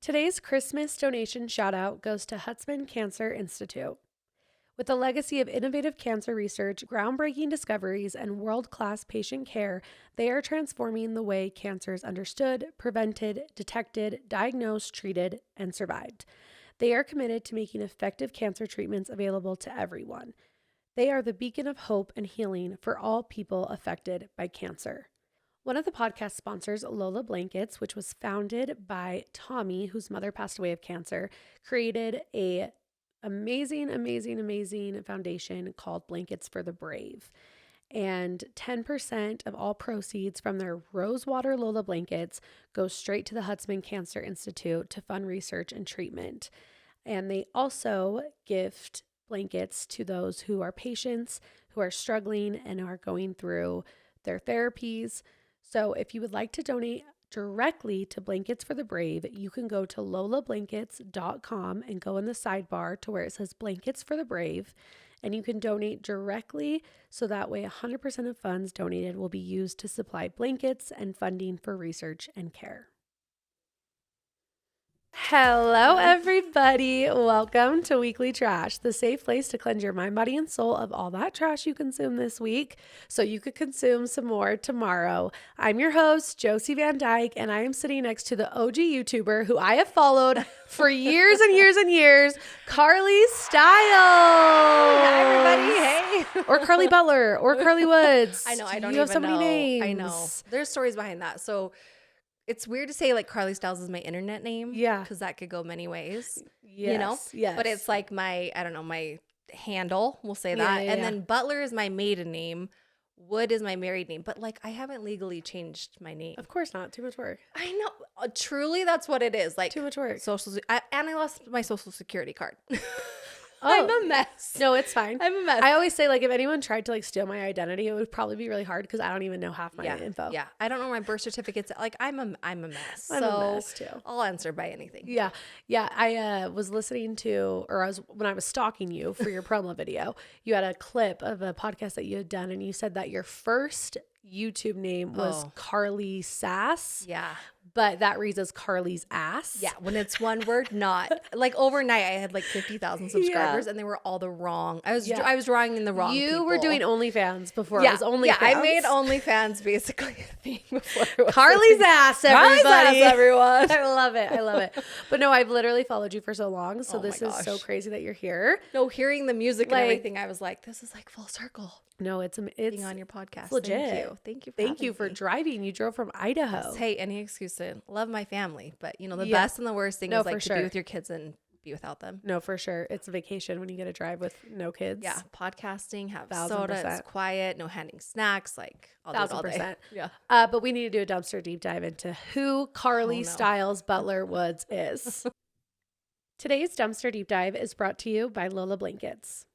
Today's Christmas donation shout out goes to Huntsman Cancer Institute. With a legacy of innovative cancer research, groundbreaking discoveries, and world-class patient care, they are transforming the way cancer is understood, prevented, detected, diagnosed, treated, and survived. They are committed to making effective cancer treatments available to everyone. They are the beacon of hope and healing for all people affected by cancer. One of the podcast sponsors, Lola Blankets, which was founded by Tommy, whose mother passed away of cancer, created a amazing foundation called Blankets for the Brave. And 10% of all proceeds from their Rosewater Lola blankets go straight to the Huntsman Cancer Institute to fund research and treatment. And they also gift blankets to those who are patients, who are struggling and are going through their therapies. So if you would like to donate directly to Blankets for the Brave, you can go to lolablankets.com and go in the sidebar to where it says Blankets for the Brave, and you can donate directly, so that way 100% of funds donated will be used to supply blankets and funding for research and care. Hello, everybody. Welcome to Weekly Trash, the safe place to cleanse your mind, body, and soul of all that trash you consume this week so you could consume some more tomorrow. I'm your host, Josie Van Dyke, and I am sitting next to the OG YouTuber who I have followed for years and years and years, CARLIE STYLEZ. Hi, everybody. Hey. Or Carly Butler, or Carly Woods. I know. I don't you have even so many know. names. I know. There's stories behind that. So it's weird to say like CARLIE STYLEZ is my internet name. Yeah. Because that could go many ways. Yes, you know? yes. But it's like my handle. We'll say that. Yeah. And then Butler is my maiden name. Wood is my married name. But like I haven't legally changed my name. Of course not. Too much work. I know. Truly, that's what it is. Like Too much work. And I lost my social security card. Oh. I'm a mess. No, it's fine. I'm a mess. I always say, like, if anyone tried to, like, steal my identity, it would probably be really hard because I don't even know half my info. Yeah. I don't know my birth certificates. Like, I'm a mess. I'm a mess, too. I'll answer by anything. Yeah. Yeah. I was listening to, when I was stalking you for your promo video, you had a clip of a podcast that you had done, and you said that your first YouTube name was CARLIE Sass. Yeah. But that reads as CARLIE's ass. Yeah, when it's one word, not like overnight. I had like 50,000 subscribers, and they were all the wrong. I was drawing in the wrong. You were doing OnlyFans before. Yeah, it was OnlyFans. Yeah, I made OnlyFans basically a thing before. CARLIE's ass, everybody. CARLIE's ass, everyone. I love it. I love it. But no, I've literally followed you for so long, so this is so gosh. crazy that you're here. No, hearing the music and everything, I was like, this is like full circle. No, it's being on your podcast. Legit. Thank you. Thank you for driving. You drove from Idaho. Hey, any excuse to love my family, but the best and the worst thing is like to be with your kids and be without them. No, for sure. It's a vacation when you get to drive with no kids. Yeah, podcasting, have 1000%. soda, it's quiet, no handing snacks. Like I'll do it all day. Yeah. But we need to do a dumpster deep dive into who CARLIE STYLEZ Butler Woods is. Today's dumpster deep dive is brought to you by Lola Blankets.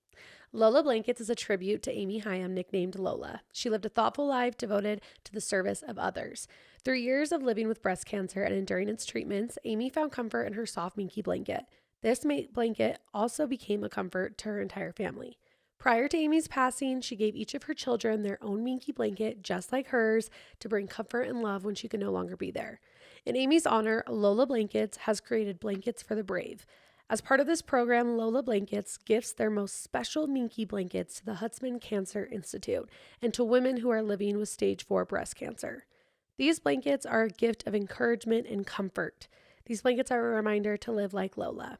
Lola Blankets is a tribute to Amy Hyam, nicknamed Lola. She lived a thoughtful life devoted to the service of others. Through years of living with breast cancer and enduring its treatments, Amy found comfort in her soft Minky blanket. This blanket also became a comfort to her entire family. Prior to Amy's passing, she gave each of her children their own Minky blanket, just like hers, to bring comfort and love when she could no longer be there. In Amy's honor, Lola Blankets has created Blankets for the Brave. As part of this program, Lola Blankets gifts their most special Minky blankets to the Huntsman Cancer Institute and to women who are living with stage 4 breast cancer. These blankets are a gift of encouragement and comfort. These blankets are a reminder to live like Lola.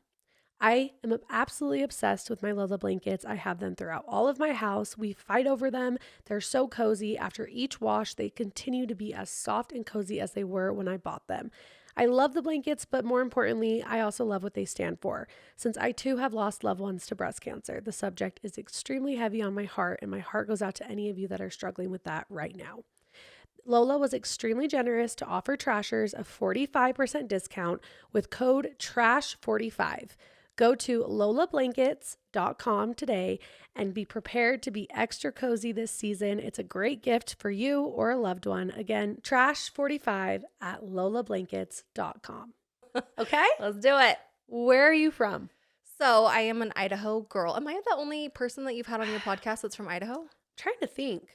I am absolutely obsessed with my Lola blankets. I have them throughout all of my house. We fight over them. They're so cozy. After each wash, they continue to be as soft and cozy as they were when I bought them. I love the blankets, but more importantly, I also love what they stand for. Since I too have lost loved ones to breast cancer, the subject is extremely heavy on my heart, and my heart goes out to any of you that are struggling with that right now. Lola was extremely generous to offer trashers a 45% discount with code TRASH45. Go to lolablankets.com today and be prepared to be extra cozy this season. It's a great gift for you or a loved one. Again, TRASH45 at lolablankets.com. Okay? Let's do it. Where are you from? So I am an Idaho girl. Am I the only person that you've had on your podcast that's from Idaho? I'm trying to think.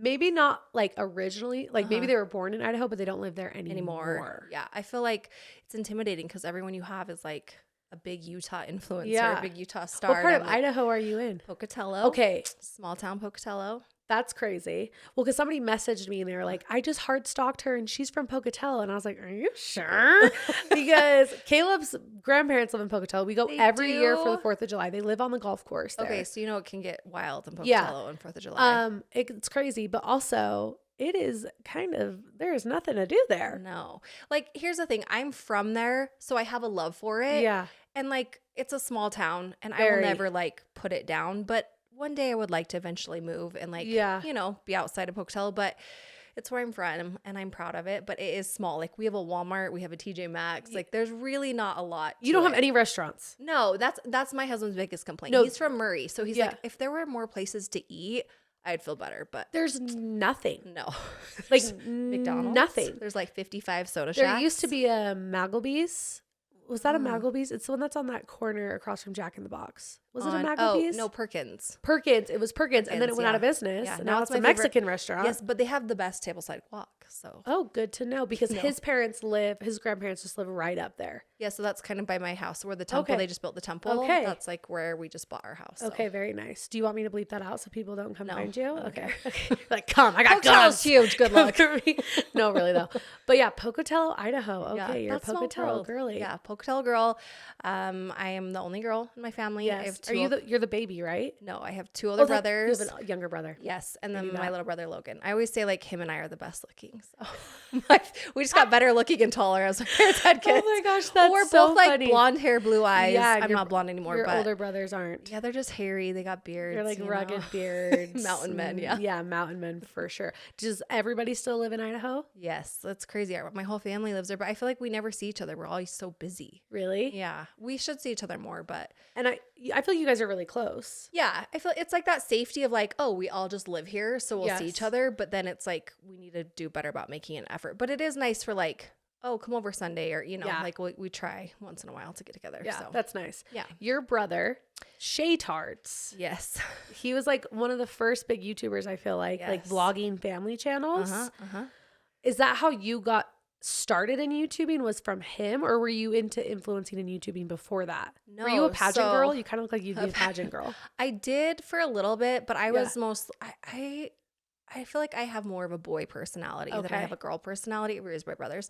maybe not like originally, like maybe they were born in Idaho, but they don't live there anymore. Yeah. I feel like it's intimidating because everyone you have is like a big Utah influencer, a big Utah star. What part of Idaho are you in? Pocatello. Okay. Small town Pocatello. That's crazy. Well, because somebody messaged me and they were like, I just hard stalked her and she's from Pocatello. And I was like, are you sure? Because Caleb's grandparents live in Pocatello. We go every year for the 4th of July. They live on the golf course there. Okay, so you know it can get wild in Pocatello on 4th of July. It's crazy, but also it is kind of, there's nothing to do there. No. Like, here's the thing. I'm from there, so I have a love for it. Yeah. And like, it's a small town and I will never like put it down, but one day I would like to eventually move and like, you know, be outside of Pocatello, but it's where I'm from and I'm proud of it, but it is small. Like we have a Walmart, we have a TJ Maxx. Like there's really not a lot. You don't have any restaurants. No, that's my husband's biggest complaint. No. He's from Murray. So he's like, if there were more places to eat, I'd feel better, but there's nothing. No. Like McDonald's. Nothing. There's like 55 soda shacks. There used to be a Maggleby's. Was that a Maggleby's? It's the one that's on that corner across from Jack in the Box. Was it a Maggleby's? Oh, no, Perkins. Perkins. It was Perkins. And then it went out of business. Yeah. And now it's a Mexican restaurant. Yes, but they have the best tableside guac. So. Oh, good to know. Because his grandparents just live right up there. Yeah, so that's kind of by my house where the temple, they just built the temple. Okay. That's like where we just bought our house. So. Okay, very nice. Do you want me to bleep that out so people don't come find you? Okay. Like, come, I got guns. Huge. Good luck. No, really though. But yeah, Pocatello, Idaho. Okay, you're a Pocatello girly. Yeah, Pocatello girl. I am the only girl in my family. Yes. I have you're the baby, right? No, I have 2 older brothers. You have a younger brother. Yes, and then my little brother Logan. I always say like him and I are the best looking. So we just got better looking and taller as my parents had kids. Oh my gosh, that's we're so both funny. Like blonde hair, blue eyes. Yeah, I'm not blonde anymore. Your but older brothers aren't. Yeah, they're just hairy. They got beards. They're like rugged beards. Mountain men. Yeah. Yeah, mountain men for sure. Does everybody still live in Idaho? Yes, that's crazy. My whole family lives there, but I feel like we never see each other. We're always so busy. Really? Yeah, we should see each other more, but and I feel you guys are really close. Yeah, I feel it's like that safety of like, oh, we all just live here, so we'll see each other. But then it's like we need to do better about making an effort. But it is nice for like, oh, come over Sunday, or like we try once in a while to get together. Yeah, so. that's nice. Yeah, your brother Shay Tarts. Yes, he was like one of the first big YouTubers. I feel like vlogging family channels. Is that how you got started in YouTubing? Was from him, or were you into influencing and YouTubing before that? No. Were you a pageant girl? You kind of look like you'd be a pageant girl. I did for a little bit, but I was I feel like I have more of a boy personality than I have a girl personality. Whereas my brothers.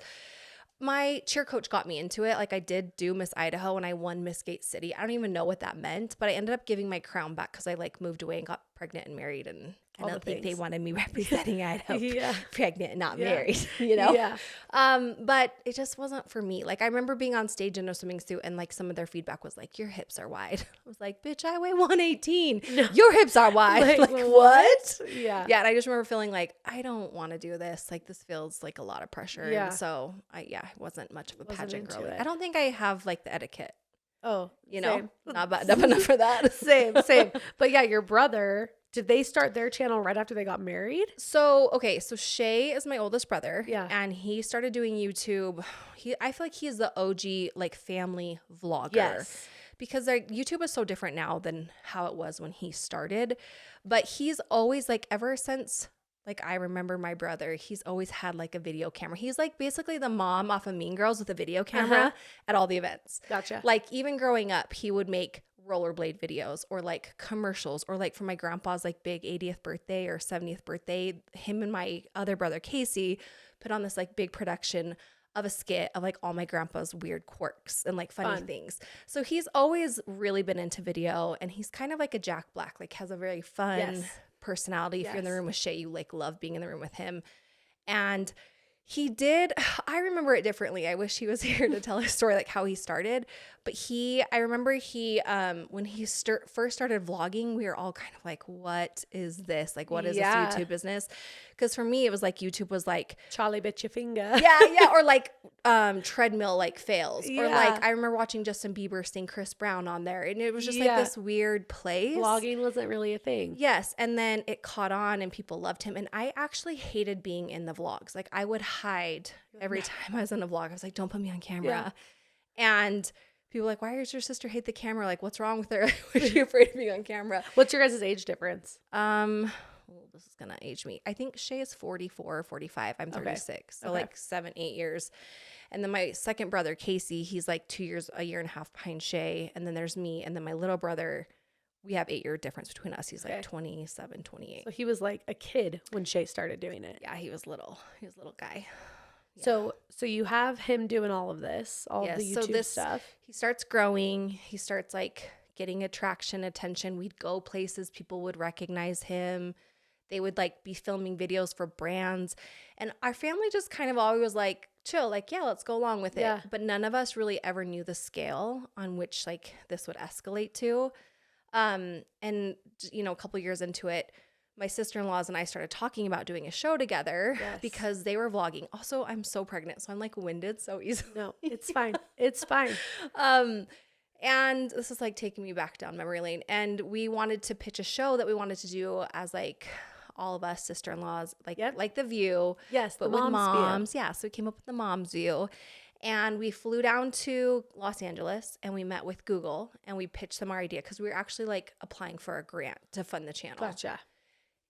My cheer coach got me into it. Like I did do Miss Idaho and I won Miss Gate City. I don't even know what that meant, but I ended up giving my crown back because I like moved away and got pregnant and married, and I don't think they wanted me representing Idaho pregnant and not married, you know? Yeah. But it just wasn't for me. Like I remember being on stage in a swimming suit and like some of their feedback was like, your hips are wide. I was like, bitch, I weigh 118. No. Your hips are wide. Like what? Yeah. Yeah. And I just remember feeling like, I don't want to do this. Like this feels like a lot of pressure. Yeah. And so I wasn't much of a pageant girl. I don't think I have like the etiquette. Oh, you know, not enough for that. Same. But yeah, your brother, did they start their channel right after they got married? So Shay is my oldest brother. Yeah. And he started doing YouTube. I feel like he's the OG like family vlogger. Yes. Because their YouTube is so different now than how it was when he started. But he's always like, ever since like I remember my brother, he's always had like a video camera. He's like basically the mom off of Mean Girls with a video camera at all the events. Gotcha. Like even growing up, he would make rollerblade videos or like commercials, or like for my grandpa's like big 80th birthday or 70th birthday, him and my other brother Casey put on this like big production of a skit of like all my grandpa's weird quirks and like funny things. So he's always really been into video, and he's kind of like a Jack Black, like has a very fun personality. If you're in the room with Shay, you like love being in the room with him. And he did, I remember it differently. I wish he was here to tell his story, like how he started. But I remember when he first started vlogging, we were all kind of like, what is this? Like, what is this YouTube business? Because for me, it was like YouTube was like Charlie bit your finger. Yeah. Or like treadmill like fails. Or like I remember watching Justin Bieber sing Chris Brown on there. And it was just like this weird place. Vlogging wasn't really a thing. Yes. And then it caught on and people loved him. And I actually hated being in the vlogs. Like I would hide every time I was in a vlog. I was like, don't put me on camera. And people were like, why does your sister hate the camera? Like, what's wrong with her? Was she afraid of being on camera? What's your guys' age difference? oh, this is going to age me. I think Shay is 44 or 45. I'm 36. So like 7, 8 years. And then my second brother, Casey, he's like 2 years, a year and a half behind Shay. And then there's me. And then my little brother, we have 8-year difference between us. He's like 27, 28. So he was like a kid when Shay started doing it. Yeah, he was little. He was a little guy. Yeah. So you have him doing all of this, all the YouTube stuff. He starts growing. He starts like getting attention. We'd go places, people would recognize him. They would like be filming videos for brands. And our family just kind of always was like, chill, like, yeah, let's go along with it. Yeah. But none of us really ever knew the scale on which like this would escalate to. And you know, a couple years into it, my sister-in-laws and I started talking about doing a show together because they were vlogging. Also, I'm so pregnant, so I'm like winded so easily. No, it's fine. It's fine. And this is like taking me back down memory lane. And we wanted to pitch a show that we wanted to do as like all of us sister-in-laws, like The View. Yes, but with moms. Yeah, so we came up with the Mom's View. And we flew down to Los Angeles and we met with Google and we pitched them our idea because we were actually like applying for a grant to fund the channel. Gotcha.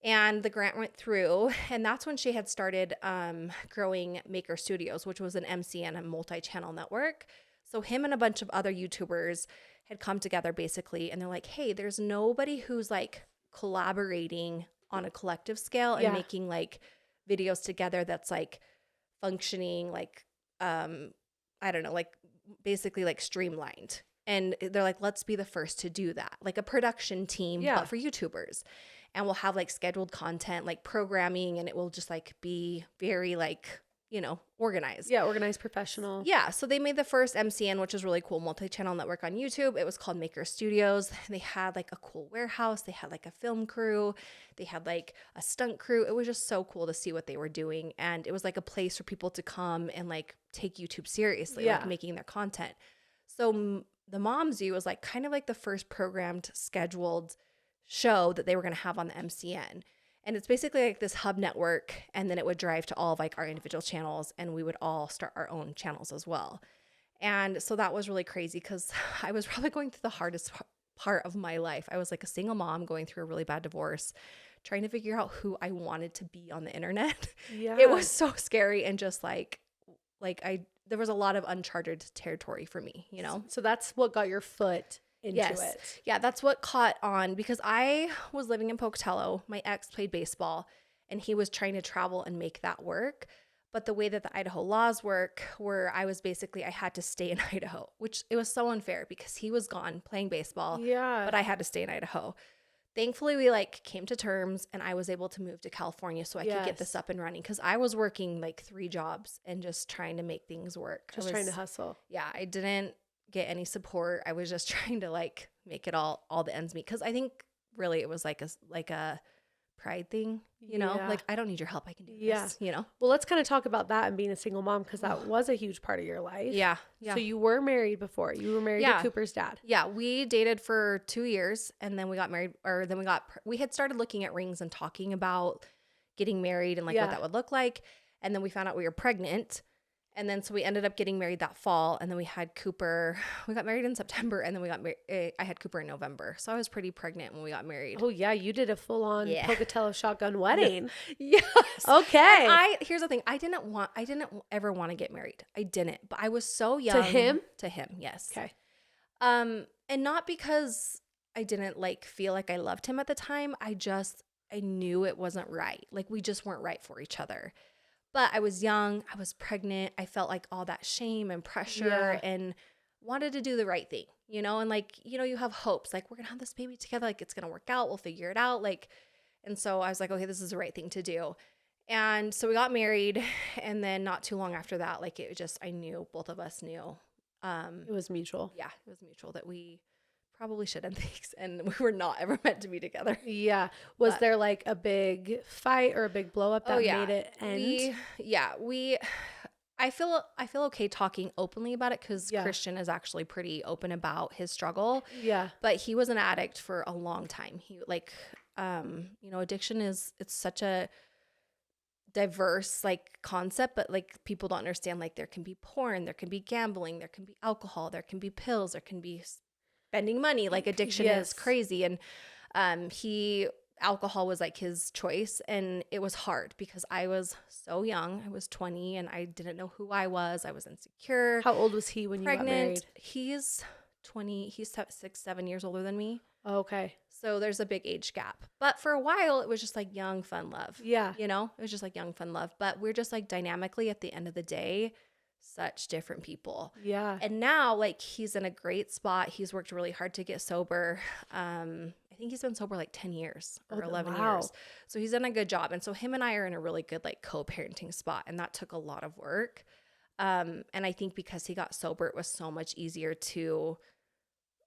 And the grant went through, and that's when she had started growing Maker Studios, which was an MCN, a multi-channel network. So him and a bunch of other YouTubers had come together basically, and they're like, hey, there's nobody who's like collaborating on a collective scale and making like videos together that's like functioning, like, I don't know, like basically like streamlined. And they're like, let's be the first to do that. Like a production team, but for YouTubers. And we'll have like scheduled content, like programming, and it will just like be very like, you know, organized. Yeah, organized, professional. Yeah, so they made the first MCN, which is really cool, multi-channel network on YouTube. It was called Maker Studios. They had like a cool warehouse. They had like a film crew. They had like a stunt crew. It was just so cool to see what they were doing. And it was like a place for people to come and like take YouTube seriously, like making their content. So the Mom's View was like kind of like the first programmed, scheduled show that they were going to have on the MCN. And it's basically like this hub network, and then it would drive to all of like our individual channels, and we would all start our own channels as well. And so that was really crazy because I was probably going through the hardest part of my life. I was like a single mom going through a really bad divorce, trying to figure out who I wanted to be on the internet. Yeah. It was so scary, and just like there was a lot of uncharted territory for me, you know? So that's what got your foot into it. Yeah, that's what caught on because I was living in Pocatello. My ex played baseball and he was trying to travel and make that work. But the way that the Idaho laws work, where I had to stay in Idaho, which it was so unfair because he was gone playing baseball. Yeah. But I had to stay in Idaho. Thankfully, we like came to terms and I was able to move to California so I could get this up and running because I was working like 3 jobs and just trying to make things work. Just trying to hustle. Yeah, I didn't get any support. I was just trying to like make it all the ends meet because I think really it was like a pride thing, you know, like I don't need your help, I can do this, you know. Well, let's kind of talk about that and being a single mom because that was a huge part of your life. Yeah. So you were married before. You were married to Cooper's dad. Yeah, we dated for 2 years and then we got married, or then we had started looking at rings and talking about getting married and like what that would look like, and then we found out we were pregnant. And then so we ended up getting married that fall, and then we had Cooper. We got married in September, and then we got married. I had Cooper in November, so I was pretty pregnant when we got married. Oh yeah, you did a full-on Pocatello shotgun wedding. Yes. Okay. And here's the thing: I didn't ever want to get married. I didn't, but I was so young. To him? To him, yes. Okay. And not because I didn't like feel like I loved him at the time. I knew it wasn't right. Like we just weren't right for each other. But I was young, I was pregnant, I felt like all that shame and pressure and wanted to do the right thing, you know? And like, you know, you have hopes, like we're gonna have this baby together, like it's gonna work out, we'll figure it out. Like, and so I was like, okay, this is the right thing to do. And so we got married, and then not too long after that, like both of us knew. It was mutual. Yeah, it was mutual that we probably should end things, and we were not ever meant to be together. Yeah. Was there like a big fight or a big blow up that made it end? I feel okay talking openly about it because Christian is actually pretty open about his struggle. Yeah. But he was an addict for a long time. He like, you know, addiction it's such a diverse like concept, but like people don't understand, like there can be porn, there can be gambling, there can be alcohol, there can be pills, there can be spending money. Like addiction is crazy. And he alcohol was like his choice, and it was hard because I was so young. I was 20 and I didn't know who I was. I was insecure. How old was he when pregnant. You got married? He's 20. He's 6-7 years older than me. Oh, okay. So there's a big age gap. But for a while, it was just like young, fun love. Yeah. You know, it was just like young, fun love. But we're just like dynamically at the end of the day, such different people. Yeah. And now like he's in a great spot. He's worked really hard to get sober. I think he's been sober like 10 years or 11 years. So he's done a good job. And so him and I are in a really good like co-parenting spot. And that took a lot of work. And I think because he got sober, it was so much easier to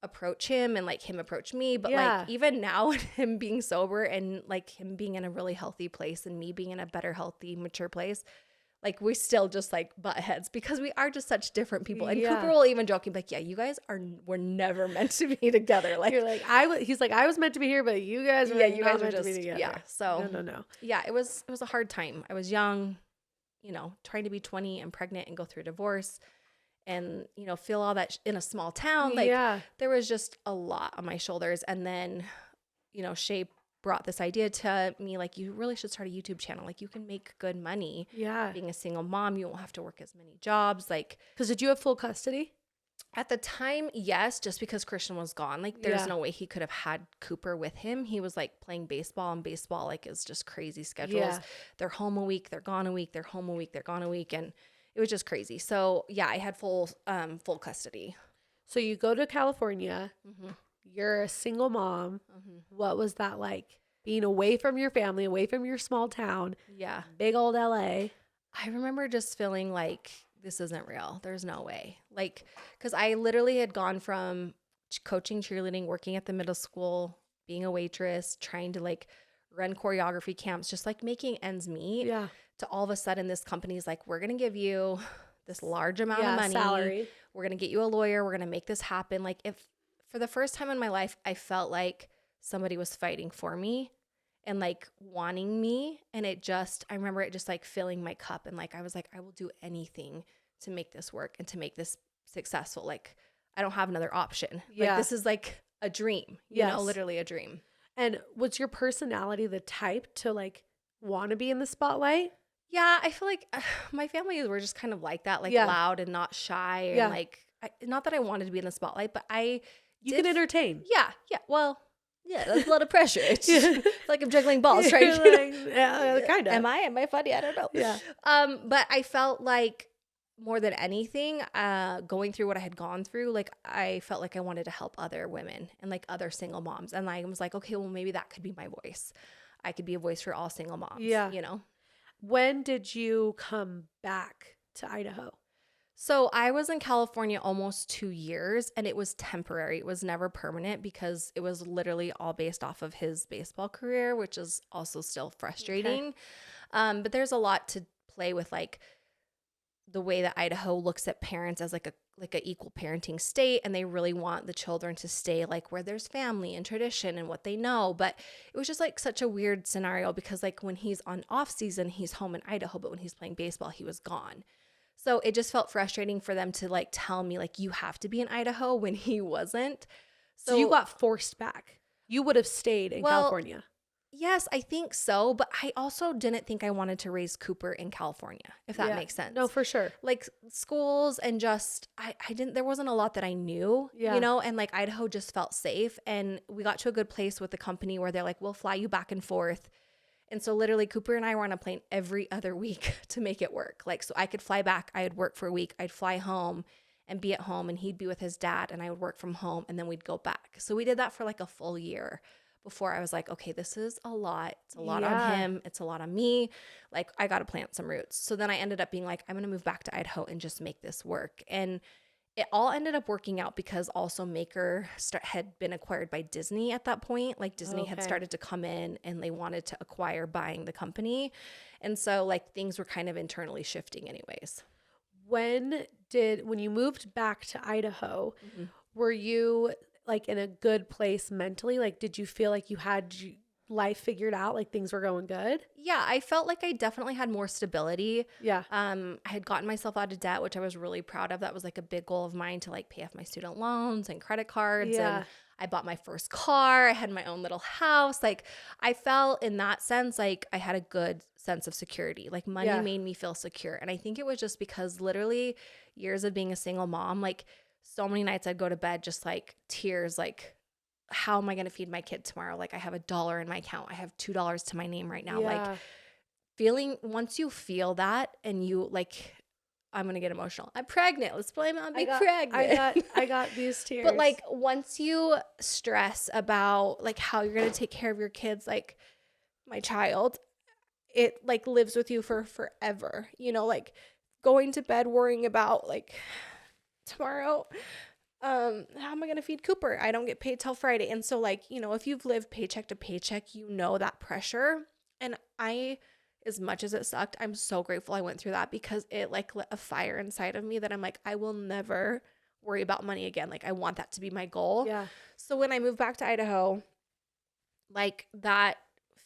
approach him and like him approach me. But like even now, him being sober and like him being in a really healthy place and me being in a better, healthy, mature place, like we still just like butt heads because we are just such different people. And Cooper will even joke, like, yeah, you guys were never meant to be together. Like you're like, he's like, I was meant to be here, but you guys were not meant to be together. Yeah. So no. Yeah, it was a hard time. I was young, you know, trying to be 20 and pregnant and go through a divorce and, you know, feel all that in a small town. Like there was just a lot on my shoulders. And then, you know, Shay brought this idea to me, like, you really should start a YouTube channel. Like, you can make good money. Yeah. Being a single mom, you won't have to work as many jobs. Like, because did you have full custody? At the time, yes, just because Christian was gone. Like, there's no way he could have had Cooper with him. He was like playing baseball, and baseball like is just crazy schedules. Yeah. They're home a week, they're gone a week, they're home a week, they're gone a week, and it was just crazy. So yeah, I had full custody. So you go to California. Mm-hmm. You're a single mom. Mm-hmm. What was that like? Being away from your family, away from your small town. Yeah. Big old LA. I remember just feeling like this isn't real. There's no way. Like, because I literally had gone from coaching cheerleading, working at the middle school, being a waitress, trying to like run choreography camps, just like making ends meet. Yeah. To all of a sudden this company's like, we're going to give you this large amount of money. Salary. We're going to get you a lawyer. We're going to make this happen. Like, if for the first time in my life, I felt like somebody was fighting for me and like wanting me. And I remember it just like filling my cup. And like, I was like, I will do anything to make this work and to make this successful. Like, I don't have another option. Yeah. Like, this is like a dream, you know, literally a dream. And was your personality the type to like want to be in the spotlight? Yeah. I feel like my family were just kind of like that, like loud and not shy. And like, not that I wanted to be in the spotlight, but you can entertain. Yeah. Yeah. Well, yeah, that's a lot of pressure. It's like I'm juggling balls, right? Like, kind of. Am I funny? I don't know. Yeah. But I felt like more than anything, going through what I had gone through, like I felt like I wanted to help other women and like other single moms. And I was like, okay, well, maybe that could be my voice. I could be a voice for all single moms. Yeah. You know? When did you come back to Idaho? So I was in California almost 2 years, and it was temporary. It was never permanent because it was literally all based off of his baseball career, which is also still frustrating. Okay. But there's a lot to play with, like the way that Idaho looks at parents as like a equal parenting state, and they really want the children to stay like where there's family and tradition and what they know. But it was just like such a weird scenario because like when he's on off season, he's home in Idaho, but when he's playing baseball, he was gone. So it just felt frustrating for them to like tell me like, you have to be in Idaho when he wasn't. So you got forced back. You would have stayed in California. Yes, I think so. But I also didn't think I wanted to raise Cooper in California, if that makes sense. No, for sure. Like schools and just, there wasn't a lot that I knew, you know, and like Idaho just felt safe. And we got to a good place with the company where they're like, we'll fly you back and forth. And so literally Cooper and I were on a plane every other week to make it work. Like, so I could fly back, I would work for a week, I'd fly home and be at home, and he'd be with his dad and I would work from home, and then we'd go back. So we did that for like a full year before I was like, okay, this is a lot. It's a lot on him. It's a lot on me. Like, I got to plant some roots. So then I ended up being like, I'm going to move back to Idaho and just make this work. And it all ended up working out because also Maker had been acquired by Disney at that point. Like Disney had started to come in and they wanted to acquire buying the company. And so like things were kind of internally shifting anyways. When you moved back to Idaho, were you like in a good place mentally? Like, did you feel like you had life figured out, like things were going good? Yeah, I felt like I definitely had more stability. Yeah. I had gotten myself out of debt, which I was really proud of. That was like a big goal of mine to like pay off my student loans and credit cards. Yeah. And I bought my first car. I had my own little house. Like I felt in that sense like I had a good sense of security. Like money made me feel secure. And I think it was just because literally years of being a single mom, like so many nights I'd go to bed just like tears, like how am I going to feed my kid tomorrow? Like I have $1 in my account. I have $2 to my name right now. Like feeling, once you feel that and you like, I'm going to get emotional. I'm pregnant. Let's blame it on being pregnant. I got these tears. But like once you stress about like how you're going to take care of your kids, like my child, it like lives with you for forever, you know, like going to bed worrying about like tomorrow, how am I going to feed Cooper? I don't get paid till Friday. And so like, you know, if you've lived paycheck to paycheck, you know that pressure. And as much as it sucked, I'm so grateful I went through that because it like lit a fire inside of me that I'm like, I will never worry about money again. Like I want that to be my goal. Yeah. So when I moved back to Idaho, like that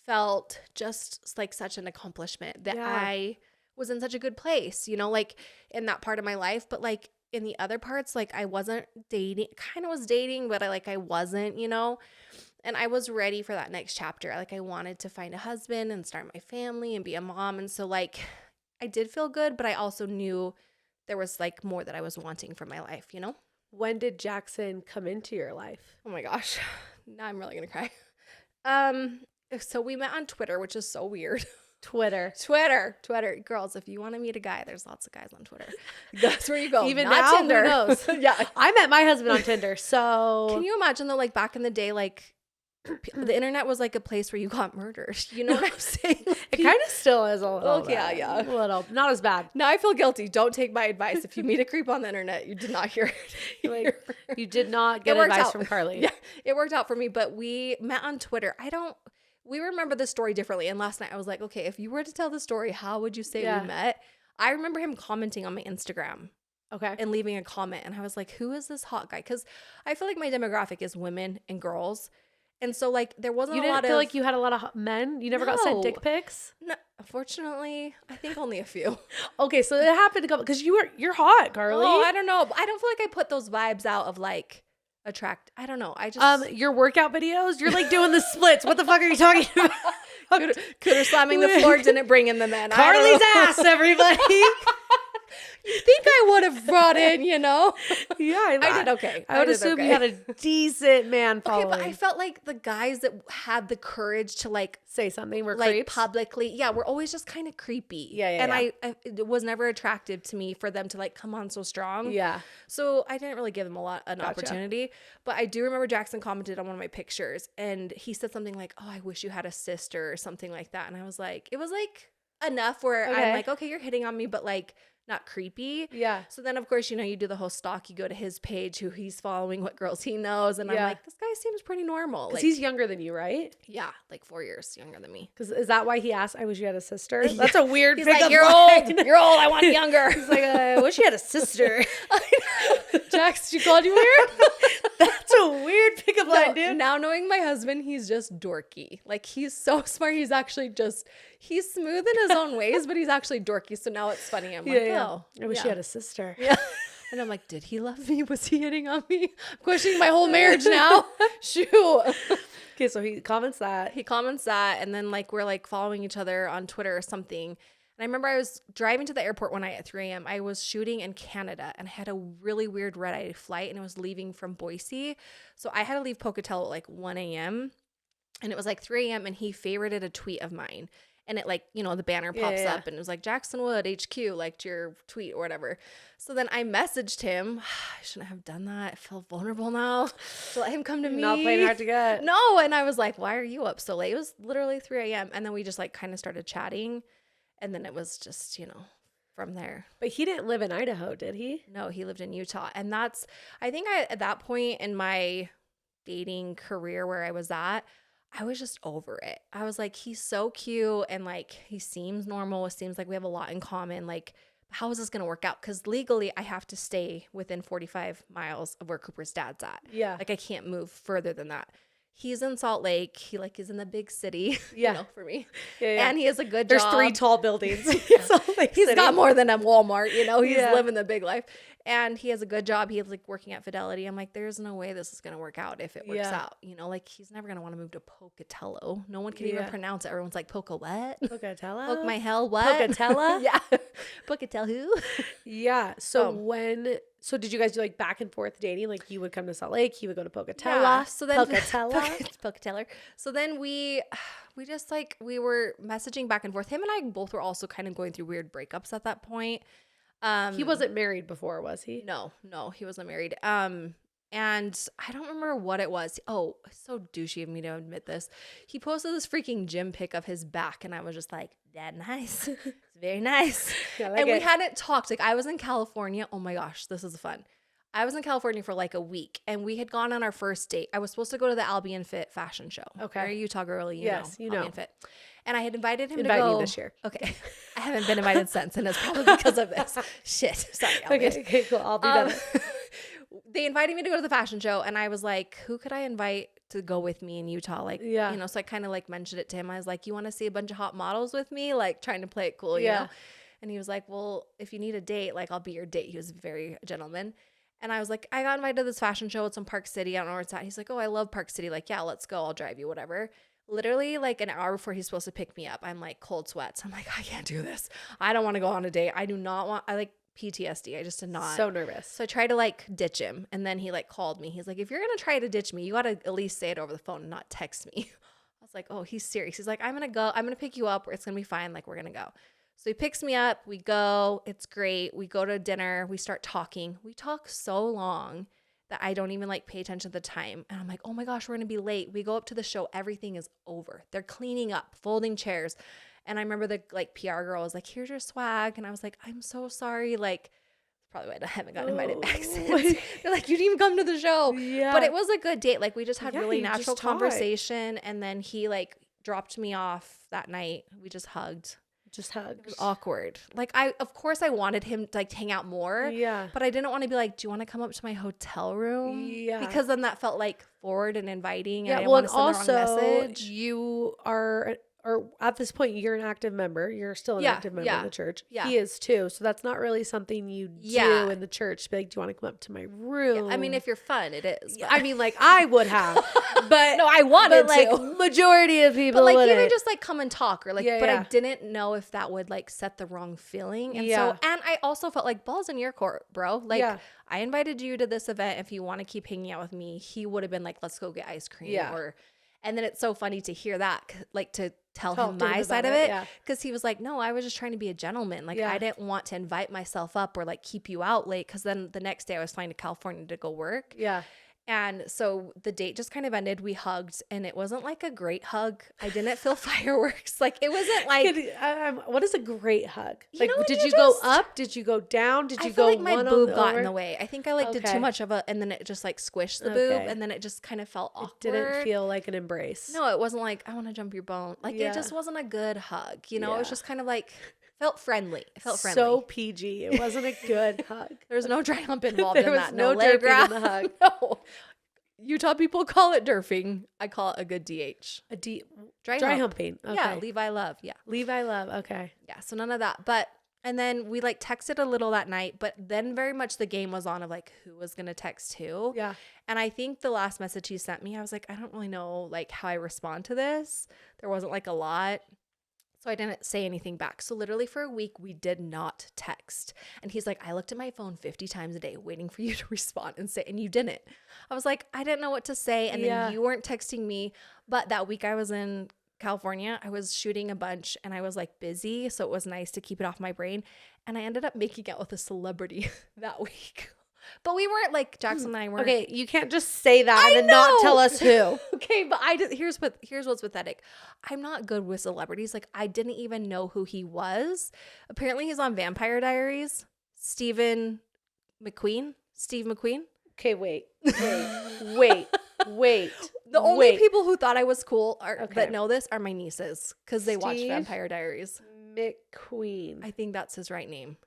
felt just like such an accomplishment that I was in such a good place, you know, like in that part of my life. But like in the other parts, like I wasn't dating, kind of was dating, but I wasn't, you know, and I was ready for that next chapter. Like I wanted to find a husband and start my family and be a mom. And so like I did feel good, but I also knew there was like more that I was wanting from my life, you know? When did Jackson come into your life? Oh my gosh. Now I'm really going to cry. So we met on Twitter, which is so weird. Twitter. Girls, if you want to meet a guy, there's lots of guys on Twitter. That's where you go. Even not now, Tinder. who knows? Yeah. I met my husband on Tinder, so. Can you imagine though, like back in the day, like the internet was like a place where you got murdered. You know what I'm saying? It kind of still is a little. Okay, yeah. A little. Not as bad. Now I feel guilty. Don't take my advice. If you meet a creep on the internet, you did not hear it. Like, you did not get advice from Carly. Yeah, it worked out for me, but we met on Twitter. We remember the story differently. And last night I was like, okay, if you were to tell the story, how would you say we met? I remember him commenting on my Instagram. Okay. And leaving a comment. And I was like, who is this hot guy? Because I feel like my demographic is women and girls. And so like there wasn't a lot of. You didn't feel like you had a lot of men? You never got sent dick pics? No, unfortunately, I think only a few. Okay, so it happened to go because you're hot, Carly. Oh, I don't know. I don't feel like I put those vibes out of like attract. I don't know. I just your workout videos, you're like doing the splits. What the fuck are you talking about? Cooter slamming the floor didn't bring in the men. Carly's ass, everybody. You think I would have brought in, you know? Yeah, I did okay. I would assume you had a decent man following. Okay, but I felt like the guys that had the courage to like say something were like creeps? Publicly, we're always just kind of creepy. Yeah. And it was never attractive to me for them to like come on so strong. Yeah. So I didn't really give them an opportunity. But I do remember Jackson commented on one of my pictures and he said something like, "Oh, I wish you had a sister," or something like that. And I was like, it was like enough where I'm like, okay, you're hitting on me, but like not creepy. Yeah. So then of course, you know, you do the whole stalk, you go to his page, who he's following, what girls he knows. And I'm like, this guy seems pretty normal. Because he's younger than you, right? Yeah. Like 4 years younger than me. Because is that why he asked, I wish you had a sister? That's a weird He's pickup like, you're line. old. You're old. I want younger. He's like, I wish you had a sister. Jax, she called you weird? That's a weird pickup line, dude. Now knowing my husband, he's just dorky. Like he's so smart. He's actually he's smooth in his own ways, but he's actually dorky. So now it's funny. I'm like, oh, I wish you had a sister. Yeah. And I'm like, did he love me? Was he hitting on me? I'm questioning my whole marriage now. Shoot. Okay, so he comments that. And then like we're like following each other on Twitter or something. And I remember I was driving to the airport one night at 3 a.m. I was shooting in Canada and I had a really weird red-eye flight and it was leaving from Boise. So I had to leave Pocatello at like 1 a.m. And it was like 3 a.m. and he favorited a tweet of mine. And it like, you know, the banner pops up and it was like Jackson Wood HQ liked your tweet or whatever. So then I messaged him. I shouldn't have done that. I feel vulnerable now to let him come to me. Not playing hard to get. No. And I was like, why are you up so late? It was literally 3 a.m. And then we just like kind of started chatting. And then it was just, you know, from there. But he didn't live in Idaho, did he? No, he lived in Utah. And that's, I think at that point in my dating career where I was at, I was just over it. I was like, he's so cute and like he seems normal. It seems like we have a lot in common. Like, how is this going to work out? Because legally I have to stay within 45 miles of where Cooper's dad's at. Yeah. Like I can't move further than that. he's in Salt Lake. He like is in the big city, Yeah. you know, for me. Yeah. And he has a good There's job. 3 tall buildings. He's got more than a Walmart, you know, he's Yeah. living the big life. And he has a good job. He's like working at Fidelity. I'm like, there's no way this is going to work out if it works Yeah. out. You know, like he's never going to want to move to Pocatello. No one can even Yeah. pronounce it. Everyone's like, Poca what? Pocatello? Poke my hell what? Pocatella? Yeah. Pocatello who? Yeah. So Oh. so did you guys do like back and forth dating? Like you would come to Salt Lake, he would go to Pocatello. Yeah. So then Pocatello. Pocatello. So then we just like, we were messaging back and forth. Him and I both were also kind of going through weird breakups at that point. He wasn't married before, was he? No, he wasn't married. And I don't remember what it was. Oh, so douchey of me to admit this. He posted this freaking gym pic of his back, and I was just like, that nice. It's very nice. Yeah, like and we it. hadn't talked. Like I was in California. Oh my gosh, this is fun. I was in California for like a week, and we had gone on our first date. I was supposed to go to the Albion Fit fashion show. Okay. You're a Utah girly, Yes, you know. Albion Fit. And I had invited him Invite to go. me this year. Okay. I haven't been invited since, and it's probably because of this. Shit. Sorry, Albion. Okay, cool. I'll be better. They invited me to go to the fashion show, and I was like, who could I invite to go with me in Utah? Like, Yeah. you know, so I kind of like mentioned it to him. I was like, you want to see a bunch of hot models with me? Like trying to play it cool, you Yeah. know? And he was like, well, if you need a date, like I'll be your date. He was very gentleman. And I was like, I got invited to this fashion show. It's in Park City. I don't know where it's at. He's like, oh, I love Park City. Like, yeah, let's go. I'll drive you, whatever. Literally like an hour before he's supposed to pick me up, I'm like cold sweats. I'm like, I can't do this. I don't want to go on a date. I do not want, I like PTSD. I just did not. So nervous. So I tried to like ditch him, and then he like called me. He's like, if you're going to try to ditch me, you got to at least say it over the phone and not text me. I was like, oh, he's serious. He's like, I'm going to pick you up. It's going to be fine. Like we're going to go. So he picks me up. We go. It's great. We go to dinner. We start talking. We talk so long that I don't even like pay attention to the time. And I'm like, oh my gosh, we're going to be late. We go up to the show. Everything is over. They're cleaning up, folding chairs. And I remember the like PR girl was like, here's your swag. And I was like, I'm so sorry. Like, probably why I haven't gotten invited back since. They're like, you didn't even come to the show. Yeah. But it was a good date. Like we just had really you natural just talked. conversation. And then he like dropped me off that night. We just hugged. Just It hugs. was awkward. Like of course I wanted him to like hang out more. Yeah. But I didn't want to be like, do you want to come up to my hotel room? Yeah. Because then that felt like forward and inviting. Yeah, And I well, didn't and want to send the wrong also message. you are, or at this point, you're an active member. You're still an Yeah, active member yeah, of the church. yeah. He is too. So that's not really something you do Yeah. in the church. Be like, do you want to come up to my room? I mean, if you're fun, it is. I mean, like I would have, but no, I wanted but like to. majority of people But like wouldn't. even just like come and talk or like, Yeah, but yeah. I didn't know if that would like set the wrong feeling. And Yeah. so, and I also felt like balls in your court, bro. Like Yeah. I invited you to this event. If you want to keep hanging out with me, he would have been like, let's go get ice cream. Yeah. And then it's so funny to hear that, like to tell Talk him to him my about side of it, it. yeah. Cause he was like, no, I was just trying to be a gentleman. Like Yeah. I didn't want to invite myself up or like keep you out late. Cause then the next day I was flying to California to go work. yeah. And so the date just kind of ended. We hugged, and it wasn't like a great hug. I didn't feel fireworks. Like it wasn't like, What is a great hug? You Like, know when did you you go just- up? Did you go down? Did I you feel go like my one boob on got over? in the way. I think I like did Okay. too much of and then it just like squished the boob, Okay. and then it just kind of felt awkward. Didn't feel like an embrace. No, it wasn't like I want to jump your bone. Like Yeah. it just wasn't a good hug. You know, it was Yeah. just kind of like felt friendly. It felt friendly. So PG. It wasn't a good hug. There was no dry hump involved There in was that. no leg derping wrap. in the hug. No. Utah people call it derfing. I call it a good DH. A deep Dry dry hump. humping. Okay. Yeah, Levi love. Yeah. Levi love. Okay. Yeah, so none of that. But and then we like texted a little that night, but then very much the game was on of like who was gonna text who. Yeah. And I think the last message he sent me, I was like, I don't really know like how I respond to this. There wasn't like a lot. So I didn't say anything back. So literally for a week, we did not text. And he's like, I looked at my phone 50 times a day waiting for you to respond and say, and you didn't. I was like, I didn't know what to say. And Yeah. then you weren't texting me. But that week I was in California, I was shooting a bunch and I was like busy. So it was nice to keep it off my brain. And I ended up making out with a celebrity that week. But we weren't like Jackson and I weren't. Okay, you can't just say that I and then not know. tell us who. Okay, but here's what's pathetic. I'm not good with celebrities. Like I didn't even know who he was. Apparently he's on Vampire Diaries. Steve McQueen. Okay, wait. The only people who thought I was cool Okay. that know this are my nieces because they watch Steve Vampire Diaries. McQueen. I think that's his right name.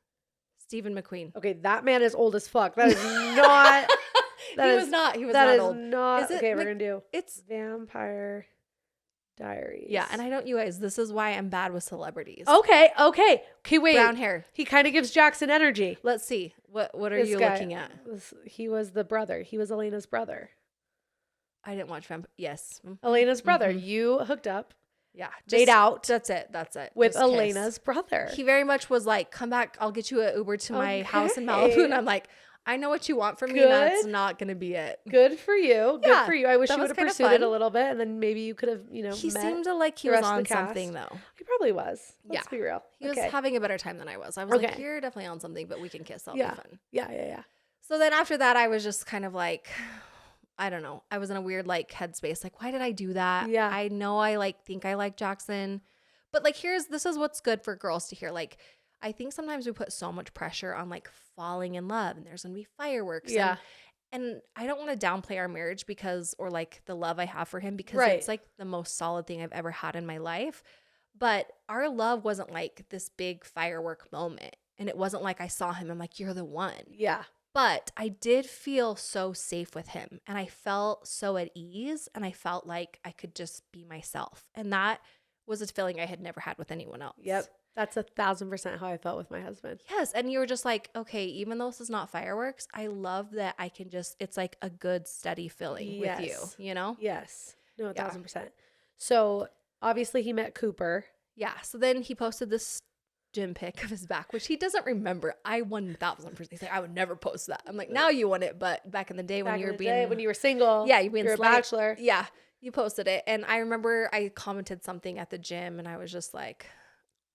Stephen McQueen. Okay, that man is old as fuck. That is not That he is was not. He was that not is old. not Is it okay. We're Mc- gonna do It's Vampire Diaries. yeah, and I don't. You guys, this is why I'm bad with celebrities. Okay. Wait. Brown hair. He kind of gives Jackson energy. Let's see. What are This you guy looking at? He was the brother. He was Elena's brother. I didn't watch Vamp. Yes. Elena's brother. You hooked up, Yeah. made out That's it. That's it. with Just kiss. Elena's brother. He very much was like, come back. I'll get you an Uber to my house in Malibu. And I'm like, I know what you want from me. And that's not going to be it. Good for you. Good Yeah, for you. I wish that you was would have kinda pursued it a fun. little bit, and then maybe you could have, He met seemed like he the was rest of on the cast. something though. He probably was. Let's Yeah. be real. He was having a better time than I was. I was like, Okay. you're definitely on something, but we can kiss. That'll Yeah. be fun. Yeah. So then after that, I was just kind of like, I don't know. I was in a weird like headspace. Like, why did I do that? Yeah. I know I think I like Jackson, but like, this is what's good for girls to hear. Like, I think sometimes we put so much pressure on like falling in love and there's going to be fireworks. Yeah. And I don't want to downplay our marriage or like the love I have for him because Right. it's like the most solid thing I've ever had in my life. But our love wasn't like this big firework moment. And it wasn't like I saw him. I'm like, you're the one. Yeah. But I did feel so safe with him and I felt so at ease and I felt like I could just be myself. And that was a feeling I had never had with anyone else. Yep. That's 1,000% how I felt with my husband. Yes. And you were just like, okay, even though this is not fireworks, I love that I can it's like a good, steady feeling with you, you know? Yes. No, Yeah. 1,000%. So obviously he met Cooper. Yeah. So then he posted this gym pic of his back, which he doesn't remember. I 1,000%. He's like, I would never post that. I'm like, now you want it. But back in the day when you were when you were single. yeah, you being you're a slight- bachelor. Yeah. You posted it. And I remember I commented something at the gym and I was just like,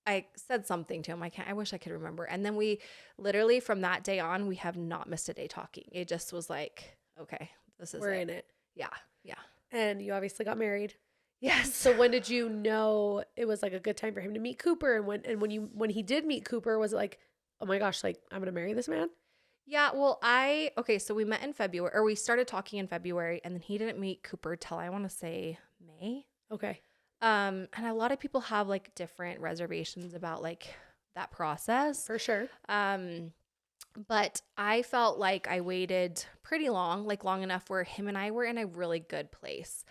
I said something to him. I wish I could remember. And then we literally from that day on, we have not missed a day talking. It just was like, okay, We're in it. Yeah. Yeah. And you obviously got married. Yes. So when did you know it was like a good time for him to meet Cooper? And when he did meet Cooper, was it like, oh my gosh, like I'm gonna marry this man? Yeah, well, so we met in February, or we started talking in February, and then he didn't meet Cooper till I want to say May. Okay. And a lot of people have like different reservations about like that process. For sure. But I felt like I waited pretty long enough where him and I were in a really good place.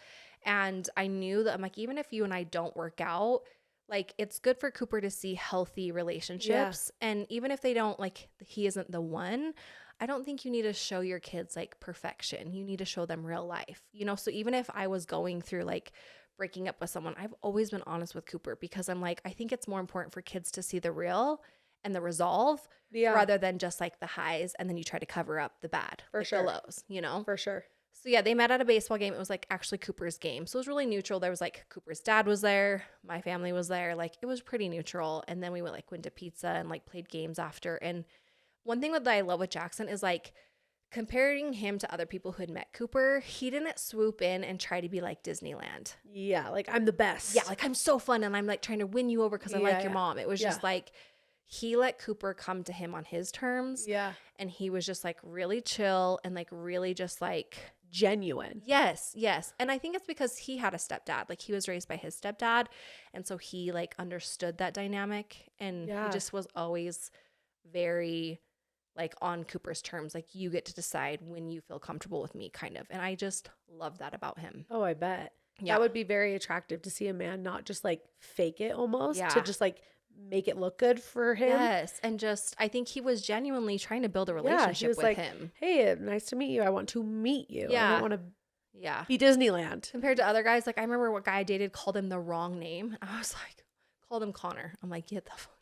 And I knew that I'm like, even if you and I don't work out, like it's good for Cooper to see healthy relationships. Yeah. And even if they don't, like he isn't the one, I don't think you need to show your kids like perfection. You need to show them real life, you know? So even if I was going through like breaking up with someone, I've always been honest with Cooper because I'm like, I think it's more important for kids to see the real and the resolve rather than just like the highs and then you try to cover up the bad, for like sure. the lows, you know? For sure. So yeah, they met at a baseball game. It was like actually Cooper's game. So it was really neutral. There was like Cooper's dad was there. My family was there. Like it was pretty neutral. And then we went to pizza and like played games after. And one thing that I love with Jackson is like comparing him to other people who had met Cooper, he didn't swoop in and try to be like Disneyland. Yeah, like I'm the best. Yeah, like I'm so fun and I'm like trying to win you over because I like your mom. It was just like he let Cooper come to him on his terms. Yeah. And he was just like really chill and like really just like genuine. Yes. And I think it's because he had a stepdad. Like he was raised by his stepdad. And so he like understood that dynamic. And he just was always very like on Cooper's terms. Like you get to decide when you feel comfortable with me kind of. And I just love that about him. Oh, I bet. Yeah. That would be very attractive to see a man not just like fake it almost to just like make it look good for him. Yes. And just, I think he was genuinely trying to build a relationship with like, him. Hey, nice to meet you. I want to meet you. Yeah. I don't want to be Disneyland. Compared to other guys, like I remember what guy I dated called him the wrong name. I was like, called him Connor. I'm like, get the fuck.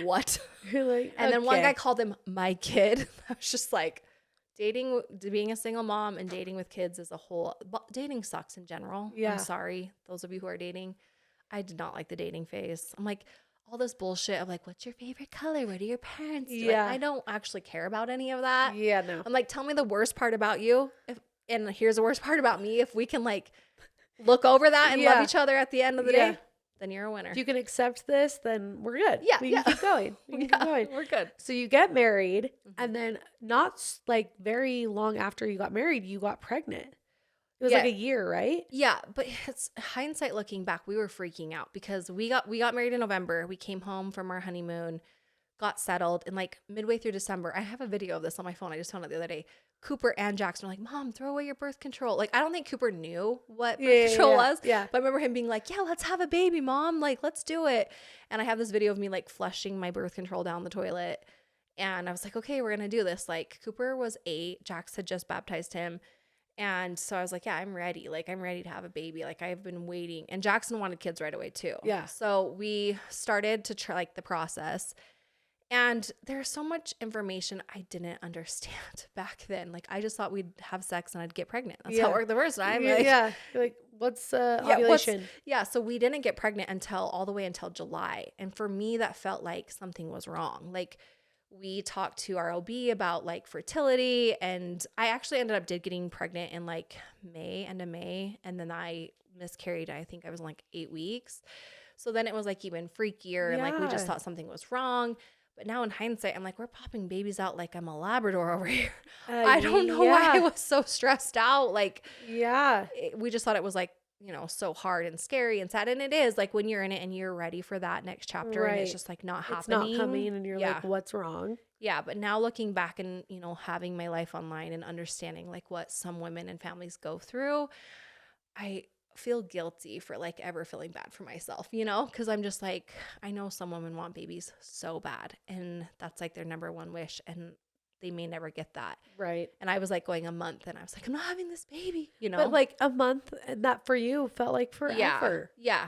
What? You're like, and then one guy called him my kid. I was just like, being a single mom and dating with kids is a whole, dating sucks in general. Yeah. I'm sorry. Those of you who are dating, I did not like the dating phase. I'm like, all this bullshit of like, what's your favorite color? What do your parents do? Yeah. Like, I don't actually care about any of that. Yeah, no. I'm like, tell me the worst part about you. And here's the worst part about me. If we can like look over that and love each other at the end of the day, then you're a winner. If you can accept this, then we're good. Yeah. We can keep going. Keep going. We're good. So you get married and then not like very long after you got married, you got pregnant. It was like a year, right? Yeah, but it's hindsight looking back, we were freaking out because we got married in November. We came home from our honeymoon, got settled, and like midway through December, I have a video of this on my phone. I just found it the other day. Cooper and Jackson were like, Mom, throw away your birth control. Like, I don't think Cooper knew what birth control was. Yeah. But I remember him being like, yeah, let's have a baby, Mom. Like, let's do it. And I have this video of me like flushing my birth control down the toilet. And I was like, okay, we're going to do this. Like, Cooper was 8. Jax had just baptized him. And so I was like, yeah, I'm ready. Like, I'm ready to have a baby. Like, I've been waiting. And Jackson wanted kids right away too. Yeah. So we started to try like the process. And there's so much information I didn't understand back then. Like, I just thought we'd have sex and I'd get pregnant. That's how it worked the first time. You're like, what's ovulation? So we didn't get pregnant until all the way until July. And for me, that felt like something was wrong. Like, we talked to our OB about like fertility, and I actually ended up getting pregnant in like end of May. And then I miscarried. I think I was like 8 weeks. So then it was like even freakier. And like, we just thought something was wrong. But now in hindsight, I'm like, we're popping babies out like I'm a Labrador over here. I don't know why I was so stressed out. Like, we just thought it was like, you know, so hard and scary and sad. And it is like when you're in it and you're ready for that next chapter and it's just like not happening. It's not coming and you're like, what's wrong? Yeah. But now looking back and, you know, having my life online and understanding like what some women and families go through, I feel guilty for like ever feeling bad for myself, you know, because I'm just like, I know some women want babies so bad and that's like their number one wish and they may never get that. Right. And I was like going a month and I was like, I'm not having this baby, you know. But like a month, and that for you felt like forever. Yeah.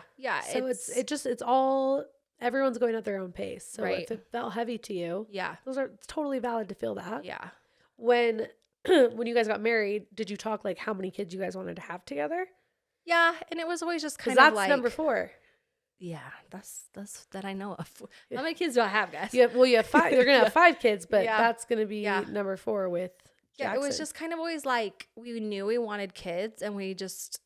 So it's all, everyone's going at their own pace. So right. if it felt heavy to you, it's totally valid to feel that. Yeah. When you guys got married, did you talk like how many kids you guys wanted to have together? Yeah, and it was always just kind of that's like number 4. Yeah, that's that I know of. How many kids do I have, guys? You have 5. You're gonna have 5 kids, but that's gonna be number 4 with Jackson. It was just kind of always like we knew we wanted kids, and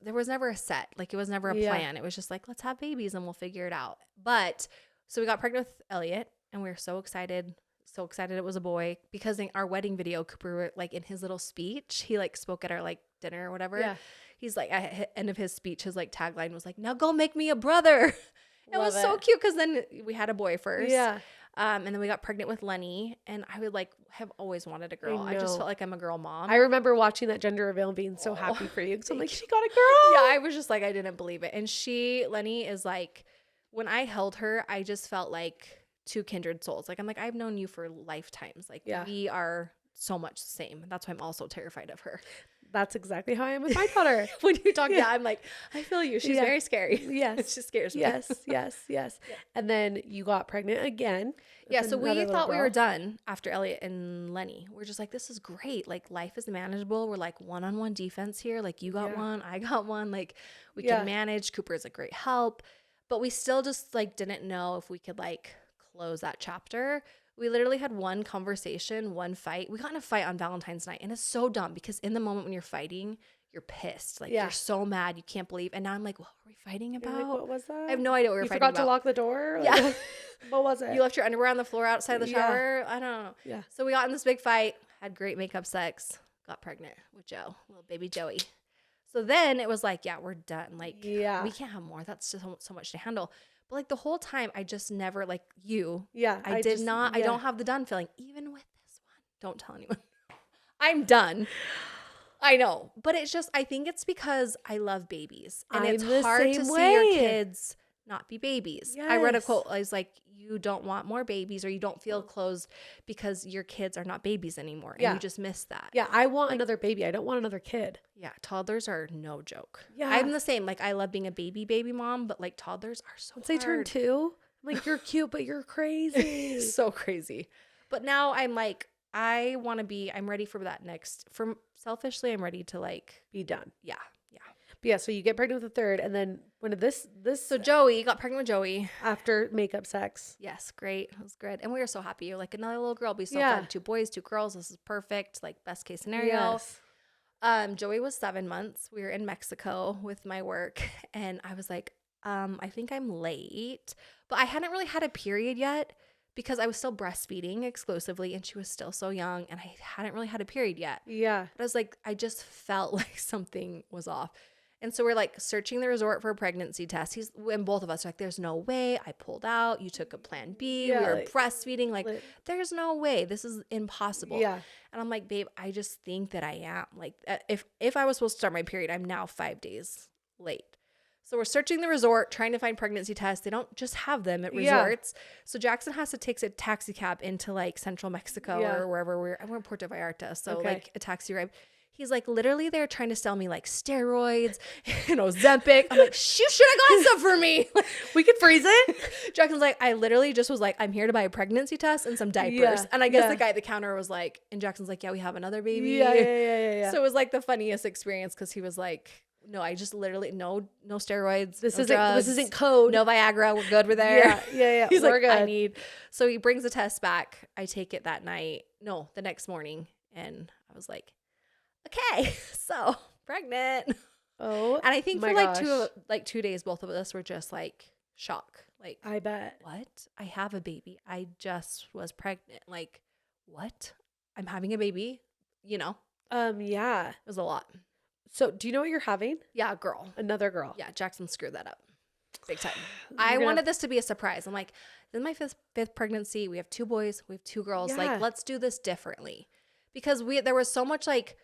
there was never a set. Like it was never a plan. It was just like let's have babies and we'll figure it out. But so we got pregnant with Elliot, and we were so excited. So excited it was a boy because in our wedding video, Cooper, like in his little speech, he like spoke at our like dinner or whatever. Yeah. He's like at the end of his speech, his like tagline was like, "Now go make me a brother." It was so cute because then we had a boy first. Yeah. And then we got pregnant with Lenny, and I would like have always wanted a girl. I just felt like I'm a girl mom. I remember watching that gender reveal and being so happy for you. So I'm like, she got a girl. Yeah, I was just like, I didn't believe it. And Lenny is like, when I held her, I just felt like 2 kindred souls. Like I'm like, I've known you for lifetimes. Like we are so much the same. That's why I'm also terrified of her. That's exactly how I am with my daughter. When you talk, I'm like, I feel you. She's very scary. Yes. She scares me. Yes. Yeah. And then you got pregnant again. Yeah. So we thought we were done after Elliot and Lenny. We're just like, this is great. Like life is manageable. We're like one-on-one defense here. Like you got one, I got one. Like we can manage. Cooper is a great help. But we still just like didn't know if we could like close that chapter. We literally had one conversation, one fight. We got in a fight on Valentine's night, and it's so dumb because in the moment when you're fighting, you're pissed. Like you're so mad, you can't believe. And now I'm like, what were we fighting about? Like, what was that? I have no idea what we were fighting about. You forgot to lock the door? Like, what was it? You left your underwear on the floor outside the shower? I don't know. Yeah. So we got in this big fight, had great makeup sex, got pregnant with Joe, little baby Joey. So then it was like, we're done. Like, we can't have more. That's just so much to handle. But like the whole time, I just never like you. Yeah. I don't have the done feeling. Even with this one, don't tell anyone. I'm done. I know. But it's just, I think it's because I love babies. And it's hard to see your kids not be babies. Yes. I read a quote. I was like, you don't want more babies or you don't feel closed because your kids are not babies anymore. And you just miss that. Yeah. I want another baby. I don't want another kid. Yeah. Toddlers are no joke. Yeah. I'm the same. Like I love being a baby mom, but like toddlers are so hard. Once they turn 2, I'm like, you're cute, but you're crazy. So crazy. But now I'm like, I'm ready for that next, selfishly, I'm ready to like be done. Yeah. But yeah, so you get pregnant with the 3rd, and then when did this? So Joey got pregnant with Joey after makeup sex. Yes, great, it was good, and we were so happy. You're like another little girl. We still had 2 boys, 2 girls. This is perfect, like best case scenario. Yes. Joey was 7 months. We were in Mexico with my work, and I was like, I think I'm late, but I hadn't really had a period yet because I was still breastfeeding exclusively, and she was still so young, and I hadn't really had a period yet. Yeah, but I was like, I just felt like something was off. And so we're like searching the resort for a pregnancy test. And both of us are like, there's no way. I pulled out. You took a plan B. Yeah, we were like, breastfeeding. Like, there's no way. This is impossible. Yeah. And I'm like, babe, I just think that I am. Like, if I was supposed to start my period, I'm now 5 days late. So we're searching the resort, trying to find pregnancy tests. They don't just have them at resorts. So Jackson has to take a taxi cab into like central Mexico or wherever we're in Puerto Vallarta. So like a taxi ride. He's like, literally, they're trying to sell me like steroids and Ozempic. I'm like, you should have gotten some for me. We could freeze it. Jackson's like, I literally just was like, I'm here to buy a pregnancy test and some diapers. Yeah, and I guess the guy at the counter was like, and Jackson's like, yeah, we have another baby. Yeah. So it was like the funniest experience because he was like, no, I just literally, no steroids. This isn't code. No Viagra. We're good. We're there. Yeah. He's we're like, good. So he brings the test back. I take it that night. No, the next morning. And I was like, okay, so pregnant. Oh, and I think my for gosh. 2 days, both of us were just like shock. Like, I bet. What? I have a baby. I just was pregnant. Like, what? I'm having a baby. You know? Yeah. It was a lot. So, do you know what you're having? Yeah, girl. Another girl. Yeah, Jackson screwed that up. Big time. I wanted this to be a surprise. I'm like, this is my fifth pregnancy. We have 2 boys. We have 2 girls. Yeah. Like, let's do this differently. Because there was so much like,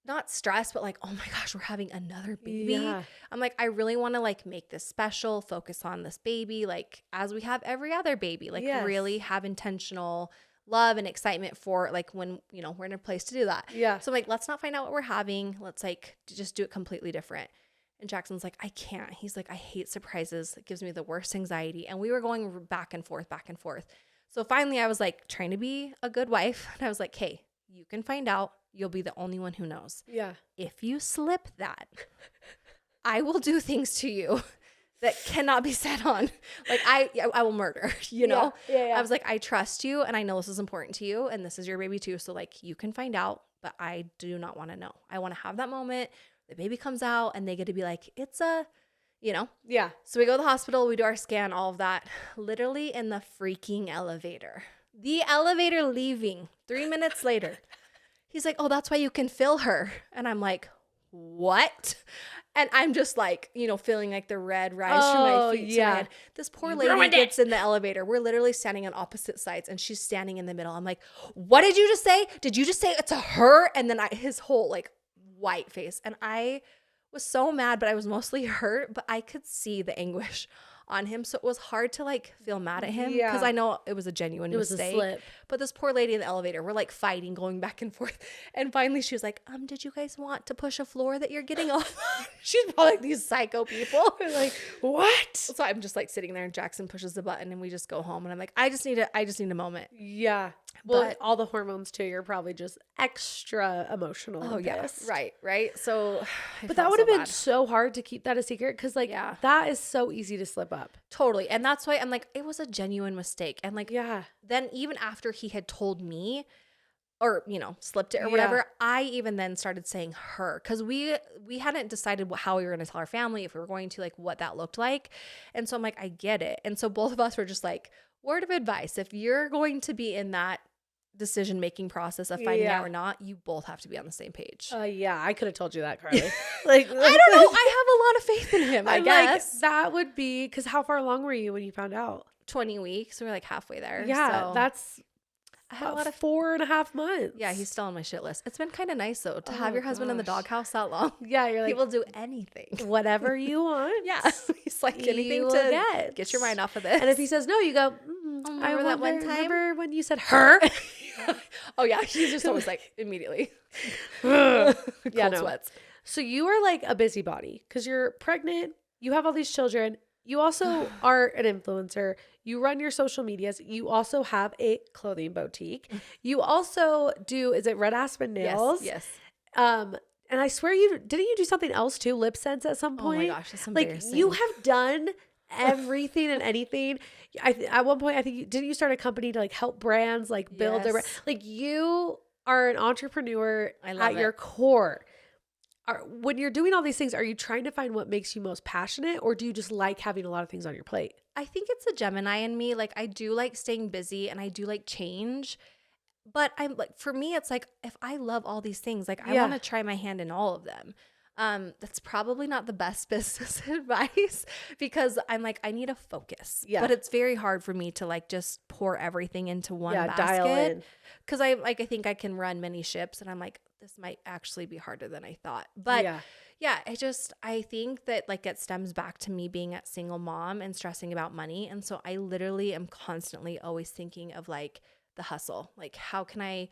not stress, but like, oh my gosh, we're having another baby. Yeah. I'm like, I really want to like make this special, focus on this baby, like as we have every other baby, like really have intentional love and excitement for like when, you know, we're in a place to do that. Yeah. So I'm like, let's not find out what we're having. Let's like just do it completely different. And Jackson's like, I can't. He's like, I hate surprises. It gives me the worst anxiety. And we were going back and forth. So finally I was like trying to be a good wife. And I was like, hey, you can find out. You'll be the only one who knows. Yeah. If you slip that, I will do things to you that cannot be said on. Like I will murder, you know? Yeah. I was like, I trust you and I know this is important to you and this is your baby too. So like you can find out, but I do not want to know. I want to have that moment. The baby comes out and they get to be like, it's a, you know? Yeah. So we go to the hospital, we do our scan, all of that, literally in the freaking elevator. The elevator leaving 3 minutes later. He's like, oh, that's why you can feel her. And I'm like, what? And I'm just like, you know, feeling like the red rise from my feet to my head. This poor lady gets in the elevator. We're literally standing on opposite sides and she's standing in the middle. I'm like, what did you just say? Did you just say it's a her? And then his whole like white face. And I was so mad, but I was mostly hurt, but I could see the anguish on him. So it was hard to like feel mad at him because I know it was a genuine mistake. It was a slip. But this poor lady in the elevator, we're like fighting, going back and forth. And finally she was like, did you guys want to push a floor that you're getting off? She's probably like these psycho people. Like, what? So I'm just like sitting there and Jackson pushes the button and we just go home. And I'm like, I just need a moment. Yeah. Well, all the hormones too, you're probably just extra emotional. Oh yeah. Right. So, but that would have been so hard to keep that a secret. Cause like, that is so easy to slip up. Totally. And that's why I'm like, it was a genuine mistake. And like, then even after he had told me or, you know, slipped it or whatever, I even then started saying her. Cause we hadn't decided how we were going to tell our family, if we were going to, like what that looked like. And so I'm like, I get it. And so both of us were just like, word of advice, if you're going to be in that decision-making process of finding out or not, you both have to be on the same page. Yeah, I could have told you that, Carly. Like, I don't know. I have a lot of faith in him, I guess. Like, that would be, because how far along were you when you found out? 20 weeks. We're like halfway there. Yeah, so that's I had a lot of 4.5 months. Yeah, he's still on my shit list. It's been kind of nice though to have your husband in the doghouse that long. Yeah, you're like, he will do anything, whatever you want. Yeah, he's like anything to get your mind off of this. And if he says no, you go, I remember that one time. Remember when you said her? Oh yeah, he's just always like immediately. Cold sweats. So you are like a busybody because you're pregnant. You have all these children. You also are an influencer. You run your social medias. You also have a clothing boutique. You also do, is it Red Aspen Nails? Yes. And I swear didn't you do something else too? Lip Sense at some point? Oh my gosh, that's embarrassing. Like you have done everything and anything. At one point, I think didn't you start a company to like help brands like build their brand? Like you are an entrepreneur at your core. When you're doing all these things, are you trying to find what makes you most passionate, or do you just like having a lot of things on your plate? I think it's a Gemini in me. Like I do like staying busy and I do like change. But I'm like, for me, it's like if I love all these things, like I want to try my hand in all of them. That's probably not the best business advice because I'm like, I need a focus. Yeah. But it's very hard for me to like just pour everything into one dial in. basket. Because I think I can run many ships, and I'm like, this might actually be harder than I thought. But I think that like it stems back to me being a single mom and stressing about money. And so I literally am constantly always thinking of like the hustle. Like, how can I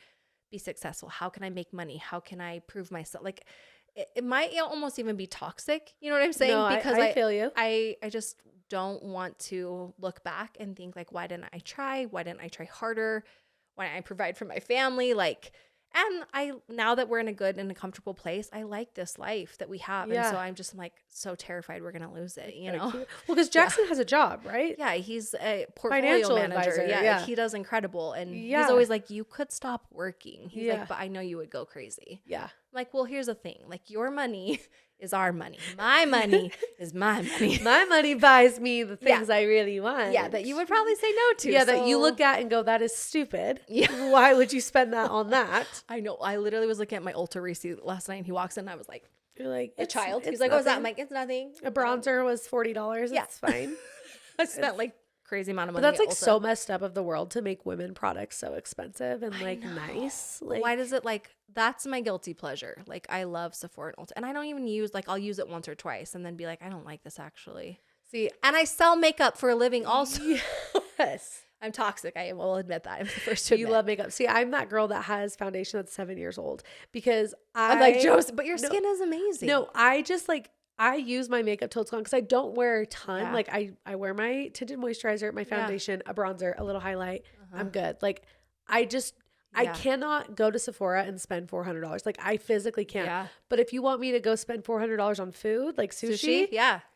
be successful? How can I make money? How can I prove myself? Like, it might almost even be toxic. You know what I'm saying? No, because I feel you. I just don't want to look back and think like, why didn't I try? Why didn't I try harder? Why didn't I provide for my family? Like, and now that we're in a good and a comfortable place, I like this life that we have. And so I'm just like so terrified we're going to lose it, you know? Well, because Jackson has a job, right? Yeah. He's a portfolio Financial manager. advisor, Yeah. He does incredible. And he's always like, you could stop working. He's like, but I know you would go crazy. Yeah. I'm like, well, here's the thing. Like, your money is our money. My money is my money. My money buys me the things I really want. Yeah, that you would probably say no to. Yeah, that you look at and go, that is stupid. Yeah. Why would you spend that on that? I know. I literally was looking at my Ulta receipt last night, and he walks in and I was like, you're like, a child. He's like, what's that? I'm like, it's nothing. A bronzer was $40. Yeah. It's fine. I spent like crazy amount of money. But that's like Ulta. so messed up of the world to make women products so expensive and like nice. Like, why does it like, that's my guilty pleasure. Like, I love Sephora and Ulta, and I don't even use, like, I'll use it once or twice and then be like, I don't like this actually. See, and I sell makeup for a living also. Yes. I'm toxic. I will admit that. I'm the first to admit. You love makeup. See, I'm that girl that has foundation that's 7 years old because I'm like, Joseph, but your skin is amazing. No, I just like, I use my makeup till it's gone because I don't wear a ton. Yeah. Like I wear my tinted moisturizer, my foundation, a bronzer, a little highlight. I'm good. Like I cannot go to Sephora and spend $400. Like I physically can't. Yeah. But if you want me to go spend $400 on food, like sushi,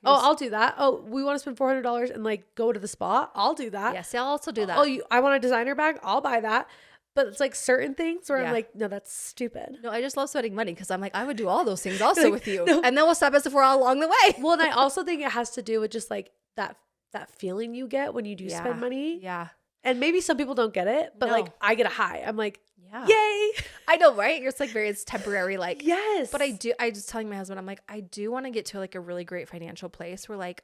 I'll do that. Oh, we want to spend $400 and like go to the spa. I'll do that. Yes, I'll also do that. Oh, I want a designer bag. I'll buy that. But it's like certain things where I'm like, no, that's stupid. No, I just love spending money because I'm like, I would do all those things also with you. No. And then we'll stop at Sephora along the way. Well, and I also think it has to do with just like that feeling you get when you do spend money. Yeah. And maybe some people don't get it, but like I get a high. I'm like, yay. I know, right? It's like it's temporary, like, yes. But I just telling my husband, I'm like, I do want to get to like a really great financial place where like,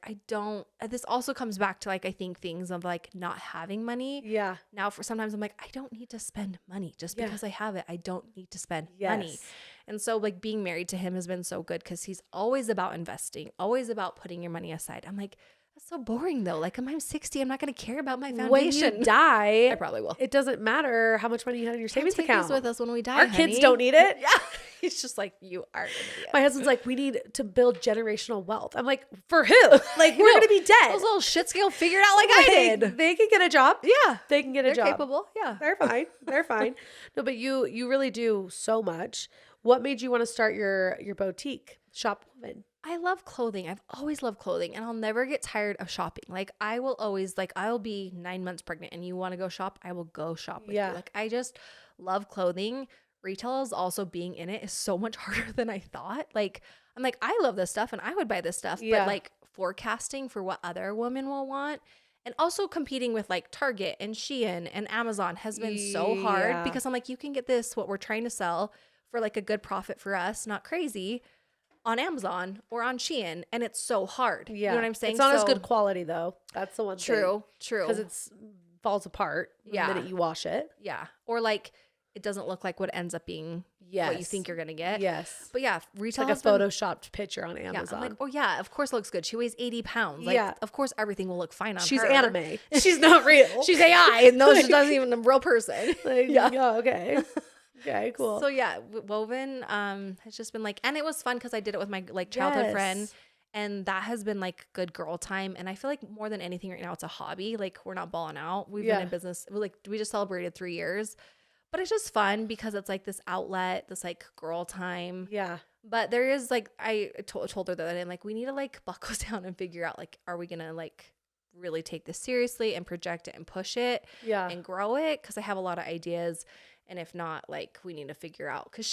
this also comes back to like, I think things of like not having money. Yeah. Now sometimes I'm like, I don't need to spend money just because I have it. I don't need to spend money. And so like being married to him has been so good because he's always about investing, always about putting your money aside. I'm like, that's so boring though. Like I'm 60. I'm not going to care about my foundation. When you die, I probably will. It doesn't matter how much money you have in your savings account. These with us when we die. Our kids don't need it. Yeah. He's just like, you are an idiot. My husband's like, we need to build generational wealth. I'm like, for who? Like we're going to be dead. Those little shits get figured out like I did. They can get a job. Yeah. They can get a job. They're capable. Yeah. They're fine. They're fine. No, but you really do so much. What made you want to start your boutique, Shop Woman? I love clothing. I've always loved clothing and I'll never get tired of shopping. Like I will always I'll be 9 months pregnant and you want to go shop, I will go shop with you. Like I just love clothing. Retail is also being in it is so much harder than I thought. Like I'm like, I love this stuff and I would buy this stuff, but like forecasting for what other women will want and also competing with like Target and Shein and Amazon has been so hard because I'm like, you can get this, what we're trying to sell for like a good profit for us, not crazy, on Amazon or on Shein, and it's so hard. You know what I'm saying? It's not as good quality though. That's the one thing. True. Because it falls apart the minute you wash it. Yeah. Or like it doesn't look like what ends up being what you think you're gonna get. Yes. But yeah, retail it's like a photoshopped picture on Amazon. Yeah, I'm like, oh yeah, of course it looks good. She weighs 80 pounds. Like, of course everything will look fine on her. She's anime. She's not real. She's AI. And no, she doesn't even a real person. Like, okay. Okay, cool. So yeah, woven has just been like, and it was fun because I did it with my like childhood friend, and that has been like good girl time. And I feel like more than anything right now, it's a hobby. Like we're not balling out. We've been in business. We just celebrated 3 years, but it's just fun because it's like this outlet, this like girl time. Yeah. But there is like I told her that I'm like we need to like buckle down and figure out like are we gonna like really take this seriously and project it and push it and grow it because I have a lot of ideas. And if not, like we need to figure out because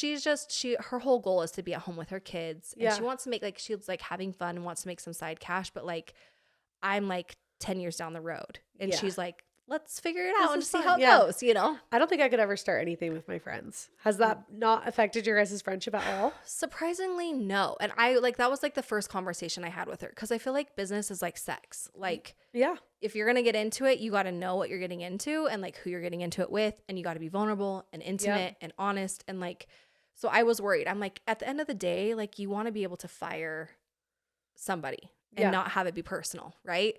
her whole goal is to be at home with her kids and she wants to make like she's like having fun and wants to make some side cash. But like I'm like 10 years down the road and she's like let's figure it out and is see fun. how it goes, you know? I don't think I could ever start anything with my friends. Has that not affected your guys' friendship at all? Surprisingly, no. And I like, that was like the first conversation I had with her. Cause I feel like business is like sex. Like, yeah, if you're going to get into it, you got to know what you're getting into and like who you're getting into it with. And you got to be vulnerable and intimate and honest. And like, so I was worried. I'm like, at the end of the day, like you want to be able to fire somebody and not have it be personal. Right.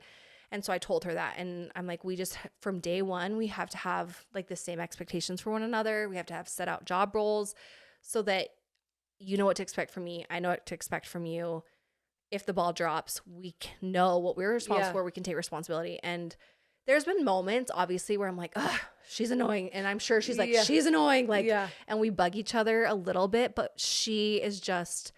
And so I told her that, and I'm like, we just, from day one, we have to have like the same expectations for one another. We have to have set out job roles so that you know what to expect from me. I know what to expect from you. If the ball drops, we can know what we're responsible for. We can take responsibility. And there's been moments, obviously, where I'm like, ugh, she's annoying. And I'm sure she's like, she's annoying. Like, and we bug each other a little bit, but she is just,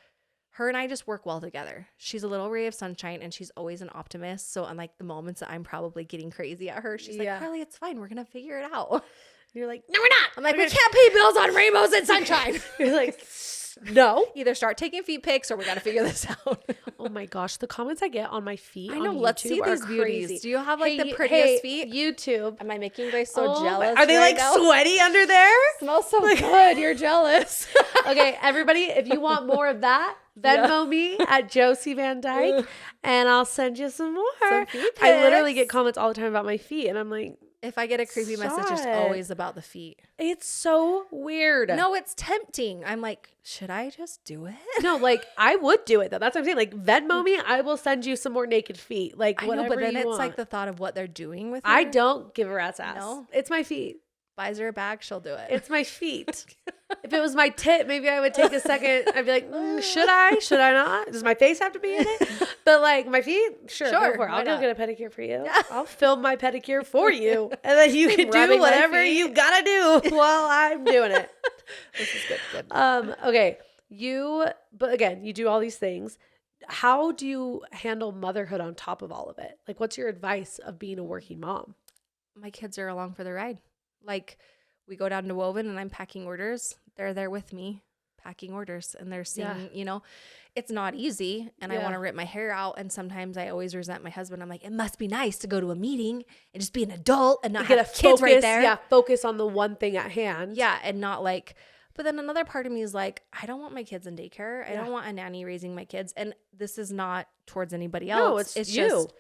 her and I just work well together. She's a little ray of sunshine and she's always an optimist. So unlike the moments that I'm probably getting crazy at her, she's like, Carly, it's fine. We're going to figure it out. You're like, no, we're not. I'm like, we can't pay bills on rainbows and sunshine. You're like, no. Either start taking feet pics or we got to figure this out. Oh my gosh. The comments I get on my feet. I know. On Let's YouTube see these beauties. crazy. Do you have like the prettiest feet? YouTube. Am I making you guys so jealous? Are they like sweaty under there? Smells so good. You're jealous. Okay, everybody, if you want more of that, Venmo me at Josie Van Dyke and I'll send you some more. Some feet pics. I literally get comments all the time about my feet and I'm like, if I get a creepy message, it's always about the feet. It's so weird. No, it's tempting. I'm like, should I just do it? No, like I would do it though. That's what I'm saying. Like Venmo me, I will send you some more naked feet. Like whatever. I know, but then you it's want. like the thought of what they're doing with her. I don't give a rat's ass. No? It's my feet. Buys her a bag, she'll do it. It's my feet. If it was my tit, maybe I would take a second. I'd be like, should I? Should I not? Does my face have to be in it? But like my feet, sure. Go for it. I'll go get a pedicure for you. Yeah. I'll film my pedicure for you. And then you can do whatever you gotta do while I'm doing it. This is good. Okay. But again, you do all these things. How do you handle motherhood on top of all of it? Like, what's your advice of being a working mom? My kids are along for the ride. Like, we go down to Woven and I'm packing orders. They're there with me packing orders and they're seeing, you know, it's not easy and I want to rip my hair out. And sometimes I always resent my husband. I'm like, it must be nice to go to a meeting and just be an adult and not have kids right there. Yeah, focus on the one thing at hand. Yeah, and not like, but then another part of me is like, I don't want my kids in daycare. I don't want a nanny raising my kids. And this is not towards anybody else. No, it's you. Just,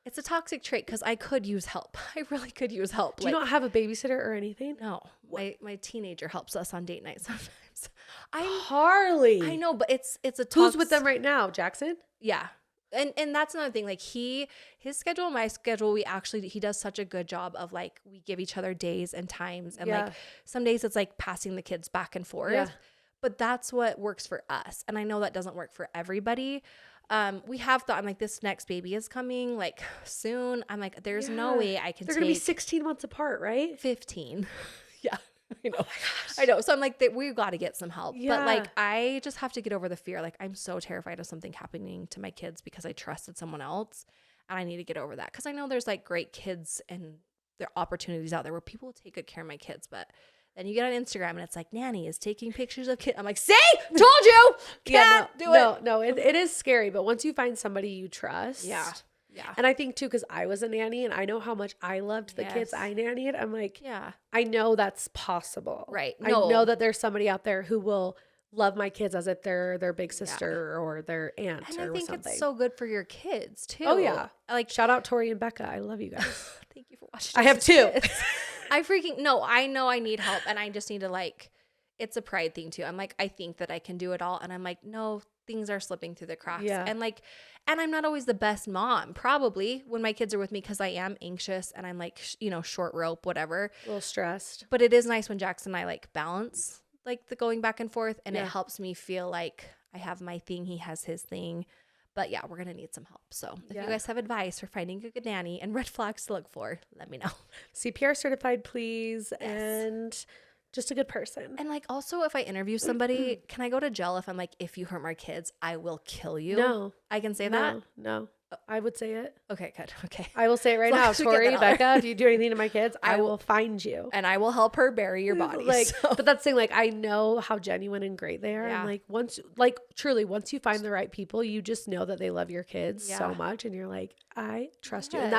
it's a toxic trait because I could use help. I really could use help. Do you not have a babysitter or anything? No. My teenager helps us on date night sometimes. Carly. I know, but it's a Who's with them right now? Jackson? Yeah. And that's another thing. Like his schedule and my schedule, he does such a good job of like, we give each other days and times. And like some days it's like passing the kids back and forth. Yeah. But that's what works for us. And I know that doesn't work for everybody. We have thought, I'm like, this next baby is coming like soon. I'm like, there's no way I can They're going to be 16 months apart, right? 15. Yeah. I know. Oh I know. So I'm like, we've got to get some help. Yeah. But like, I just have to get over the fear. Like, I'm so terrified of something happening to my kids because I trusted someone else. And I need to get over that. Because I know there's like great kids and there are opportunities out there where people will take good care of my kids. But then you get on Instagram and it's like, nanny is taking pictures of kids. I'm like, see, told you. Can't do it. No, it is scary. But once you find somebody you trust. Yeah. And I think too, because I was a nanny and I know how much I loved the kids I nannied. I'm like, I know that's possible. Right. I know that there's somebody out there who will love my kids as if they're their big sister or their aunt or something. And I think it's so good for your kids too. Oh yeah. Like, shout out Tori and Becca. I love you guys. Thank you for watching. I have two. I know I need help and I just need to like, it's a pride thing too. I'm like, I think that I can do it all. And I'm like, no, things are slipping through the cracks. Yeah. And like, and I'm not always the best mom, probably when my kids are with me, because I am anxious and I'm like, short rope, whatever. A little stressed. But it is nice when Jackson and I like balance like the going back and forth. And it helps me feel like I have my thing. He has his thing. But yeah, we're going to need some help. So if you guys have advice for finding a good nanny and red flags to look for, let me know. CPR certified, please. Yes. And just a good person. And like also if I interview somebody, can I go to jail if I'm like, if you hurt my kids, I will kill you? No. I can say that? No. I would say it. Okay, good. Okay. I will say it right now. Tori, Becca, if you do anything to my kids, I will find you. And I will help her bury your body. But that's the thing, like, I know how genuine and great they are. Yeah. And truly, once you find the right people, you just know that they love your kids so much. And you're like, I trust you. And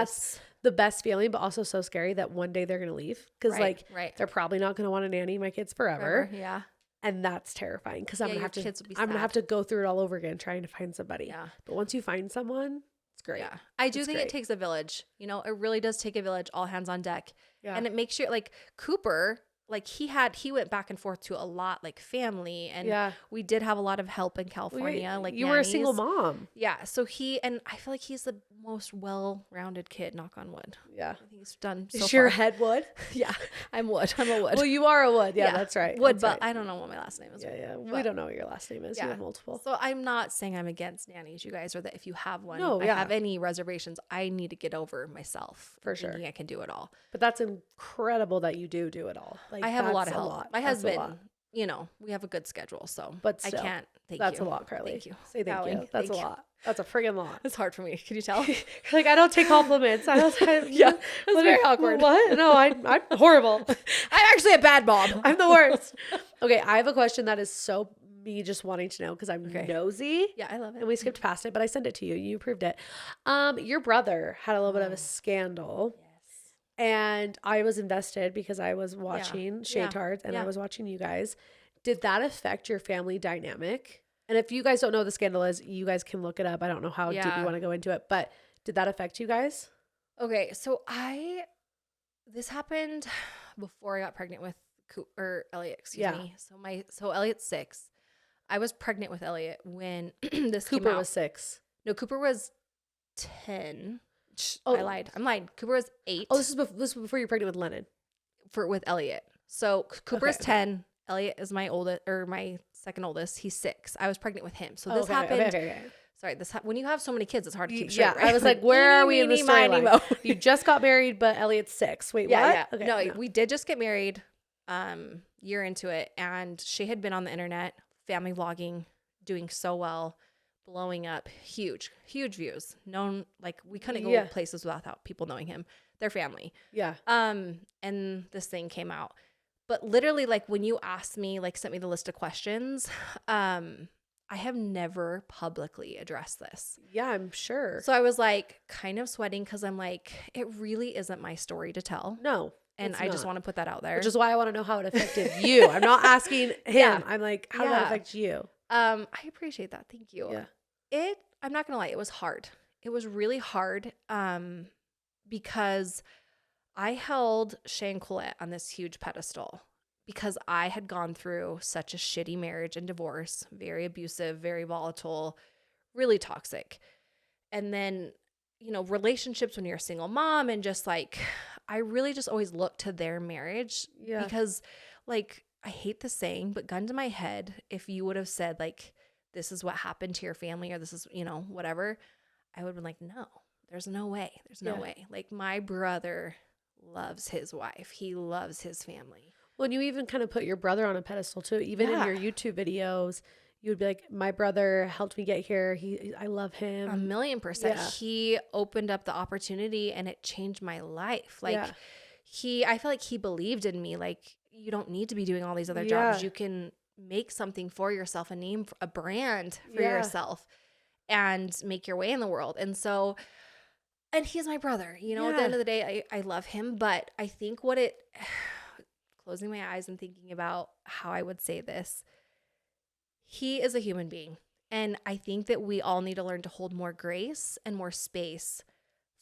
the best feeling, but also so scary that one day they're going to leave. Cause like they're probably not going to want to nanny my kids forever. Yeah. And that's terrifying. Cause I'm going to have to go through it all over again, trying to find somebody. Yeah. But once you find someone, it's great. Yeah. I do think it takes a village, you know, it really does take a village, all hands on deck. Yeah. And it makes sure like Cooper, like he went back and forth to a lot, like family, and we did have a lot of help in California. Like you were a single mom. Yeah. So and I feel like he's the most well-rounded kid, knock on wood. Yeah. I think he's done so Is your head wood? Yeah. I'm wood. I'm a wood. Well, you are a wood. Yeah, that's right. Wood, that's but right. I don't know what my last name is. Yeah. We don't know what your last name is. Yeah. You have multiple. So I'm not saying I'm against nannies, you guys, or that if you have one, I have any reservations, I need to get over myself. For sure. Thinking I can do it all. But that's incredible that you do it all. Like, I have a lot of help. My husband, you know, we have a good schedule, so but still, I can't. That's a lot, Carly. Thank you. Say thank you. That's a lot. That's a friggin' lot. It's hard for me. Can you tell? Like, I don't take compliments. That's very awkward. What? No, I'm horrible. I'm actually a bad mom. I'm the worst. Okay, I have a question that is so me just wanting to know because I'm nosy. Yeah, I love it. And we skipped past it, but I sent it to you. You approved it. Your brother had a little bit of a scandal. And I was invested because I was watching Shade Tards and I was watching you guys. Did that affect your family dynamic? And if you guys don't know what the scandal is, you guys can look it up. I don't know how deep you want to go into it, but did that affect you guys? Okay, so this happened before I got pregnant with Elliot, excuse me. So Elliot's 6. I was pregnant with Elliot when this Cooper came out. was 6. No, Cooper was 10. Oh, I lied. I'm lying. Cooper was 8. Oh, this was before you were pregnant with Lennon. With Elliot. So Cooper is 10. Elliot is my oldest, or my second oldest. He's 6. I was pregnant with him. So this happened. Okay. Sorry, when you have so many kids, it's hard to keep straight. Right? I was like, where are we in the storyline? You just got married, but Elliot's 6. Wait, what? Yeah. Okay, no, we did just get married. Year into it, and she had been on the internet, family vlogging, doing so well, blowing up, huge views. Known, like we couldn't go places without people knowing him, their family. Yeah. And this thing came out. But literally, like when you asked me, like sent me the list of questions, I have never publicly addressed this. Yeah, I'm sure. So I was like kind of sweating because I'm like, it really isn't my story to tell. No. And I just want to put that out there. Which is why I want to know how it affected you. I'm not asking him. Yeah. I'm like, how did that affect you? I appreciate that. Thank you. Yeah. I'm not going to lie. It was hard. It was really hard because I held Shay and Colette on this huge pedestal because I had gone through such a shitty marriage and divorce, very abusive, very volatile, really toxic. And then, you know, relationships when you're a single mom and just like, I really just always look to their marriage because like, I hate the saying, but gun to my head, if you would have said like, this is what happened to your family or this is, you know, whatever, I would have been like, no, there's no way. There's no way. Like my brother loves his wife. He loves his family. Well, and you even kind of put your brother on a pedestal too. Even in your YouTube videos, you would be like, my brother helped me get here. I love him. 1,000,000%. Yeah. He opened up the opportunity and it changed my life. Like I feel like he believed in me. Like you don't need to be doing all these other jobs. You can make something for yourself, a name, a brand for yourself and make your way in the world. And so, and he's my brother, you know, at the end of the day, I love him, but I think closing my eyes and thinking about how I would say this, he is a human being. And I think that we all need to learn to hold more grace and more space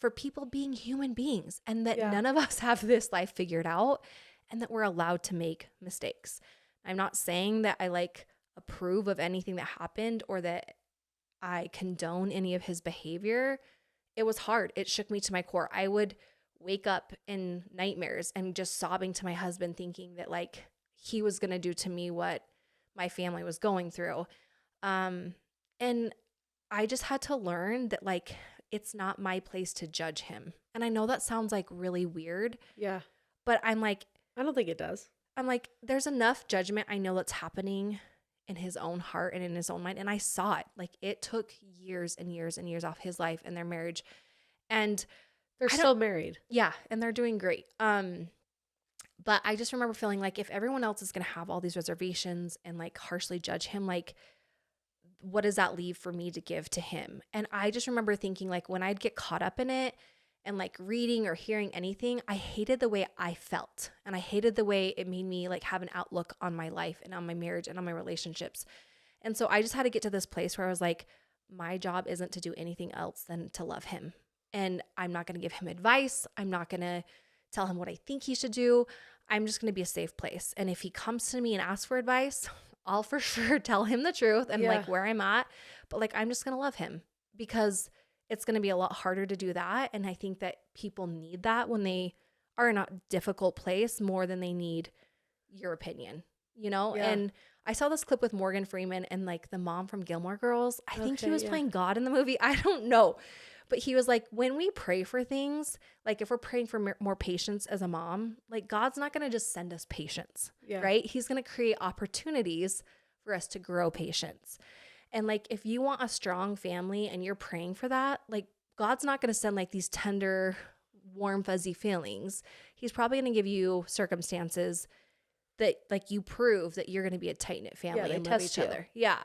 for people being human beings and that none of us have this life figured out and that we're allowed to make mistakes. I'm not saying that I like approve of anything that happened or that I condone any of his behavior. It was hard. It shook me to my core. I would wake up in nightmares and just sobbing to my husband thinking that like he was going to do to me what my family was going through. And I just had to learn that like, it's not my place to judge him. And I know that sounds like really weird. Yeah. But I'm like, I don't think it does. I'm like, there's enough judgment I know that's happening in his own heart and in his own mind. And I saw it. Like it took years and years and years off his life and their marriage. And they're still married. Yeah. And they're doing great. But I just remember feeling like if everyone else is going to have all these reservations and like harshly judge him, like what does that leave for me to give to him? And I just remember thinking like when I'd get caught up in it and like reading or hearing anything, I hated the way I felt. And I hated the way it made me like have an outlook on my life and on my marriage and on my relationships. And so I just had to get to this place where I was like, my job isn't to do anything else than to love him. And I'm not going to give him advice. I'm not going to tell him what I think he should do. I'm just going to be a safe place. And if he comes to me and asks for advice, I'll for sure tell him the truth and like where I'm at. But like, I'm just going to love him, because it's going to be a lot harder to do that. And I think that people need that when they are in a difficult place more than they need your opinion, you know? Yeah. And I saw this clip with Morgan Freeman and like the mom from Gilmore Girls. I think he was playing God in the movie. I don't know. But he was like, when we pray for things, like if we're praying for more patience as a mom, like God's not going to just send us patience, right? He's going to create opportunities for us to grow patience. And like, if you want a strong family and you're praying for that, like God's not going to send like these tender, warm, fuzzy feelings. He's probably going to give you circumstances that like you prove that you're going to be a tight-knit family and love each other. Yeah.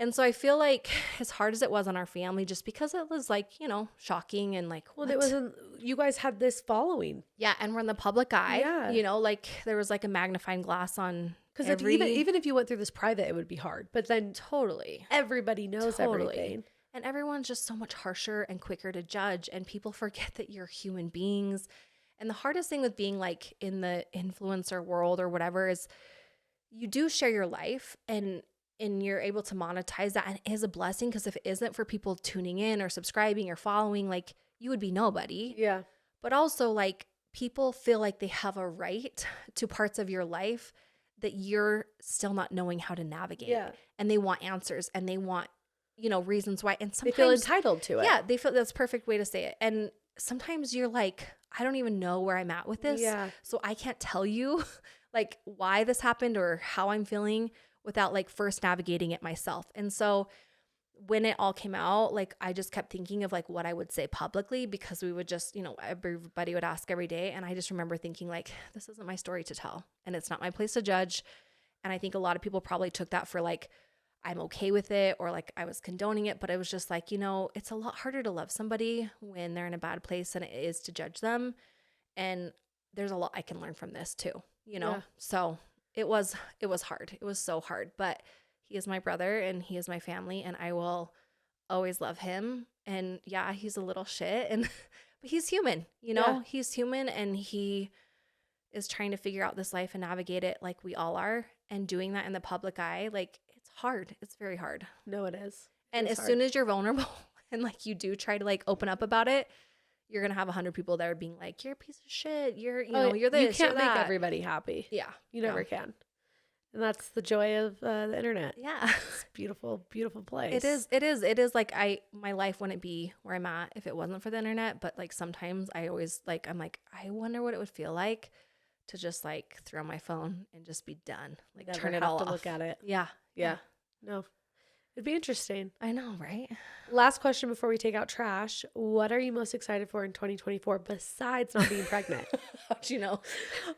And so I feel like as hard as it was on our family, just because it was like, you know, shocking and like, well, it wasn't, you guys had this following. Yeah. And we're in the public eye, you know, like there was like a magnifying glass on. Because even if you went through this private, it would be hard. But then totally everybody knows everything. And everyone's just so much harsher and quicker to judge. And people forget that you're human beings. And the hardest thing with being like in the influencer world or whatever is you do share your life and you're able to monetize that. And it is a blessing, because if it isn't for people tuning in or subscribing or following, like you would be nobody. Yeah. But also like people feel like they have a right to parts of your life that you're still not knowing how to navigate. Yeah. And they want answers and they want, you know, reasons why. And sometimes they feel entitled to it. Yeah. They feel that's a perfect way to say it. And sometimes you're like, I don't even know where I'm at with this. Yeah. So I can't tell you like why this happened or how I'm feeling without like first navigating it myself. And so when it all came out, like I just kept thinking of like what I would say publicly, because we would just, you know, everybody would ask every day. And I just remember thinking like, this isn't my story to tell and it's not my place to judge. And I think a lot of people probably took that for like, I'm okay with it, or like I was condoning it. But it was just like, you know, it's a lot harder to love somebody when they're in a bad place than it is to judge them. And there's a lot I can learn from this too, you know? Yeah. So it was hard. It was so hard, but he is my brother and he is my family and I will always love him. And yeah, he's a little shit but he's human, you know, he's human and he is trying to figure out this life and navigate it like we all are. And doing that in the public eye, like it's hard. It's very hard. No, it is. And as soon as you're vulnerable and like you do try to like open up about it, you're going to have 100 people that are being like, you're a piece of shit. You're, you know, you're this, you can't you're that. make everybody happy. Yeah. You never can. And that's the joy of the internet. Yeah. It's a beautiful, beautiful place. It is like my life wouldn't be where I'm at if it wasn't for the internet. But like sometimes I always like, I'm like, I wonder what it would feel like to just like throw my phone and just be done. Like never turn it have all to off. Look at it. Yeah. No. It'd be interesting. I know, right? Last question before we take out trash. What are you most excited for in 2024 besides not being pregnant? How'd you know?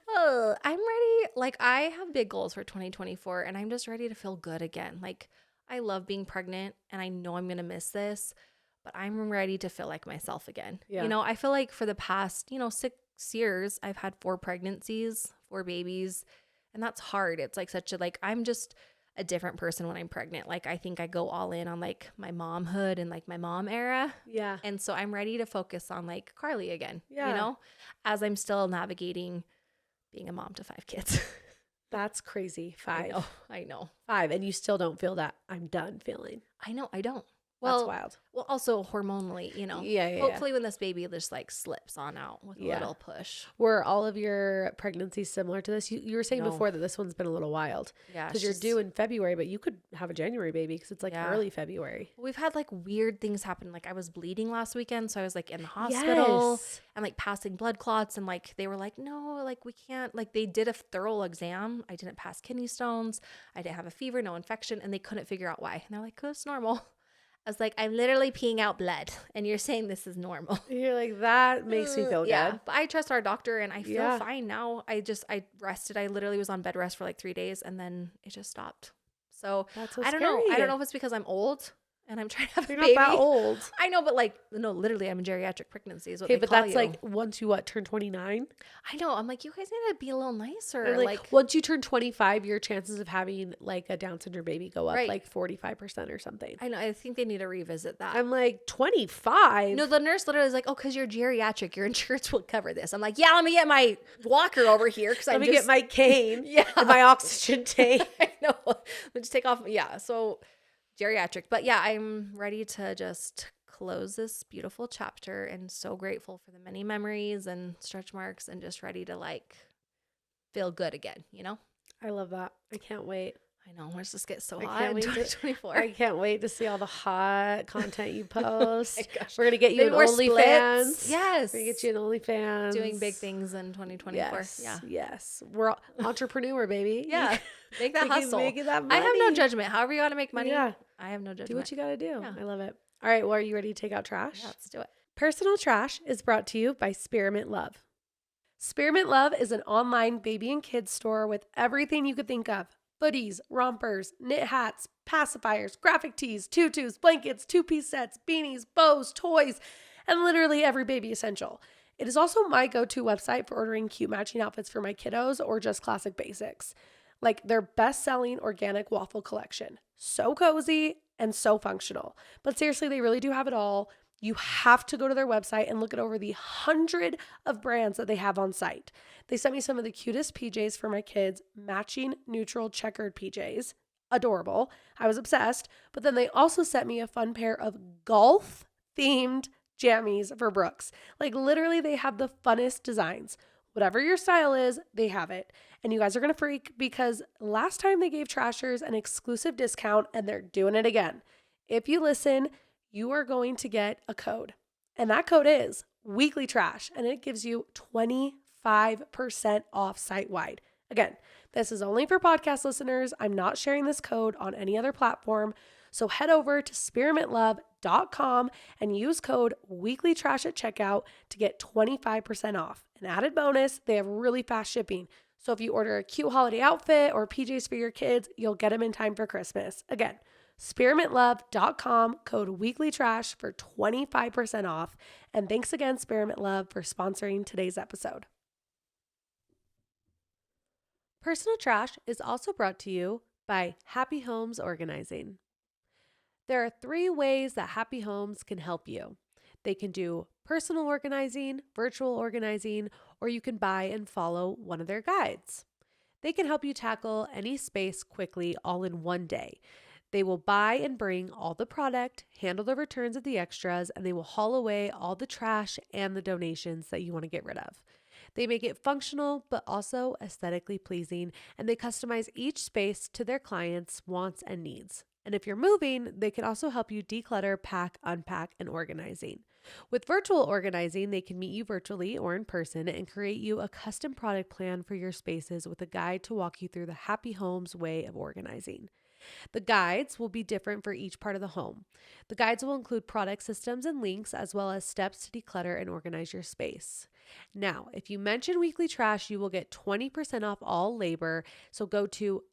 Oh, I'm ready. Like I have big goals for 2024 and I'm just ready to feel good again. Like I love being pregnant and I know I'm going to miss this, but I'm ready to feel like myself again. Yeah. You know, I feel like for the past, 6 years, I've had 4 pregnancies, 4 babies, and that's hard. It's like such a, like, I'm just a different person when I'm pregnant. Like I think I go all in on like my momhood and like my mom era. Yeah. And so I'm ready to focus on like Carly again, you know, as I'm still navigating being a mom to 5 kids. That's crazy. 5. I know. 5. And you still don't feel that I'm done feeling. I know. I don't. Well, that's wild. Well, also hormonally, you know. Yeah. Hopefully when this baby just like slips on out with a little push. Were all of your pregnancies similar to this? You were saying before that this one's been a little wild. Yeah. Because you're due in February, but you could have a January baby because it's like early February. We've had like weird things happen. Like I was bleeding last weekend. So I was like in the hospital and like passing blood clots. And like they were like, no, like we can't. Like they did a thorough exam. I didn't pass kidney stones. I didn't have a fever, no infection. And they couldn't figure out why. And they're like, oh, it's normal. I was like, I'm literally peeing out blood and you're saying this is normal. You're like, that makes me feel good. But I trust our doctor and I feel fine now. I rested. I literally was on bed rest for like 3 days and then it just stopped. So I don't know. I don't know if it's because I'm old and I'm trying to have You're a baby. not that old. I know, but like, no, literally, I'm in geriatric pregnancy is what Okay, they but call that's you. like once you turn 29? I know. I'm like, you guys need to be a little nicer. And Like, once you turn 25, your chances of having like a Down syndrome baby go up Right. like 45% or something. I know. I think they need to revisit that. I'm like, 25? No, the nurse literally is like, oh, because you're geriatric, your insurance will cover this. I'm like, yeah, let me get my walker over here because Let me get my cane and my oxygen tank. I know. Let me just take off. Yeah. So geriatric. But yeah, I'm ready to just close this beautiful chapter and so grateful for the many memories and stretch marks and just ready to like feel good again, you know? I love that. I can't wait. I know. Let's just get so I hot can't in wait 2024. I can't wait to see all the hot content you post. Oh my gosh. We're going to get you Maybe an we're OnlyFans. splits. Yes. We're going to get you an OnlyFans. Doing big things in 2024. Yes. Yeah. Yes. We're entrepreneur, baby. Yeah. Make that hustle. Making that I have no money. judgment. However you want to make money. Yeah. I have no judgment. Do what you got to do. Yeah. I love it. All right. Well, are you ready to take out trash? Yeah, let's do it. Personal Trash is brought to you by SPEARMINT Love. SPEARMINT Love is an online baby and kids store with everything you could think of. Hoodies, rompers, knit hats, pacifiers, graphic tees, tutus, blankets, two-piece sets, beanies, bows, toys, and literally every baby essential. It is also my go-to website for ordering cute matching outfits for my kiddos or just classic basics. Like their best-selling organic waffle collection. So cozy and so functional. But seriously, they really do have it all. You have to go to their website and look at over the 100 of brands that they have on site. They sent me some of the cutest PJs for my kids, matching neutral checkered PJs. Adorable. I was obsessed. But then they also sent me a fun pair of golf-themed jammies for Brooks. Like literally, they have the funnest designs. Whatever your style is, they have it. And you guys are going to freak because last time they gave Trashers an exclusive discount and they're doing it again. If you listen, you are going to get a code. And that code is WEEKLYTRASH. And it gives you 25% off site-wide. Again, this is only for podcast listeners. I'm not sharing this code on any other platform. So head over to SpearmintLove.com and use code WEEKLYTRASH at checkout to get 25% off. An added bonus, they have really fast shipping. So if you order a cute holiday outfit or PJs for your kids, you'll get them in time for Christmas. Again, SpearmintLove.com, code WEEKLYTRASH for 25% off. And thanks again, Spearmint Love, for sponsoring today's episode. Personal Trash is also brought to you by Happy Homes Organizing. There are 3 ways that Happy Homes can help you. They can do personal organizing, virtual organizing, or you can buy and follow one of their guides. They can help you tackle any space quickly all in one day. They will buy and bring all the product, handle the returns of the extras, and they will haul away all the trash and the donations that you want to get rid of. They make it functional, but also aesthetically pleasing, and they customize each space to their clients' wants and needs. And if you're moving, they can also help you declutter, pack, unpack, and organizing. With virtual organizing, they can meet you virtually or in person and create you a custom product plan for your spaces with a guide to walk you through the Happy Homes way of organizing. The guides will be different for each part of the home. The guides will include product systems and links, as well as steps to declutter and organize your space. Now, if you mention Weekly Trash, you will get 20% off all labor. So go to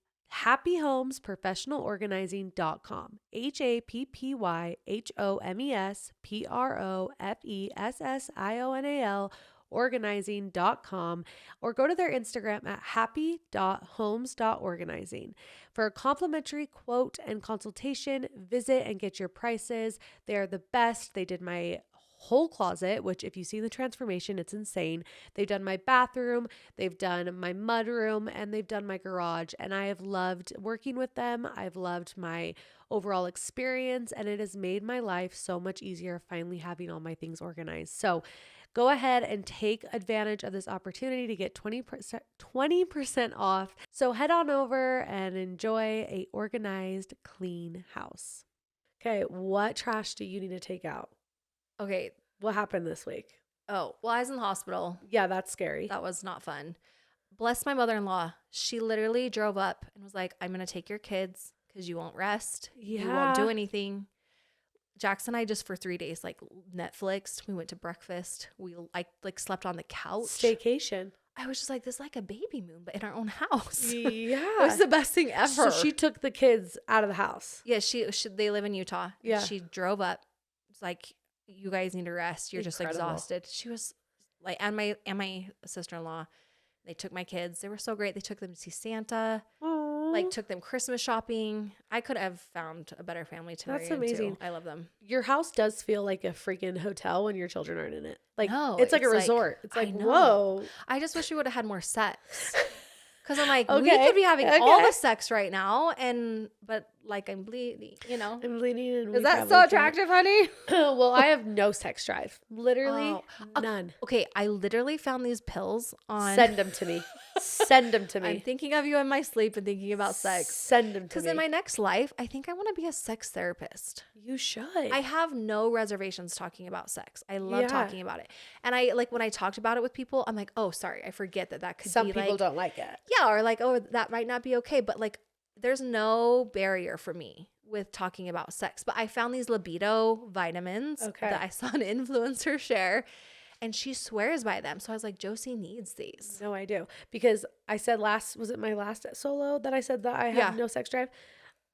happyhomesprofessionalorganizing.com, happyhomesprofessional organizing.com, or go to their Instagram at happy.homes.organizing. For a complimentary quote and consultation, visit and get your prices. They are the best. They did my whole closet, which if you see the transformation, it's insane. They've done my bathroom, they've done my mudroom, and they've done my garage. And I have loved working with them. I've loved my overall experience, and it has made my life so much easier finally having all my things organized. So go ahead and take advantage of this opportunity to get 20% off. So head on over and enjoy a organized, clean house. Okay, what trash do you need to take out? Okay. What happened this week? Oh, well, I was in the hospital. Yeah, that's scary. That was not fun. Bless my mother-in-law. She literally drove up and was like, I'm going to take your kids because you won't rest. Yeah. You won't do anything. Jackson and I just for 3 days, like Netflix. We went to breakfast. We like slept on the couch. Staycation. I was just like, this is like a baby moon, but in our own house. Yeah. It was the best thing ever. So she took the kids out of the house. Yeah, they live in Utah. Yeah. She drove up. It's like, you guys need to rest. You're just exhausted. She was like, and my sister-in-law, they took my kids. They were so great. They took them to see Santa. Aww. Like took them Christmas shopping. I could have found a better family to marry That's amazing. into. I love them. Your house does feel like a freaking hotel when your children aren't in it. Like No, it's like a it's like- resort. It's like, I know. whoa. I just wish we would have had more sex. Because I'm like, we Okay, could be having all okay. the sex right now, but like I'm bleeding, you know. I'm bleeding and we Is that probably so can't. attractive, honey? Well, I have no sex drive. Literally none. Okay, I literally found these pills on. Send them to me. Send them to me. I'm thinking of you in my sleep and thinking about sex. Send them to Because me. in my next life, I think I want to be a sex therapist. You should. I have no reservations talking about sex. I love Yeah. talking about it. And I like when I talked about it with people, I'm like, oh, sorry, I forget that could Some be people like, don't like it. yeah, or like, oh, that might not be okay. But like, there's no barrier for me with talking about sex. But I found these libido vitamins that I saw an influencer share, and she swears by them. So I was like, Josie needs these. No, I do. Because I said was it my last solo that I said that I have no sex drive?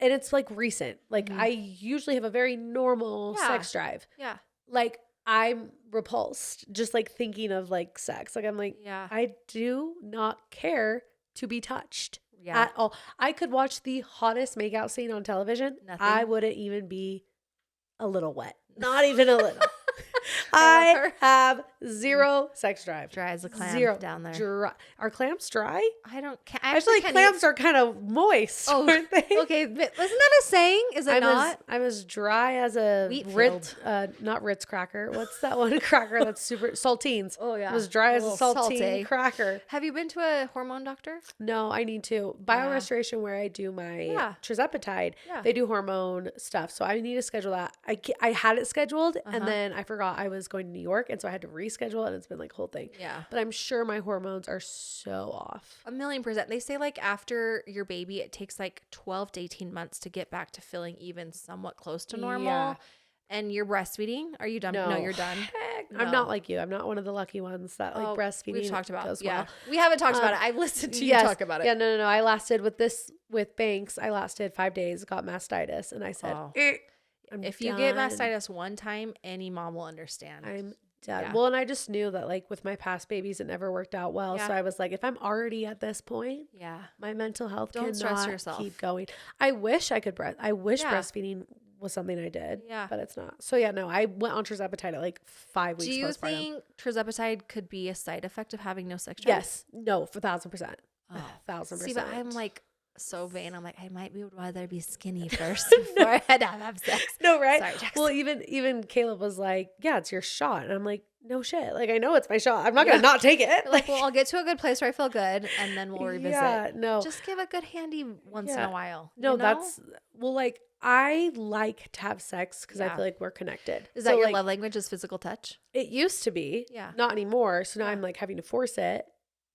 And it's like recent. Like I usually have a very normal sex drive. Yeah. Like I'm repulsed just like thinking of like sex. Like I'm like, Yeah. I do not care to be touched Yeah. at all. I could watch the hottest makeout scene on television. Nothing. I wouldn't even be a little wet. Not even a little. I love I her. have zero sex drive. Dry as a clam Zero. down there. Dry. Are clams dry? I don't. I feel like clams are kind of moist, aren't they? Okay, but isn't that a saying? Is it not? I'm as dry as a Wheat Ritz, not Ritz cracker. What's that one cracker that's super saltines? Oh, yeah. I'm as dry as a little saltine salty. cracker. Have you been to a hormone doctor? No, I need to. Biorestoration, where I do my trizepatide, Yeah. they do hormone stuff. So I need to schedule that. I had it scheduled and then I forgot I was going to New York. And so I had to reschedule it. And it's been like a whole thing. Yeah. But I'm sure my hormones are so off. 1,000,000%. They say like after your baby, it takes like 12 to 18 months to get back to feeling even somewhat close to normal. Yeah. And you're breastfeeding? Are you done? No, you're done. Heck, No. I'm not like you. I'm not one of the lucky ones that like breastfeeding We've talked about goes yeah. well. We haven't talked about it. I've listened to you talk about it. Yeah, no. I lasted with Banks. I lasted 5 days, got mastitis, and I said, If you get mastitis one time, any mom will understand. I'm done. Yeah. Well, and I just knew that like with my past babies, it never worked out well. Yeah. So I was like, if I'm already at this point, Yeah. my mental health Don't stress cannot yourself. keep going. I wish I could I wish Yeah. breastfeeding was something I did. Yeah. But it's not. So yeah, no, I went on trizepatide at like 5 weeks Do you postpartum. think trizepatide could be a side effect of having no sex drive? Yes. No, for 1,000%. Oh. 1,000%. See, but I'm like so vain. I'm like, I might be would rather be skinny first before I had to have sex. No, right? Sorry, Jackson. Well, even Caleb was like, yeah, it's your shot. And I'm like, no shit. Like, I know it's my shot. I'm not going to not take it. You're like, well, I'll get to a good place where I feel good and then we'll revisit. Yeah, no. Just give a good handy once in a while. No, you know? that's, well, like, I like to have sex because I Yeah. feel like we're connected. Is that So, your like, love language is physical touch? It used to be. Yeah. Not anymore. So now Yeah. I'm like having to force it.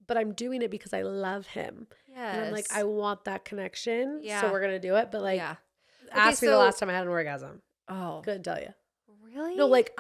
But I'm doing it because I love him. Yes. And I'm like, I want that connection. Yeah. So we're going to do it. But like, yeah. ask me the so- last time I had an orgasm. Oh. Couldn't tell you. Really? No, like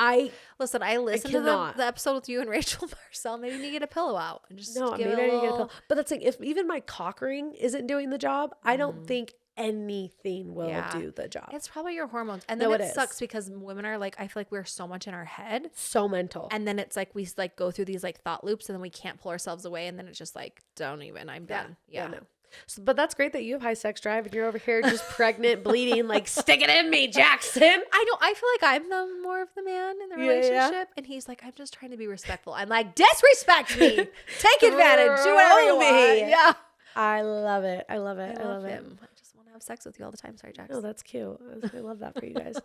Listen, I listened to cannot. the episode with you and Rachel Marcel. Maybe you need to get a pillow out and just no, give maybe it I a need to get a little... pill. But that's like, if even my cock ring isn't doing the job, I don't think anything will do the job. It's probably your hormones. And then No, it it sucks is. because women are like, I feel like we're so much in our head. So mental. And then it's like we like go through these like thought loops and then we can't pull ourselves away. And then it's just like, don't even, I'm done. Yeah. No. So, but that's great that you have high sex drive and you're over here just pregnant, bleeding, like, stick it in me, Jackson. I feel like I'm the more of the man in the Yeah, yeah. relationship. And he's like, I'm just trying to be respectful. I'm like, disrespect me. Take advantage. Do whatever you Throw me. want. Yeah. I love it. I love it. I I love love it. him. I just want to have sex with you all the time. Sorry, Jax. No, that's cute. I love that for you guys.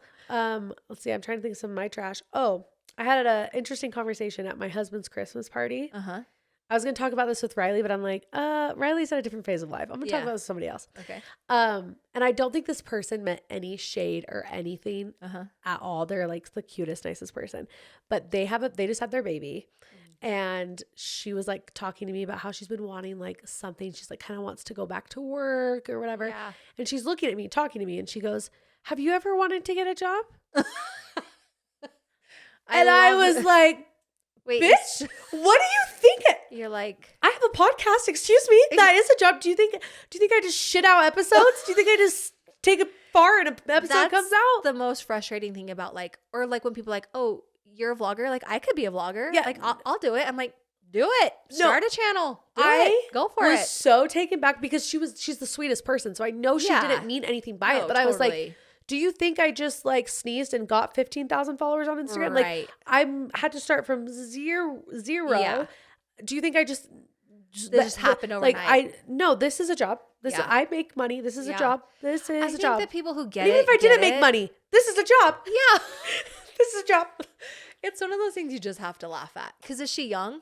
Let's see. I'm trying to think of some of my trash. Oh, I had an interesting conversation at my husband's Christmas party. Uh-huh. I was going to talk about this with Riley, but I'm like, Riley's at a different phase of life. I'm going to talk Yeah. about this with somebody else. Okay. And I don't think this person meant any shade or anything at all. They're like the cutest, nicest person, but they just had their baby. And she was like talking to me about how she's been wanting like something. She's like kind of wants to go back to work or whatever. Yeah. And she's looking at me, talking to me, and she goes, "Have you ever wanted to get a job?" And I was like, Wait, bitch, what do you think? You're like, I have a podcast. Excuse me. That is a job. Do you think I just shit out episodes? Do you think I just take a fart and an episode comes out? The most frustrating thing about like, or like when people are like, oh, you're a vlogger. Like I could be a vlogger. Yeah. Like I'll do it. I'm like, do it. Start a channel. Do it. Go for was it. so taken back because she's the sweetest person. So I know she didn't mean anything by it. But I was like, do you think I just like sneezed and got 15,000 followers on Instagram? Right. Like I had to start from zero. Yeah. Do you think I just happened overnight? Like no, this is a job. I make money. This is a job. This is a job. I think the people who get even if I didn't make money, this is a job. Yeah. This is a job. It's one of those things you just have to laugh at. Because is she young?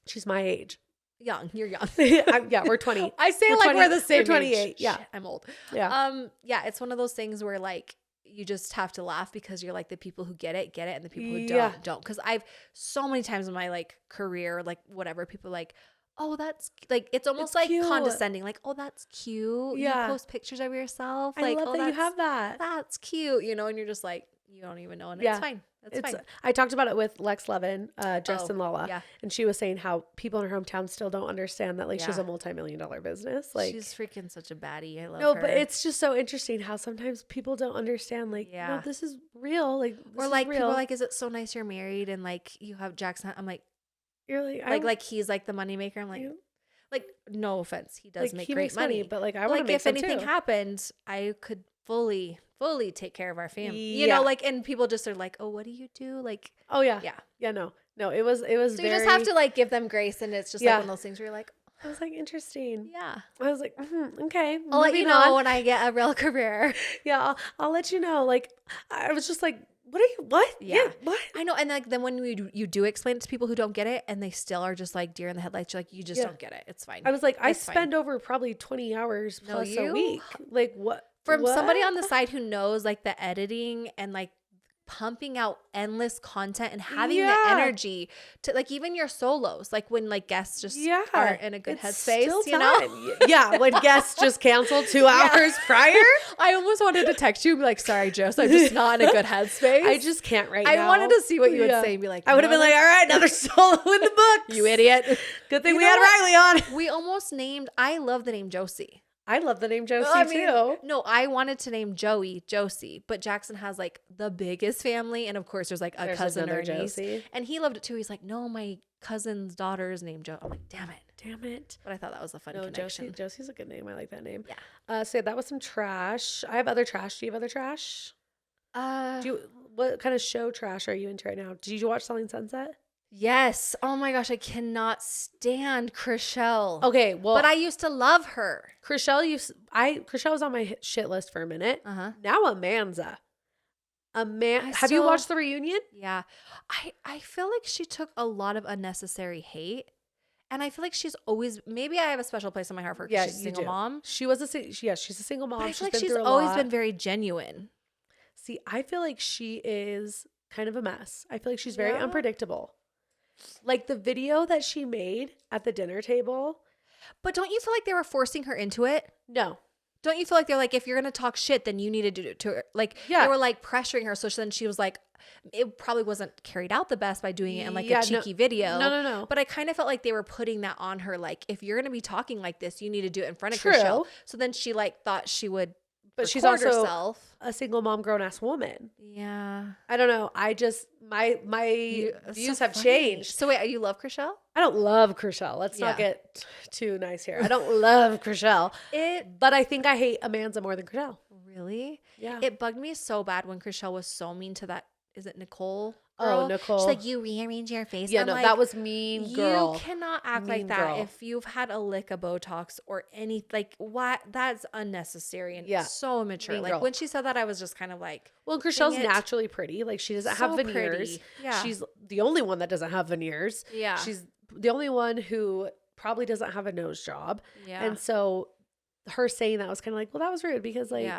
She's my age. Young. You're young. Yeah, we're 20. I say like we're the same We're 28. age. Yeah. Shit, I'm old. Yeah. Yeah, it's one of those things where like you just have to laugh because you're like the people who get it, and the people who don't. Because I've so many times in my like career, like whatever, people are like, oh, that's like, it's almost like cute. condescending. Like, oh, that's cute. Yeah. You post pictures of yourself. I like, love that you have that. That's cute. You know, and you're just like, you don't even know. And it's fine. It's fine. I talked about it with Lex Levin, dressed in Lola. Yeah. And she was saying how people in her hometown still don't understand that like she's a multi-million-dollar business. Like she's freaking such a baddie. I love her. No, but it's just so interesting how sometimes people don't understand like, no, this is real. Like, this or is like real. people are like, is it so nice you're married and like you have Jackson? I'm like, you're like he's like the moneymaker. I'm like, no offense, he does like, make he great makes money, but like I want to make if some anything too. happened, I could fully take care of our family. Yeah. You know, like, and people just are like, oh, what do you do? Like, oh yeah, no, it was so very, you just have to like give them grace, and it's just like one of those things where you're like, I was like, interesting. yeah, I was like, okay, I'll let you know when I get a real career. Yeah, I'll let you know. Like, I was just like, what? Yeah. What? I know. And like then when you do explain it to people who don't get it and they still are just like deer in the headlights, you're like, you just don't get it. It's fine. I was like, it's I fine. spend over probably 20 hours plus a week. Like what? From somebody on the side who knows like the editing and like pumping out endless content and having the energy to like even your solos, like when like guests just aren't in a good headspace, you know? Yeah, when guests just canceled 2 hours prior. I almost wanted to text you and be like, sorry, Jess, I'm just not in a good headspace. I just can't now. I wanted to see what you would say and be like, I would have been like, all right, another solo in the books. You idiot. Good thing we had Riley on. We almost named, I love the name Josie. I love the name Josie too. No, I wanted to name Josie, but Jackson has like the biggest family. And of course there's like a cousin or a niece. Josie. And he loved it too. He's like, no, my cousin's daughter is named Jo. I'm like, damn it. But I thought that was a fun connection. Josie's a good name. I like that name. Yeah. So that was some trash. I have other trash. Do you have other trash? What kind of show trash are you into right now? Did you watch Selling Sunset? Yes. Oh my gosh, I cannot stand Chrishell. Okay, well, but I used to love her. Chrishell was on my shit list for a minute. Now Amanza. Have you watched the reunion? Yeah. I feel like she took a lot of unnecessary hate. And I feel like she's always, maybe I have a special place in my heart for her because she's a single mom. She's a single mom. But I feel like she's always been very genuine. See, I feel like she is kind of a mess. I feel like she's very unpredictable. Like the video that she made at the dinner table. But don't you feel like they were forcing her into it? No. Don't you feel like they're like, if you're going to talk shit, then you need to do it to her? Like, they were like pressuring her. So then she was like, it probably wasn't carried out the best by doing it in like a cheeky video. No. But I kind of felt like they were putting that on her. Like, if you're going to be talking like this, you need to do it in front of Chrishell. So then she like thought she would But she's also herself. A single mom, grown ass woman. Yeah. I don't know. I just, my views have changed. So wait, you love Chrishell? I don't love Chrishell. Let's not get too nice here. I don't love Chrishell. But I think I hate Amanza more than Chrishell. Really? Yeah. It bugged me so bad when Chrishell was so mean to that. Is it Nicole? Girl? Oh, Nicole. She's like, you rearrange your face. Yeah, I'm no, like, that was mean, girl. You cannot act mean like that girl. if you've had a lick of Botox or any, like, what? That's unnecessary and so immature. Mean like, girl. when she said that, I was just kind of like, well, Chrishell's naturally pretty. Like, she doesn't have veneers. Pretty. Yeah. She's the only one that doesn't have veneers. Yeah. She's the only one who probably doesn't have a nose job. Yeah. And so her saying that was kind of like, well, that was rude because, like,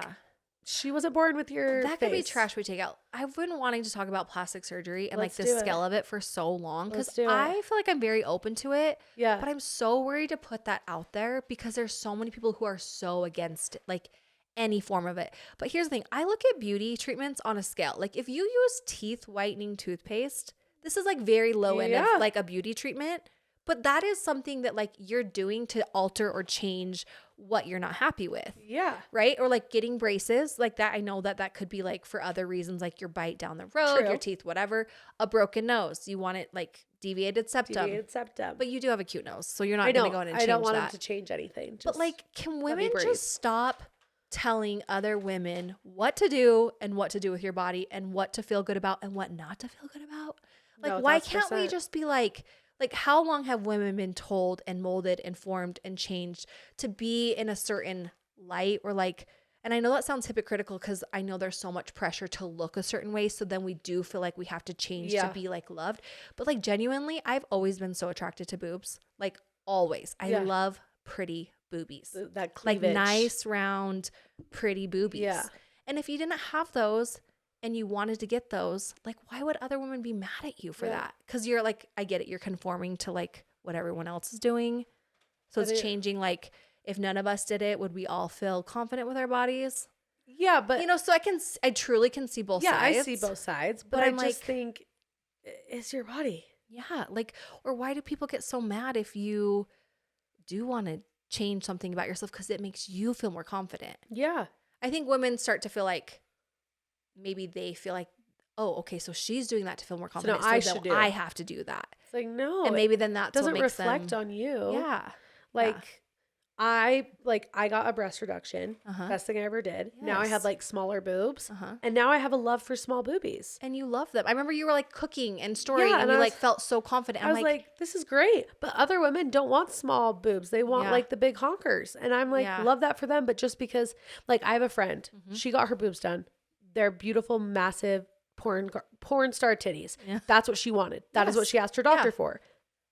she wasn't born with your That face. could be trash we take out. I've been wanting to talk about plastic surgery and like the scale of it for so long because I feel like I'm very open to it. Yeah. But I'm so worried to put that out there because there's so many people who are so against it, like any form of it. But here's the thing. I look at beauty treatments on a scale. Like if you use teeth whitening toothpaste, this is like very low end of Yeah. like a beauty treatment. But that is something that like you're doing to alter or change what you're not happy with. Yeah. Right? Or like getting braces like that. I know that that could be like for other reasons, like your bite down the road, True. your teeth, whatever. A broken nose. You want it like deviated septum. Deviated septum. But you do have a cute nose. So you're not I going don't. to go in and I change don't want that. him to change anything. But Just like, can me women breathe. just stop telling other women what to do and what to do with your body and what to feel good about and what not to feel good about? Like, No, why can't we 1000%. just be like, how long have women been told and molded and formed and changed to be in a certain light or like, and I know that sounds hypocritical because I know there's so much pressure to look a certain way. So then we do feel like we have to change Yeah. to be like loved. But like genuinely, I've always been so attracted to boobs. Like always. I Yeah. love pretty boobies. that Like cleavage. nice, round, pretty boobies. Yeah. And if you didn't have those and you wanted to get those, like why would other women be mad at you for Yeah. that? Because you're like, I get it. You're conforming to like what everyone else is doing. So But it's it- changing. Like if none of us did it, would we all feel confident with our bodies? Yeah, but You know, so I truly can see both sides. I see both sides, but But I I'm just like- think it's your body. Yeah. Like, or why do people get so mad if you do want to change something about yourself because it makes you feel more confident? Yeah. I think women start to feel like maybe they feel like, oh, okay, so she's doing that to feel more now confident. I then should do I it. have to do that. It's like, no, And maybe then it that's doesn't what makes reflect them, on you. Yeah. Like I got a breast reduction. Uh-huh. Best thing I ever did. Now I have Yes. like smaller boobs. Uh-huh. And now I have a love for small boobies. And you love them. I remember you were like cooking and storing Yeah, and and you I like was- felt so confident. I I'm was like, this is great. But other women don't want small boobs. They want Yeah. like the big honkers. And I'm like, Yeah. love that for them. But just because like I have a friend, she got her boobs done. They're beautiful, massive porn star titties. Yeah. That's what she wanted. That is what Yes. she asked her doctor Yeah. for.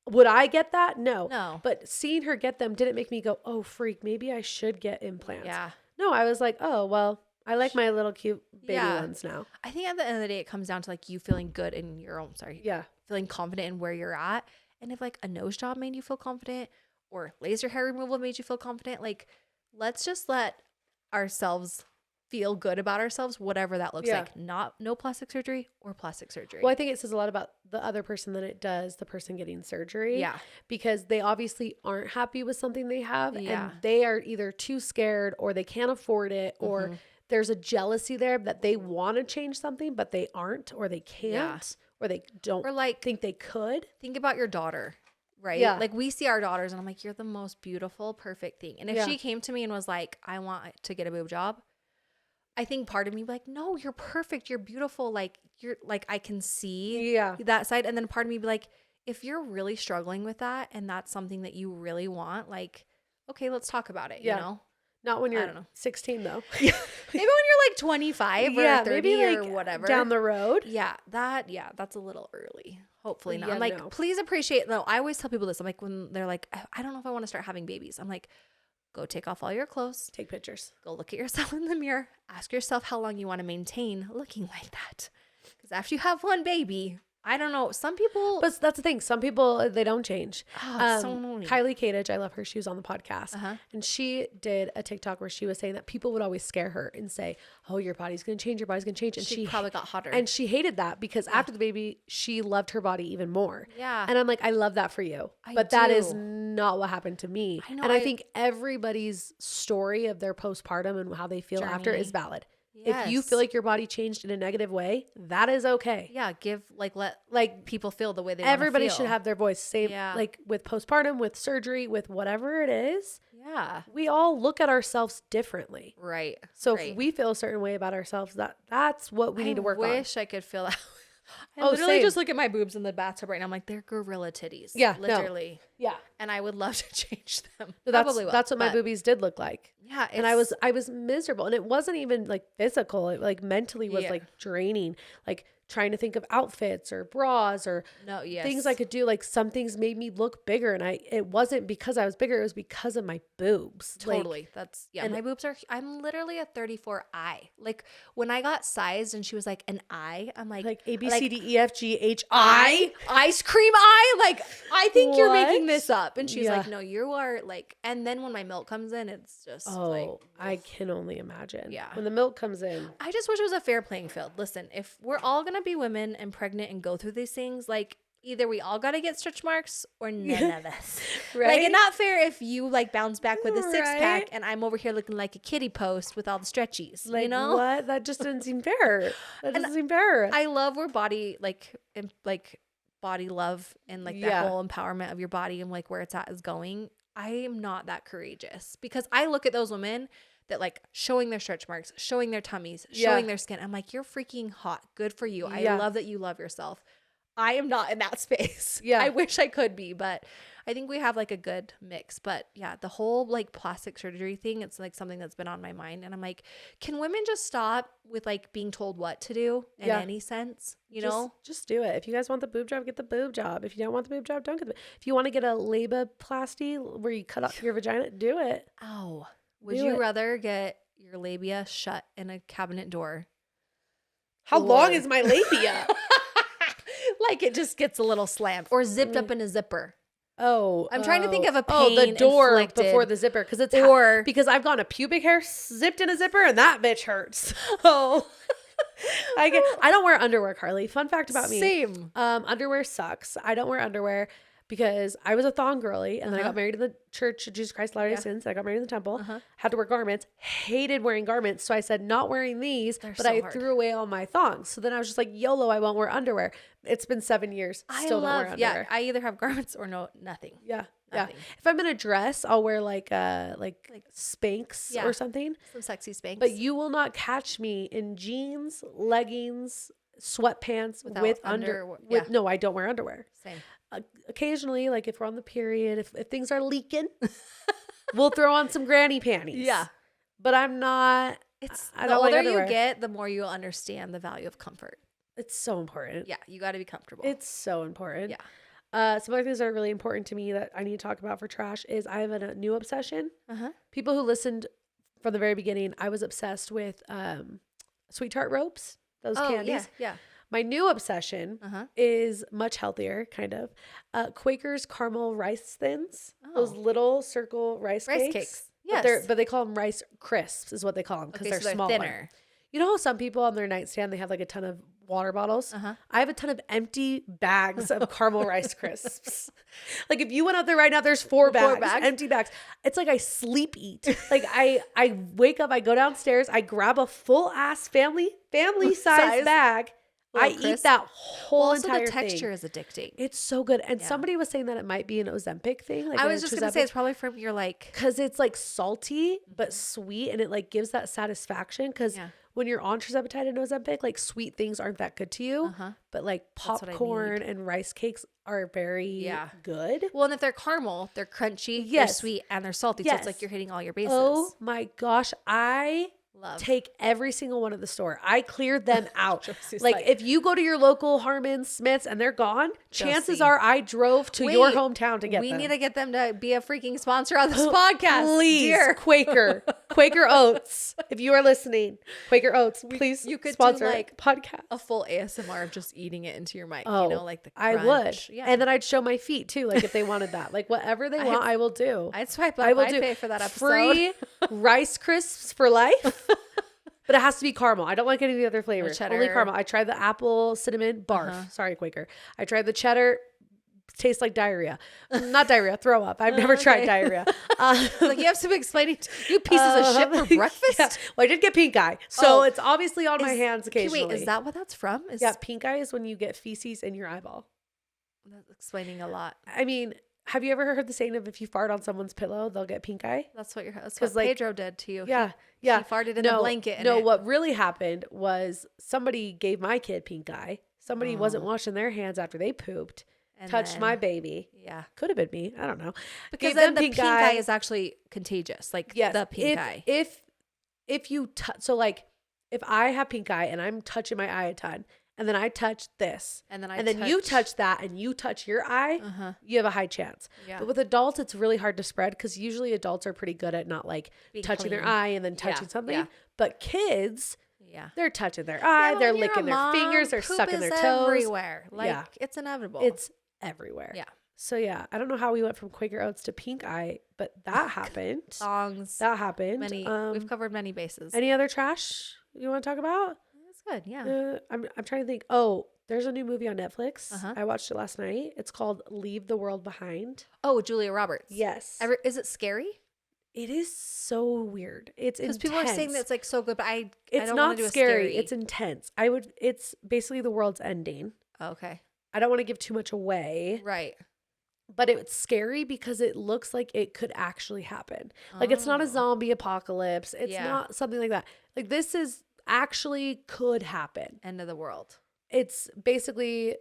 Would I get that? No. No. But seeing her get them didn't make me go, oh, freak, maybe I should get implants. yeah. No, I was like, oh, well, I like my little cute baby Yeah. ones now. I think at the end of the day, it comes down to like you feeling good in your own, Yeah. feeling confident in where you're at. And if like a nose job made you feel confident or laser hair removal made you feel confident, like let's just let ourselves feel good about ourselves, whatever that looks Yeah. like. No plastic surgery or plastic surgery. Well, I think it says a lot about the other person than it does the person getting surgery. Yeah. Because they obviously aren't happy with something they have. Yeah. And they are either too scared or they can't afford it or there's a jealousy there that they want to change something, but they aren't or they can't or they don't Or like think they could. think about your daughter, right? Yeah. Like we see our daughters and I'm like, you're the most beautiful, perfect thing. And if Yeah. she came to me and was like, I want to get a boob job, I think part of me would be like, no, you're perfect. You're beautiful. Like you're like, I can see Yeah. that side. And then part of me would be like, if you're really struggling with that and that's something that you really want, like, okay, let's talk about it. Yeah. You know? Not when I you're don't know. 16 though. Maybe when you're like 25 or 30 maybe or like whatever. down the road. That's a little early. Hopefully not. Yeah, I'm like, no. please appreciate. No, I always tell people this. I'm like, when they're like, I don't know if I want to start having babies. I'm like, go take off all your clothes. Take pictures. Go look at yourself in the mirror. Ask yourself how long you want to maintain looking like that. Because after you have one baby, I don't know. Some people, But that's the thing. Some people, they don't change. it's so annoying. Kylie Kadage, I love her. She was on the podcast. Uh-huh. And she did a TikTok where she was saying that people would always scare her and say, oh, your body's going to change. Your body's going to change. And she probably got hotter. And she hated that because after the baby, she loved her body even more. Yeah. And I'm like, I love that for you. I But that is do. not what happened to me. I know, and I I- think everybody's story of their postpartum and how they feel after Journey. is valid. If you feel Yes. like your body changed in a negative way, that is okay. yeah, let Like people feel the way they everybody want to feel. should have their voice. Same Yeah. like with postpartum, with surgery, with whatever it is. Yeah. We all look at ourselves differently. Right. So right. if we feel a certain way about ourselves, that's what we need to work on. I wish I could feel that. I Oh, literally same. just look at my boobs in the bathtub right now. I'm like, they're gorilla titties. Yeah, no. literally. Yeah. And I would love to change them. So that's Probably will, that's what my but boobies did look like. Yeah, And I was miserable, and it wasn't even like physical. It like mentally was Yeah. like draining, like trying to think of outfits or bras or no, yes, things I could do. Like some things made me look bigger, and it wasn't because I was bigger. It was because of my boobs. Like, totally. That's and- my boobs are. I'm literally a 34I. Like when I got sized, and she was like an I. I'm like A B like, C D E F G H I. ice cream eye. Like I think you're What? making this up. And she's like, no, you are like, and then when my milk comes in, it's just like, I can only imagine. Yeah. When the milk comes in. I just wish it was a fair playing field. Listen, if we're all going to be women and pregnant and go through these things, like either we all got to get stretch marks or none of us. Right? Like, it's not fair if you like bounce back with a six pack and I'm over here looking like a kitty post with all the stretchies, like, you know? What? That just doesn't seem fair. That doesn't seem fair. I love where body, like body love and like that whole empowerment of your body and like where it's at is going. I am not that courageous because I look at those women that like showing their stretch marks, showing their tummies, showing their skin. I'm like, you're freaking hot. Good for you. I love that you love yourself. I am not in that space. Yeah. I wish I could be, but I think we have like a good mix. But yeah, the whole like plastic surgery thing, it's like something that's been on my mind. And I'm like, can women just stop with like being told what to do in any sense? You know? Just do it. If you guys want the boob job, get the boob job. If you don't want the boob job, don't get the If you want to get a laboplasty where you cut off your vagina, do it. Oh. Would you rather get your labia shut in a cabinet door? How long is my labia? Like it just gets a little slammed or zipped up in a zipper. Oh, I'm trying to think of a pain the door inflicted. Before the zipper because it's because I've gotten a pubic hair zipped in a zipper and that bitch hurts. Oh, I don't wear underwear, Carly. Fun fact about me. Same. Underwear sucks. I don't wear underwear because I was a thong girly and then I got married in the Church of Jesus Christ Latter-day Saints. I got married in the temple. Had to wear garments. Hated wearing garments. So I said, not wearing these, but I threw away all my thongs. So then I was just like, YOLO, I won't wear underwear. It's been 7 years. Still don't wear underwear. Yeah, I either have garments or nothing. Yeah. Nothing. Yeah. If I'm in a dress, I'll wear like Spanx or something. Some sexy Spanx. But you will not catch me in jeans, leggings, sweatpants with no, I don't wear underwear. Same. Occasionally, like if we're on the period, if things are leaking, we'll throw on some granny panties. Yeah. But I'm not. I the don't older like underwear. you get, the more you'll understand the value of comfort. It's so important. Yeah, you got to be comfortable. It's so important. Yeah. Some other things that are really important to me that I need to talk about for trash is I have a new obsession. People who listened from the very beginning, I was obsessed with Sweet Tart ropes, those candies. Yeah. My new obsession is much healthier, kind of. Quaker's caramel rice thins, those little circle rice cakes. Yes. But they call them rice crisps is what they call them because they're smaller. Thinner. You know how some people on their nightstand, they have like a ton of water bottles? I have a ton of empty bags of caramel rice crisps. Like if you went out there right now, there's four bags, empty bags. It's like I sleep eat. Like I wake up, I go downstairs, I grab a full ass family size bag. I eat that whole entire the texture thing. Is addicting. It's so good. And somebody was saying that it might be an Ozempic thing. Like I was just going to say it's probably from your like. Because it's like salty but sweet and it like gives that satisfaction because when you're on tirzepatide and Ozempic, like sweet things aren't that good to you. But like popcorn and rice cakes are very good. Well, and if they're caramel, they're crunchy, they're sweet, and they're salty. So it's like you're hitting all your bases. Oh my gosh. I take every single one at the store. I cleared them out. Like if you go to your local Harmon, Smith's and they're gone, chances are I drove to your hometown to get them. We need to get them to be a freaking sponsor on this podcast. Please, dear. Quaker Oats. If you are listening, Quaker Oats, please you could sponsor do like podcast. A full ASMR of just eating it into your mic. You know, like the crunch. I would. Yeah. And then I'd show my feet too, like if they wanted that. Like whatever they want, I will do. I'd swipe up. I'd pay for that episode. Free Rice Crisps for life. But it has to be caramel. I don't like any of the other flavors. Only caramel. I tried the apple cinnamon barf. Sorry, Quaker. I tried the cheddar. Tastes like diarrhea. Not diarrhea. Throw up. I've never tried diarrhea. Like you have some explaining. You pieces of shit for breakfast. Yeah. Well, I did get pink eye, so it's obviously on my hands occasionally. Wait, is that what that's from? Pink eye is when you get feces in your eyeball. That's explaining a lot. I mean, have you ever heard the saying of if you fart on someone's pillow, they'll get pink eye? That's what Pedro did to you. Yeah. He farted in a blanket. What really happened was somebody gave my kid pink eye. Somebody wasn't washing their hands after they pooped. And touched my baby. Yeah. Could have been me. I don't know. Because then the pink eye is actually contagious. Like the pink eye. If you so like if I have pink eye and I'm touching my eye a ton and then I touch this and then you touch that and you touch your eye, you have a high chance. Yeah. But with adults, it's really hard to spread because usually adults are pretty good at not like being touching their eye and then touching something. Yeah. But kids, they're touching their eye, they're licking their fingers, they're sucking their toes. Everywhere. Like it's inevitable. It's everywhere. Yeah. So yeah, I don't know how we went from Quaker Oats to pink eye, but that happened. Songs. That happened. We've covered many bases. Any other trash you want to talk about? That's good. Yeah. I'm trying to think. Oh, there's a new movie on Netflix. Uh-huh. I watched it last night. It's called Leave the World Behind. Oh, Julia Roberts. Yes. Is it scary? It is so weird. It's intense. Because people are saying that it's like so good, but I don't not want to do scary. a It's intense. It's basically the world's ending. Okay. I don't want to give too much away. Right. But it's scary because it looks like it could actually happen. Like it's not a zombie apocalypse. It's not something like that. Like this is actually could happen. End of the world. It's basically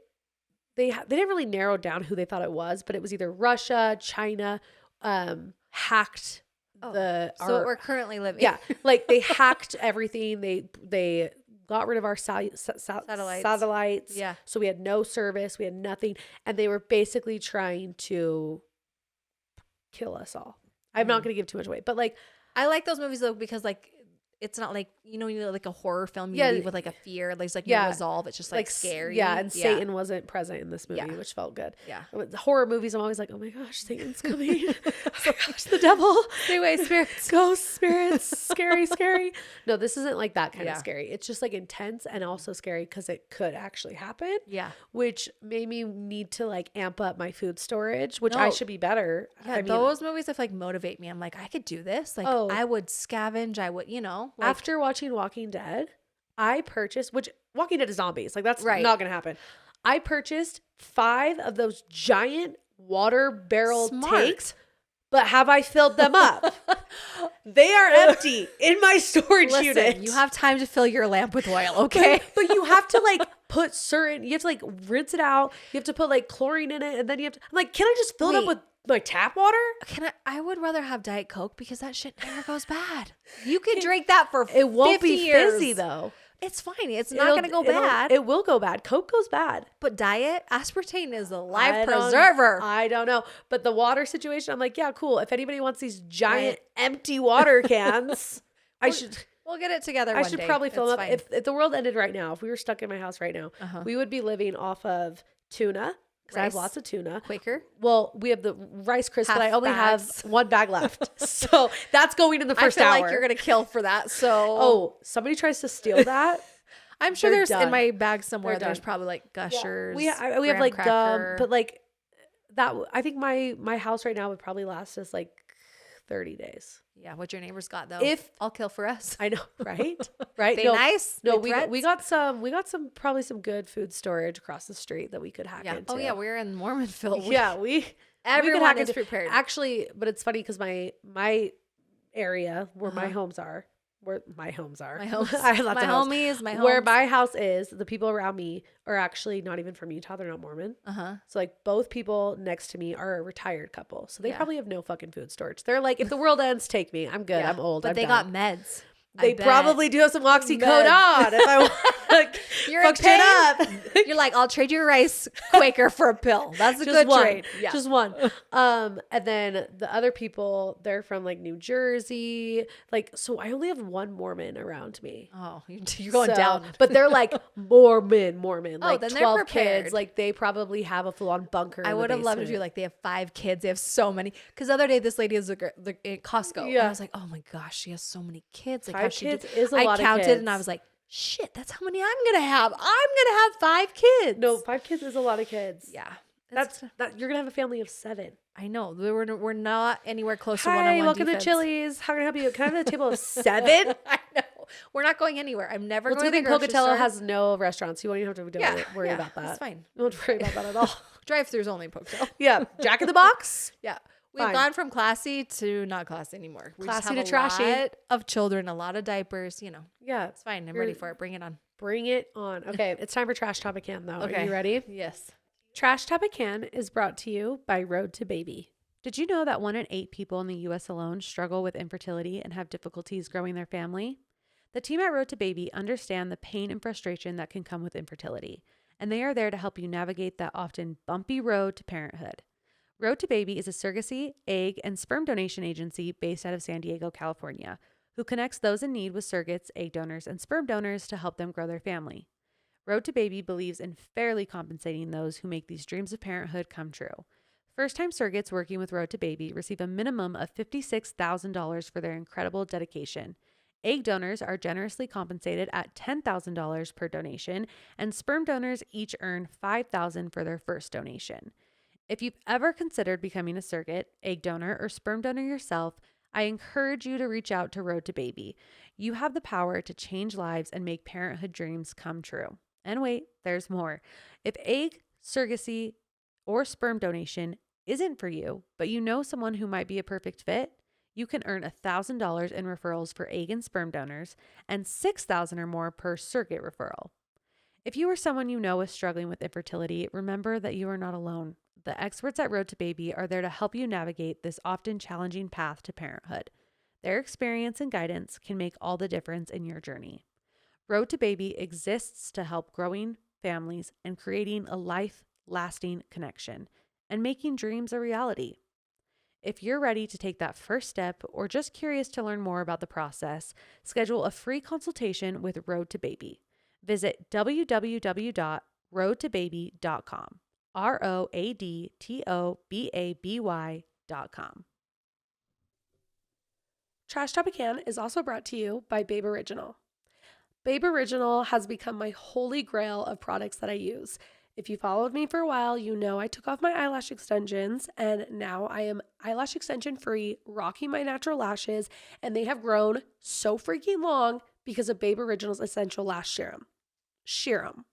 they didn't really narrow down who they thought it was, but it was either Russia, China, hacked we're currently living. Yeah, like they hacked everything. They got rid of our satellites. Yeah. So we had no service. We had nothing. And they were basically trying to kill us all. I'm not going to give too much away. But like, I like those movies though because like it's not like, like a horror film you leave with like a fear. There's like no resolve. It's just like scary. Yeah, and Satan wasn't present in this movie, which felt good. Yeah. With the horror movies, I'm always like, oh my gosh, Satan's coming. Oh my gosh, the devil. Stay away, spirits. Ghost spirits. Scary, scary. No, this isn't like that kind of scary. It's just like intense and also scary because it could actually happen. Yeah. Which made me need to like amp up my food storage, which I should be better. Yeah, I mean, those movies like motivate me. I'm like, I could do this. Like I would scavenge. I would, like, after watching Walking Dead, I purchased, which Walking Dead is zombies. Like that's not going to happen. I purchased 5 of those giant water barrel tanks, but have I filled them up? They are empty in my storage unit. You have time to fill your lamp with oil, okay? But you have to like you have to like rinse it out. You have to put like chlorine in it. And then you have to, I'm like, can I just fill it up with my tap water? I would rather have Diet Coke because that shit never goes bad. You could drink that for 50 It won't be years. fizzy though. It's fine. It's not going to go bad. It will go bad. Coke goes bad. But diet, aspartame is a life preserver. I don't know. But the water situation, I'm like, yeah, cool. If anybody wants these giant empty water cans, We'll get it together I one should day. probably fill It's them up. fine. If the world ended right now, if we were stuck in my house right now, we would be living off of tuna. Because I have lots of tuna. Quaker. Well, we have the Rice Crisp, but I only bags. have 1 bag left. So that's going in the first hour. I feel like you're going to kill for that. So. Oh, somebody tries to steal that. I'm sure They're there's done. in my bag somewhere. They're There's done. probably like Gushers. Yeah. We have like gum, but like that. I think my house right now would probably last us like 30 days. Yeah, what your neighbors got though. If I'll kill for us. I know, right? Right? They nice. No, we got some probably some good food storage across the street that we could hack into. Oh yeah, we're in Mormonville. Everyone is prepared. Actually, but it's funny because my area where my homes are. Where my homes are. My homes. I have lots of homes. Homies, my homes. Where my house is, the people around me are actually not even from Utah. They're not Mormon. So like both people next to me are a retired couple. So they probably have no fucking food storage. They're like, if the world ends, take me. I'm good. I'm old. But they got meds. They probably do have some oxycodone if I want to You're in pain. Up. You're like, I'll trade you a rice Quaker for a pill. That's a good trade. Yeah. Just one. And then the other people, they're from like New Jersey. Like, so I only have 1 Mormon around me. Oh, you're going down. But they're like Mormon. Like then 12 they're prepared. kids. Like they probably have a full-on bunker. I would have loved to do like they have 5 kids. They have so many. Because the other day, this lady is at Costco. Yeah. And I was like, oh my gosh, she has so many kids. Like, 5 kids is a lot of kids. I counted and I was like, shit, that's how many I'm going to have. I'm going to have 5 kids. No, 5 kids is a lot of kids. Yeah. That you're going to have a family of 7. I know. We're not anywhere close to Hi, one-on-one welcome defense. to Chili's. How can I help you? Can I have a table of 7? I know. We're not going anywhere. I'm never going to the grocery grocery store. store. has no restaurants. You won't even have to worry about that. That's fine. You won't worry about that at all. Drive-thrus only, Pocatello. Yeah. Jack in the Box. Yeah. We've gone from classy to not classy anymore. Classy to trashy. A lot of children, a lot of diapers, Yeah. It's fine. I'm ready for it. Bring it on. Bring it on. Okay. It's time for Trash Topican though. Okay. Are you ready? Yes. Trash Topican is brought to you by Road to Baby. Did you know that 1 in 8 people in the U.S. alone struggle with infertility and have difficulties growing their family? The team at Road to Baby understand the pain and frustration that can come with infertility, and they are there to help you navigate that often bumpy road to parenthood. Road to Baby is a surrogacy, egg, and sperm donation agency based out of San Diego, California, who connects those in need with surrogates, egg donors, and sperm donors to help them grow their family. Road to Baby believes in fairly compensating those who make these dreams of parenthood come true. First-time surrogates working with Road to Baby receive a minimum of $56,000 for their incredible dedication. Egg donors are generously compensated at $10,000 per donation, and sperm donors each earn $5,000 for their first donation. If you've ever considered becoming a surrogate, egg donor, or sperm donor yourself, I encourage you to reach out to Road to Baby. You have the power to change lives and make parenthood dreams come true. And wait, there's more. If egg, surrogacy, or sperm donation isn't for you, but you know someone who might be a perfect fit, you can earn $1,000 in referrals for egg and sperm donors and $6,000 or more per surrogate referral. If you or someone you know is struggling with infertility, remember that you are not alone. The experts at Road to Baby are there to help you navigate this often challenging path to parenthood. Their experience and guidance can make all the difference in your journey. Road to Baby exists to help growing families and creating a life-lasting connection and making dreams a reality. If you're ready to take that first step or just curious to learn more about the process, schedule a free consultation with Road to Baby. Visit www.roadtobaby.com. ROADTOBABY.com. TRASHTOPICAN is also brought to you by Babe Original. Babe Original has become my holy grail of products that I use. If you followed me for a while, you know I took off my eyelash extensions and now I am eyelash extension free, rocking my natural lashes, and they have grown so freaking long because of Babe Original's Essential Lash Serum.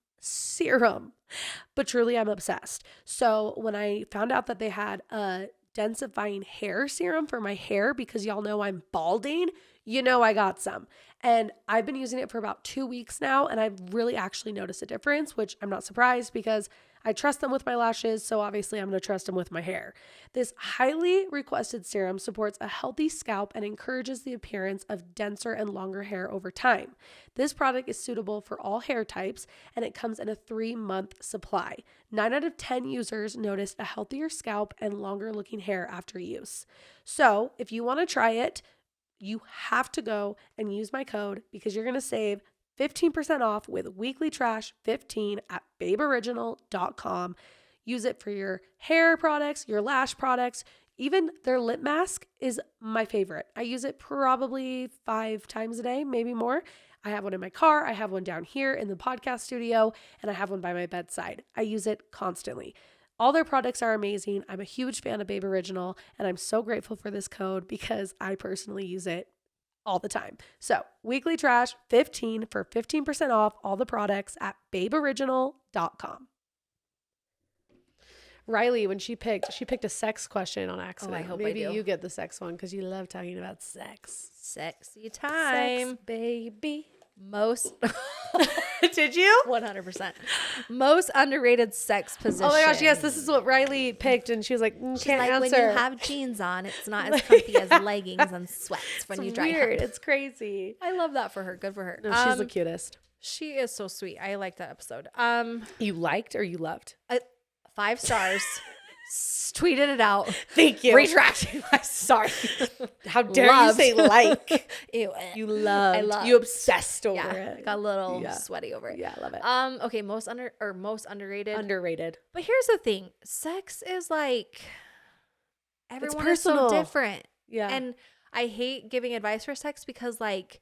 But truly, I'm obsessed. So when I found out that they had a densifying hair serum for my hair, because y'all know I'm balding, you know I got some. And I've been using it for about 2 weeks now, and I've really actually noticed a difference, which I'm not surprised because I trust them with my lashes, so obviously I'm going to trust them with my hair. This highly requested serum supports a healthy scalp and encourages the appearance of denser and longer hair over time. This product is suitable for all hair types, and it comes in a 3-month supply. 9 out of 10 users noticed a healthier scalp and longer looking hair after use. So if you want to try it, you have to go and use my code because you're going to save 15% off with WEEKLYTRASH15 at babeoriginal.com. Use it for your hair products, your lash products, even their lip mask is my favorite. I use it probably 5 times a day, maybe more. I have one in my car. I have one down here in the podcast studio, and I have one by my bedside. I use it constantly. All their products are amazing. I'm a huge fan of Babe Original, and I'm so grateful for this code because I personally use it all the time. So WEEKLYTRASH15 for 15% off all the products at babeoriginal.com. Riley, when she picked a sex question on accident. Oh, I hope Maybe I do. you get the sex one because you love talking about sex. Sexy time. Sex, baby. Most Did you? 100%. Most underrated sex position. Oh my gosh, yes, this is what Riley picked, and she was like, She's can't like, answer. when you have jeans on, it's not as comfy as leggings and sweats when it's you dry weird. hump. It's crazy. I love that for her. Good for her. No, she's the cutest. She is so sweet. I like that episode. You liked or you loved? 5 stars. Tweeted it out. Thank you. Retracting my sorry. How dare Loved. you say like? Ew. You loved. I loved. You obsessed over Yeah, it. I got a little sweaty over it. Yeah, I love it. Okay, most underrated. Underrated. But here's the thing. Sex is like everyone is personal. so different. Yeah. And I hate giving advice for sex because like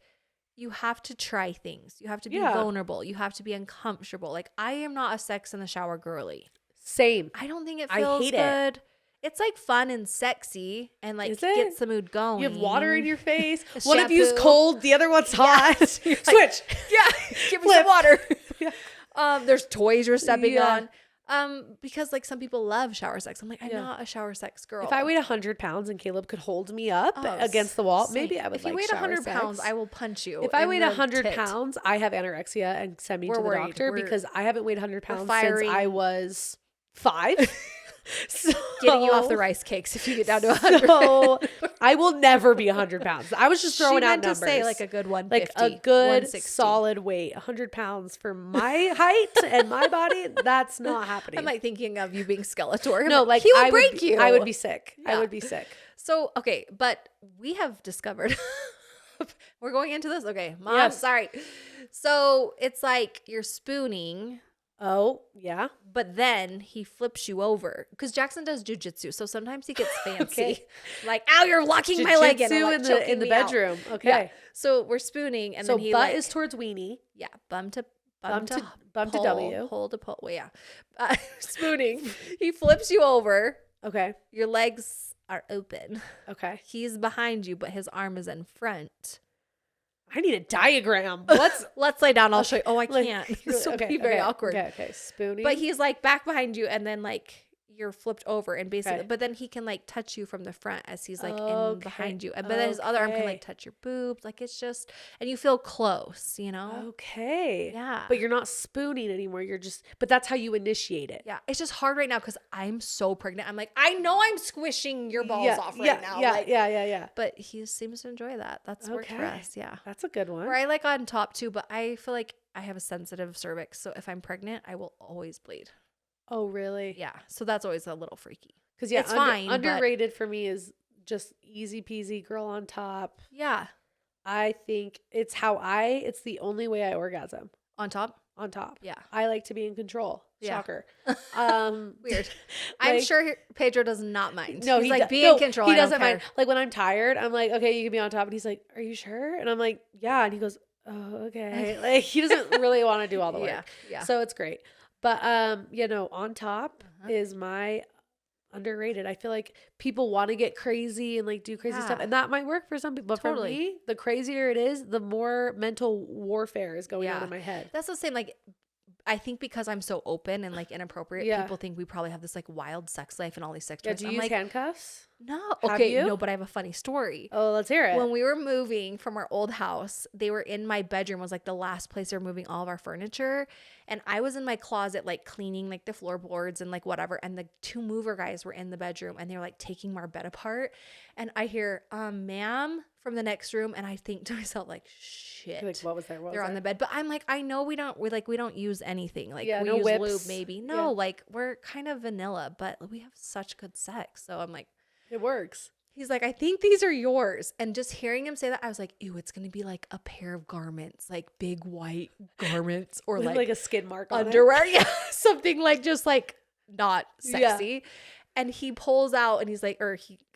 you have to try things. You have to be vulnerable. You have to be uncomfortable. Like I am not a sex in the shower girly. Same. I don't think it I feels hate good. It's like fun and sexy and like Is it? gets the mood going. You have water in your face. A One of you's shampoo. cold, the other one's hot. You're Switch. like, yeah, give me Flip. some water. Yeah. There's toys you're stepping Yeah. on. Because like some people love shower sex. I'm like, I'm Yeah. not a shower sex girl. If I weighed 100 pounds and Caleb could hold me up Oh, against the wall, same. maybe I would If like you weighed shower 100 pounds, sex. I will punch you. If I in weighed the 100 tit. pounds, I have anorexia and send me We're to the worried. doctor We're- because I haven't weighed 100 pounds since firing- I was 5. So, getting you off the rice cakes if you get down to 100. So I will never be 100 pounds. I was just throwing she out meant numbers. to say like a good 150. like a good 160. solid weight, 100 pounds for my height and my body. That's not happening. I'm like thinking of you being Skeletor. I'm no, like he will I would break be, you. I would be sick. I Yeah. would be sick. So, okay, but we have discovered we're going into this. Okay, mom, Yes. sorry. So it's like you're spooning Oh, yeah. But then he flips you over because Jackson does jujitsu. So sometimes he gets fancy. Okay. Like, ow, you're locking my leg in. Or, like, in the me out. bedroom. Okay. Yeah. So we're spooning. And so then he butt like, is towards weenie. yeah, bum to Bum to pull, W. Hold to pull. Well, yeah. Spooning. He flips you over. Okay. Your legs are open. Okay. He's behind you, but his arm is in front. I need a diagram. Let's lay down. I'll show you. Oh, I Like, can't. This will okay, be very okay, awkward. Okay. Spooning. But he's like back behind you, and then like you're flipped over, and basically, Okay. but then he can like touch you from the front as he's like in Okay, behind you, and but then his other arm can okay. like touch your boobs. Like it's just, and you feel close, you know? Okay. Yeah. But you're not spooning anymore. You're just, but that's how you initiate it. Yeah, it's just hard right now because I'm so pregnant. I'm like, I know I'm squishing your balls off right now. Yeah. Like, Yeah. But he seems to enjoy that. That's worked for Okay. us. Yeah. That's a good one. Or I like on top too, but I feel like I have a sensitive cervix. So if I'm pregnant, I will always bleed. Oh, really? Yeah. So that's always a little freaky. Because yeah, It's fine, but- underrated for me is just easy peasy girl on top. Yeah. I think it's the only way I orgasm On top? on top. Yeah. I like to be in control. Yeah. Shocker. Weird. I'm like- sure Pedro does not mind. No, he's like, be no, in control. He I don't doesn't mind. care. Like when I'm tired, I'm like, okay, you can be on top. And he's like, are you sure? And I'm like, yeah. And he goes, oh, okay. Like he doesn't really want to do all the work. Yeah. Yeah. So it's great. But on top is my underrated. I feel like people want to get crazy and like do crazy stuff, Yeah. and that might work for some people. But Totally. for me, the crazier it is, the more mental warfare is going on Yeah. in my head. That's the same. Like, I think because I'm so open and like inappropriate, Yeah. people think we probably have this like wild sex life and all these sex Yeah, toys. do you I'm use like, handcuffs? no. Have Okay, you? no, but I have a funny story. Oh, let's hear it. When we were moving from our old house, they were in my bedroom, was like the last place they were moving all of our furniture. And I was in my closet, like cleaning like the floorboards and like whatever. And the two mover guys were in the bedroom and they were like taking our bed apart. And I hear, ma'am, from the next room. And I think to myself, like, shit. Like, what was there? What They're was on there? the bed. But I'm like, I know we don't use anything. Like Yeah, we no use whips. lube maybe. No, Yeah. like we're kind of vanilla, but we have such good sex. So I'm like, It works. he's like, I think these are yours. And just hearing him say that, I was like, ew, it's going to be like a pair of garments, like big white garments or With like, like a skid mark on underwear. Yeah. Something like just like not Yeah. sexy. And he pulls out and he's like,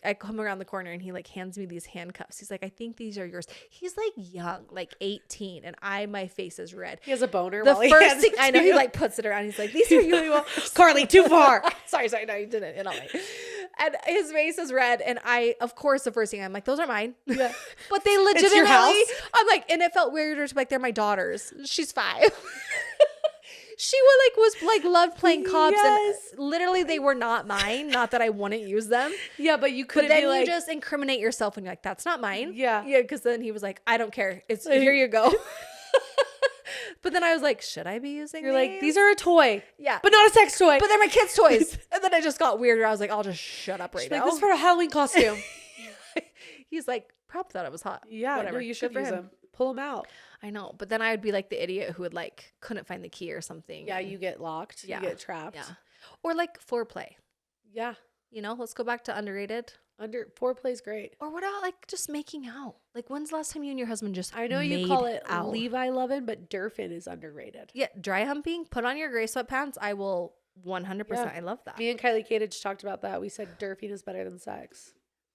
I come around the corner and he like hands me these handcuffs. He's like, I think these are yours. He's like young, like 18. And my face is red. He has a boner. The while he first hands thing it I to know, he you. like puts it around. He's like, these are yours. Carly, too far. sorry, no, you didn't. And I'm like, and his face is red. And of course, the first thing I'm like, those are mine. Yeah. But they your legitimately, house? I'm like, and it felt weirder to be like, they're my daughters. She's 5. She was loved playing cops. Yes. And literally they were not mine. Not that I wouldn't use them. Yeah, but you But couldn't then be you like, just incriminate yourself and you're like, that's not mine. Yeah. Yeah. Because then he was like, I don't care. It's Like- here you go. But then I was like, should I be using you're like, these are a toy, Yeah. but not a sex toy. But they're my kids' toys. And then it just got weirder. I was like, I'll just shut up right She's now. like, this is for a Halloween costume. He's like, probably thought it was hot. Yeah, Whatever. no, you Good should for use him. them. Pull them out. I know. But then I would be like the idiot who would like couldn't find the key or something. Yeah, you get locked. Yeah. You get trapped. Yeah. Or like foreplay. Yeah. You know, let's go back to underrated. Foreplay's great. Or what about like just making out? Like when's the last time you and your husband just I know you made call it out? Levi lovin', but Durfin is underrated. Yeah, dry humping, put on your gray sweatpants. I will 100%. Yeah. I love that. Me and Kylie Kadich talked about that. We said Durfing is better than sex.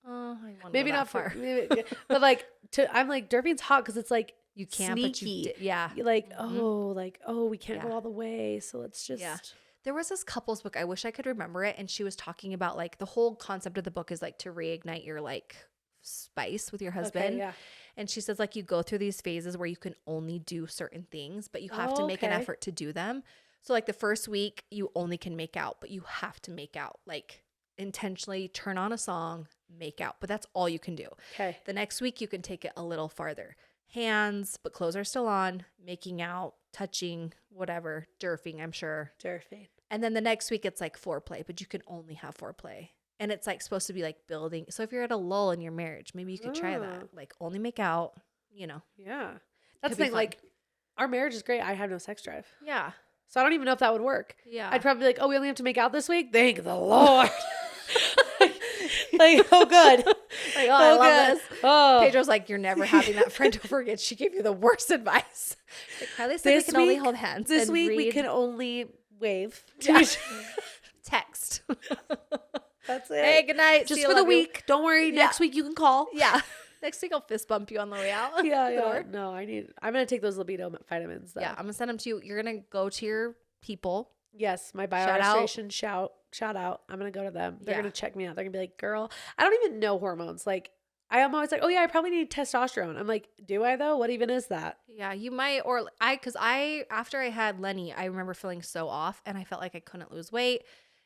I wanna Maybe go that not far. for, maybe, but like I'm like Durfing's hot because it's like You can't, sneaky. but you yeah. You're like Mhm. we can't go Yeah. all the way, so let's just Yeah. There was this couples book. I wish I could remember it. And she was talking about like the whole concept of the book is like to reignite your like spice with your husband. Okay, yeah. And she says like you go through these phases where you can only do certain things, but you have to make an Okay. effort to do them. So like the first week you only can make out, but you have to make out. Like intentionally turn on a song, make out. But that's all you can do. Okay. The next week you can take it a little farther. Hands, but clothes are still on, making out, touching, whatever, durfing, I'm sure. Durfing. And then the next week it's like foreplay, but you can only have foreplay. And it's like supposed to be like building. So if you're at a lull in your marriage, maybe you could try that. Like only make out, you know. Yeah. That's Could the be thing. fun. Like our marriage is great. I have no sex drive. Yeah. So I don't even know if that would work. Yeah. I'd probably be like, oh, we only have to make out this week? Thank the Lord. like, oh, good. Like, oh, I love good. this. Oh. Pedro's like, you're never having that friend over again. She gave you the worst advice. Like, Kylie said we This can only week- hold hands. This and week we read. can only wave. Yeah. Text. That's it. Hey, good night. Just See you, for the love you. week. Don't worry. Yeah. Next week you can call. Yeah. Next week I'll fist bump you on the way out. Yeah, the yeah. door. No, I'm going to take those libido vitamins though. Yeah, I'm gonna send them to you. You're gonna go to your people. Yes, my Shout out. bioregistration shout out. I'm going to go to them. They're Yeah. going to check me out. They're going to be like, girl, I don't even know hormones. Like, I am always like, oh yeah, I probably need testosterone. I'm like, do I though? What even is that? Yeah, you might, or because after I had Lenny, I remember feeling so off, and I felt like I couldn't lose weight,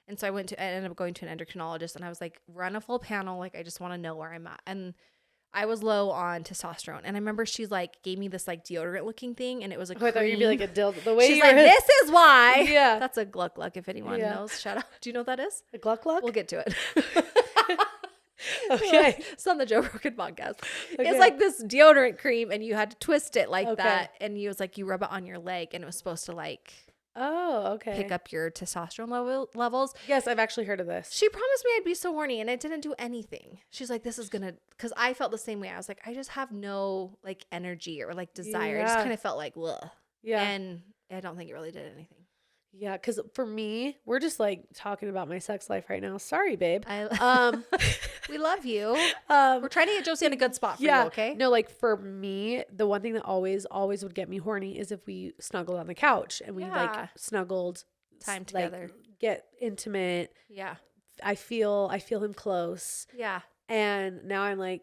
and so I ended up going to an endocrinologist, and I was like, run a full panel, like I just want to know where I'm at, and I was low on testosterone, and I remember she's like gave me this like deodorant looking thing, and it was a Oh, I thought you'd be cream. like a dildo. The way She's you like, were, this is why. Yeah. That's a Gluck Gluck. If anyone Yeah. knows, shout out. Do you know what that is? a Gluck Gluck? We'll get to it. Okay. It's on the Joe Rogan podcast. Okay. It's like this deodorant cream, and you had to twist it like Okay. that, and you was like you rub it on your leg, and it was supposed to like Oh, okay. pick up your testosterone levels. Yes, I've actually heard of this. She promised me I'd be so horny, and I didn't do anything. She's like, this is gonna, because I felt the same way. I was like, I just have no like energy or like desire. I just Yeah. kind of felt like, ugh. Yeah. And I don't think it really did anything. Yeah, because for me, we're just like talking about my sex life right now. Sorry, babe. We love you. Um, We're trying to get Josie in a good spot for yeah. you, okay? No, like for me, the one thing that always would get me horny is if we snuggled on the couch and we Yeah. like snuggled, Time like, together. get intimate. Yeah. I feel him close, Yeah. and now I'm like,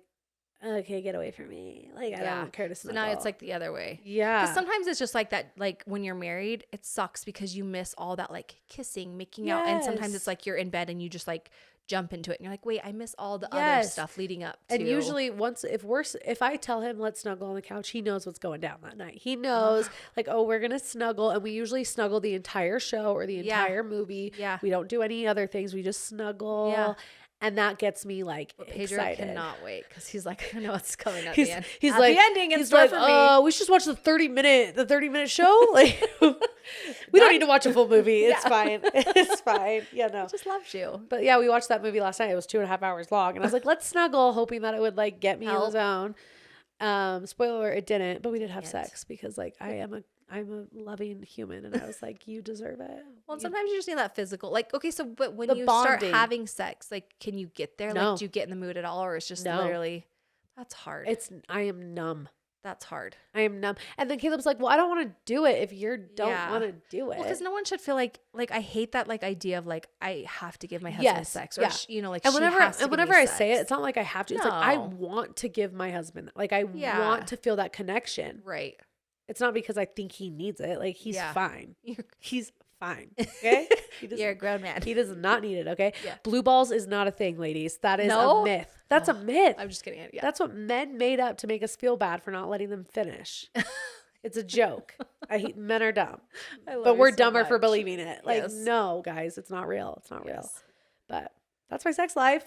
okay, get away from me. Like I Yeah. don't care to So snuggle. now it's like the other way. yeah, Because sometimes it's just like that, like when you're married, it sucks because you miss all that like kissing, making out. And sometimes Yes. it's like you're in bed and you just like jump into it and you're like, wait, I miss all the other Yes. stuff leading up to. And usually if I tell him let's snuggle on the couch, he knows what's going down that night. He knows like, oh, we're going to snuggle, and we usually snuggle the entire show or the Yeah. entire movie. Yeah. We don't do any other things. We just snuggle. Yeah. And that gets me like Pedro excited. cannot wait because he's like, I know what's coming at He's, the end. he's At like, the ending in he's store like, for me. oh, we should just watch the 30-minute show. Like, we don't need to watch a full movie. It's Yeah. fine. It's fine. Yeah, no. He just loves you. But yeah, we watched that movie last night. It was 2.5 hours long, and I was like, let's snuggle, hoping that it would like get me in the Help. zone. Spoiler alert, it didn't, but we did have Dang it. sex because like I'm a loving human, and I was like, you deserve it. Well, sometimes you just need that physical. Like, okay, so but when The you bonding. start having sex, like, can you get there? No. Like, do you get in the mood at all, or it's just No. literally that's hard. I am numb. That's hard. I am numb. And then Caleb's like, well, I don't want to do it if you don't Yeah. want to do it. Well, because no one should feel like I hate that like idea of like I have to give my husband Yes, sex, or yeah. you know, like And she whenever has to give me I say it, sex. it's not like I have to. It's like I No. want to give my husband. Like I Yeah. want to feel that connection. right. It's not because I think he needs it. Like he's Yeah. fine. You're, He's fine. Okay. He doesn't- you're a grown man. He does not need it. Okay. Yeah. Blue balls is not a thing, ladies. That is No? a myth. That's a myth. I'm just kidding. Yeah. That's what men made up to make us feel bad for not letting them finish. It's a joke. Men are dumb, I love but you we're so dumber for much. believing it. Like, Yes. no, guys, it's not real. It's not real. Yes. But that's my sex life.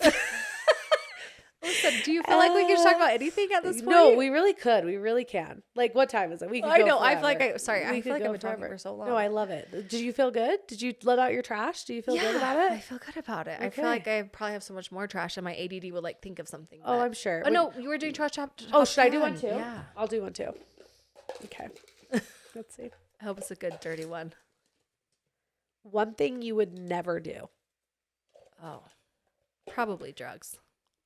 Listen, do you feel like we can just talk about anything at this point? No, we really could. We really can. Like, what time is it? We could I go know. I feel like forever. I feel like We I've could been go talking forever. for so long. No, I love it. Did you feel good? Did you let out your trash? Do you feel good about I it? feel good about it. I feel Okay. like I probably have so much more trash, and my ADD would like think of something. Oh, but- I'm sure. Oh no, you were doing trash top. Oh, should I do one 10. too? Yeah. I'll do one too. Okay. Let's see. I hope it's a good dirty one. One thing you would never do. Oh, probably drugs.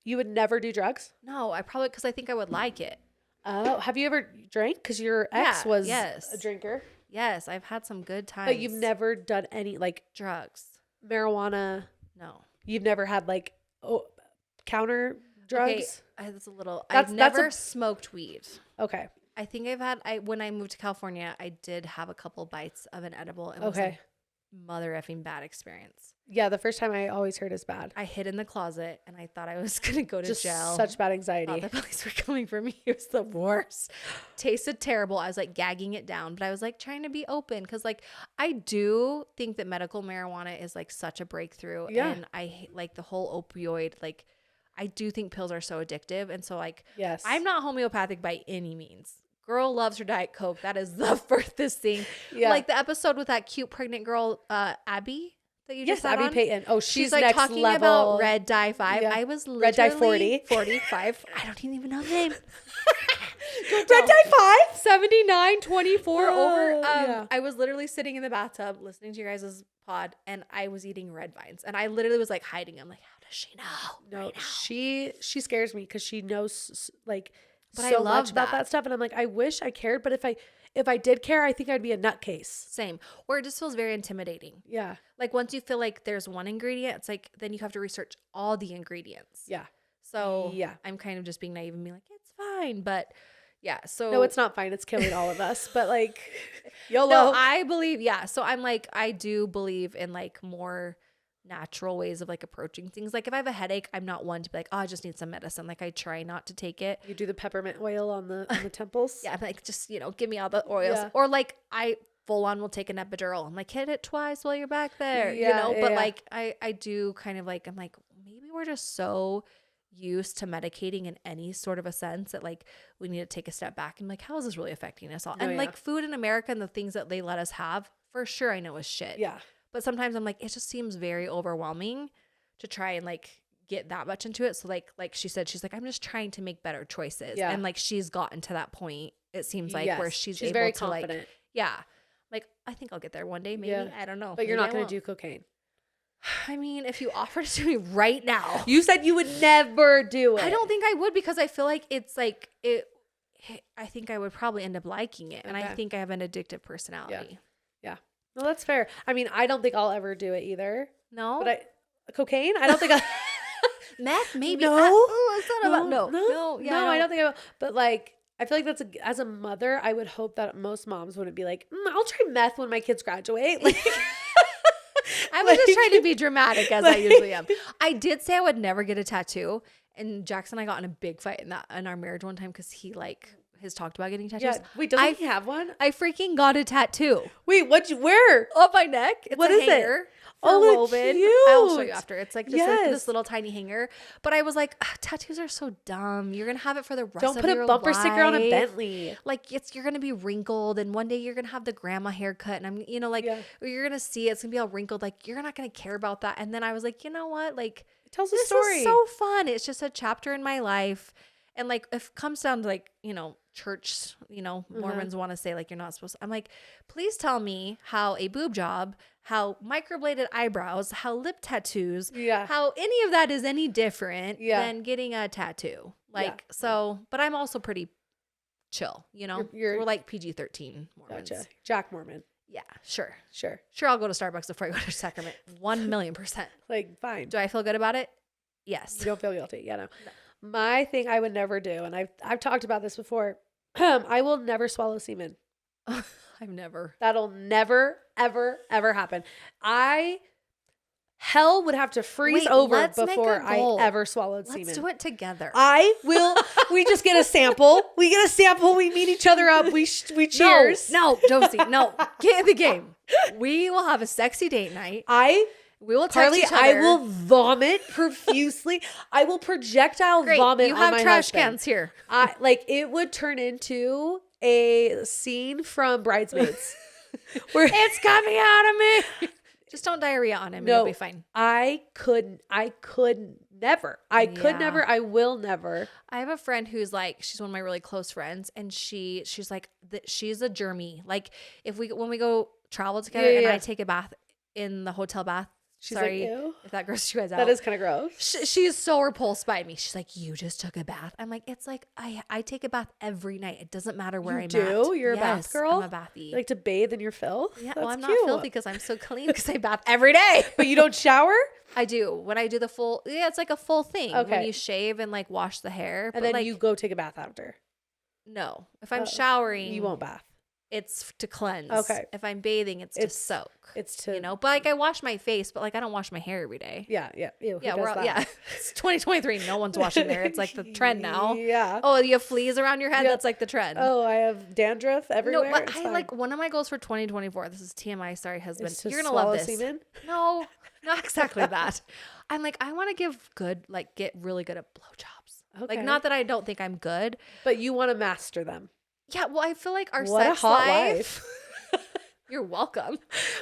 You would never do drugs? No, I probably because I think I would like it. Oh, have you ever drank? Because your ex Yeah, was yes. a drinker. Yes, I've had some good times. But you've never done any like drugs. marijuana. No. You've never had like counter drugs. Okay, that's a little. That's- I've that's never a- smoked weed. Okay. I think I've had. When I moved to California, I did have a couple bites of an edible. And it was Okay. a mother effing bad experience. Yeah, the first time I always heard is bad. I hid in the closet and I thought I was gonna go to Just jail. such bad Thought anxiety. the police were coming for me. It was the worst. Tasted terrible. I was like gagging it down, but I was like trying to be open because like I do think that medical marijuana is like such a breakthrough. Yeah. And I hate like the whole opioid. Like I do think pills are so addictive. And so like Yes. I'm not homeopathic by any means. Girl loves her Diet Coke. That is the furthest thing. Yeah. Like the episode with that cute pregnant girl, Abby, that you Yes, just had Abby on. Payton. Oh, She's she's like next talking level. about Red Dye 5. Yeah. I was Red Dye literally 40. 45. I don't even know the name. Red dye 5? 79-24 over. Yeah. I was literally sitting in the bathtub listening to your guys' pod, and I was eating red vines, and I literally was like hiding. I'm like, how does she know? No, right now? she scares me because she knows like But I so love much about that stuff, and I'm like, I wish I cared, but if I did care, I think I'd be a nutcase. Same. Or it just feels very intimidating. Yeah, Like once you feel like there's one ingredient, it's like then you have to research all the ingredients. yeah. So Yeah. I'm kind of just being naive and being like, it's fine. But yeah, so No, it's not fine. It's killing all of us. But like, YOLO. no, I believe, yeah. So I'm like, I do believe in like more natural ways of like approaching things. Like if I have a headache, I'm not one to be like, oh, I just need some medicine. Like I try not to take it. You do the peppermint oil on the temples. Yeah, I'm like, just, give me all the oils. Yeah. Or like I full on will take an epidural. I'm like, hit it twice while you're back there, Yeah, But yeah. like I do kind of like, I'm like, maybe we're just so used to medicating in any sort of a sense that like we need to take a step back and like, how is this really affecting us all? And like food in America and the things that they let us have, for sure I know is shit. Yeah. But sometimes I'm like, it just seems very overwhelming to try and like get that much into it. So like she said, she's like, I'm just trying to make better choices. Yeah. And like she's gotten to that point, it seems like, Yes. where she's able very to confident. like, yeah. Like I think I'll get there one day, maybe. Yeah. I don't know. But you're Maybe not I going won't. to do cocaine. I mean, if you offered it to me right now, You said you would never do it. I don't think I would, because I feel like it's like I think I would probably end up liking it. And I Okay. think I have an addictive personality. Yeah. Well, that's fair. I mean, I don't think I'll ever do it either. No? But cocaine? I don't think I Meth, maybe. No. It's not about no. Yeah, I don't think I will. But like, I feel like as a mother, I would hope that most moms wouldn't be like, I'll try meth when my kids graduate. Like, I was just trying to be dramatic, as I usually am. I did say I would never get a tattoo, and Jackson and I got in a big fight in our marriage one time because he like has talked about getting tattoos. yeah. Wait, doesn't he have one? I freaking got a tattoo Wait, where? up my neck. It's What a is it? hanger for Oh, it's woven. I'll show you cute. after. It's like just Yes. like this little tiny hanger. But I was like, tattoos are so dumb. You're gonna have it for the rest Don't of put your a bumper sticker on a life. Bentley. Like you're gonna be wrinkled, and one day you're gonna have the grandma haircut, and I'm Yeah. or you're gonna see it's gonna be all wrinkled. Like you're not gonna care about that. And then I was like, you know what? Like It tells a this story. is so fun. It's just a chapter in my life. And like if it comes down to like, church, Mormons want to say like you're not supposed to. I'm like, please tell me how a boob job, how microbladed eyebrows, how lip tattoos, Yeah. how any of that is any different Yeah. than getting a tattoo. Like so, but I'm also pretty chill, You're- we're like PG-13 Mormons. Gotcha. Jack Mormon. Yeah, sure. Sure. Sure, I'll go to Starbucks before I go to Sacrament. 1,000,000%. Like, fine. Do I feel good about it? Yes. You don't feel guilty. Yeah, no. My thing I would never do, and I've talked about this before. I will never swallow semen. I've never. That'll never, ever, ever happen. Hell would have to freeze Wait, over let's make before a I goal. ever swallowed Let's semen. do it together. We just get a sample. We get a sample. We meet each other up. We cheers. No, Josie, no. Get in the game. We will have a sexy date night. We will text Carly, each I other. will vomit profusely. I will projectile Great. vomit You on have my trash husband. cans here. It would turn into a scene from Bridesmaids. Where It's coming out of me. Just don't diarrhea on him. No. You'll be fine. I could never. I will never. I have a friend who's like, she's one of my really close friends, and she's like, she's a germy. Like when we go travel together and I take a bath in the hotel bath. She's Sorry like, ew. if that grosses you guys out. That is kind of gross. She's so repulsed by me. She's like, you just took a bath. I'm like, it's like I take a bath every night. It doesn't matter where I'm at. You're a bath girl? I'm a bathy. You like to bathe in your filth? Yeah, That's well, I'm cute. not filthy because I'm so clean because I bath every day. But you don't shower? I do. When I do the full, it's like a full thing. Okay. When you shave and like wash the hair. And but then like, you go take a bath after. no. If I'm showering, You won't bath. it's to cleanse. Okay. If I'm bathing, it's to soak. It's to But like I wash my face, but like I don't wash my hair every day. Yeah. Ew, who Yeah, does that? yeah. It's 2023. No one's washing their hair. It's like the trend now. Yeah. Oh, you have fleas around your head? Yeah. That's like the trend. Oh, I have dandruff everywhere. No, but It's I fine. like one of my goals for 2024. This is TMI. Sorry, husband. Is to You're gonna love swallow this. semen? No, not exactly that. I'm like, I want to get really good at blowjobs. Okay. Like, not that I don't think I'm good. But you want to master them. Yeah, well, I feel like our What sex a hot life. You're welcome.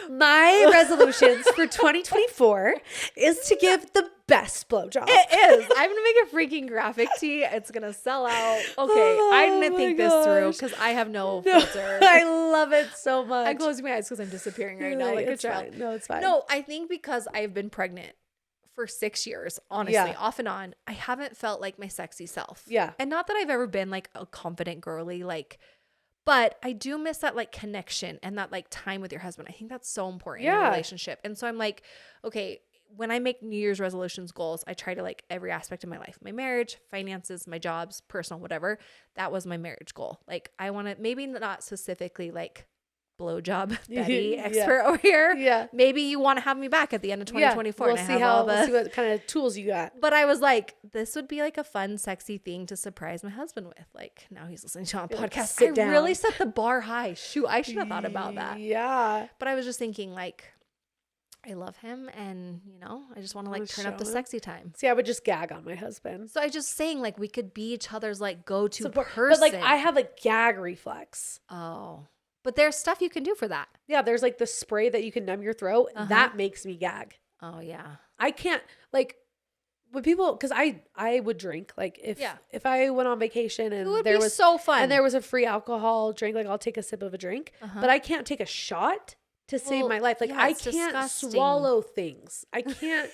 My resolutions for 2024 is to give the best blowjob. It is. I'm going to make a freaking graphic tee. It's going to sell out. Okay. I'm going to think this through because I have no filter. I love it so much. I close my eyes because I'm disappearing right now like a child. Fine. No, it's fine. No, I think because I've been pregnant for 6 years, honestly, off and on, I haven't felt like my sexy self. Yeah. And not that I've ever been like a confident girly, like, but I do miss that like connection and that like time with your husband. I think that's so important in a relationship. And so I'm like, okay, when I make New Year's resolutions goals, I try to like every aspect of my life, my marriage, finances, my jobs, personal, whatever. That was my marriage goal. Like I want to, maybe not specifically like blowjob Betty expert over here. Yeah. Maybe you want to have me back at the end of 2024. We'll see what kind of tools you got. But I was like, this would be like a fun, sexy thing to surprise my husband with. Like now he's listening to a podcast. Sit down. Really set the bar high. Shoot, I should have thought about that. Yeah. But I was just thinking like, I love him and, you know, I just want to like turn up the sexy time. See, I would just gag on my husband. So I just saying like we could be each other's like go-to person. But like I have a gag reflex. Oh. But there's stuff you can do for that. Yeah, there's like the spray that you can numb your throat. That makes me gag. Oh yeah. I can't like when people because I would drink like if I went on vacation and there was so fun and there was a free alcohol drink, like I'll take a sip of a drink, but I can't take a shot to save my life. Like I can't swallow things. I can't.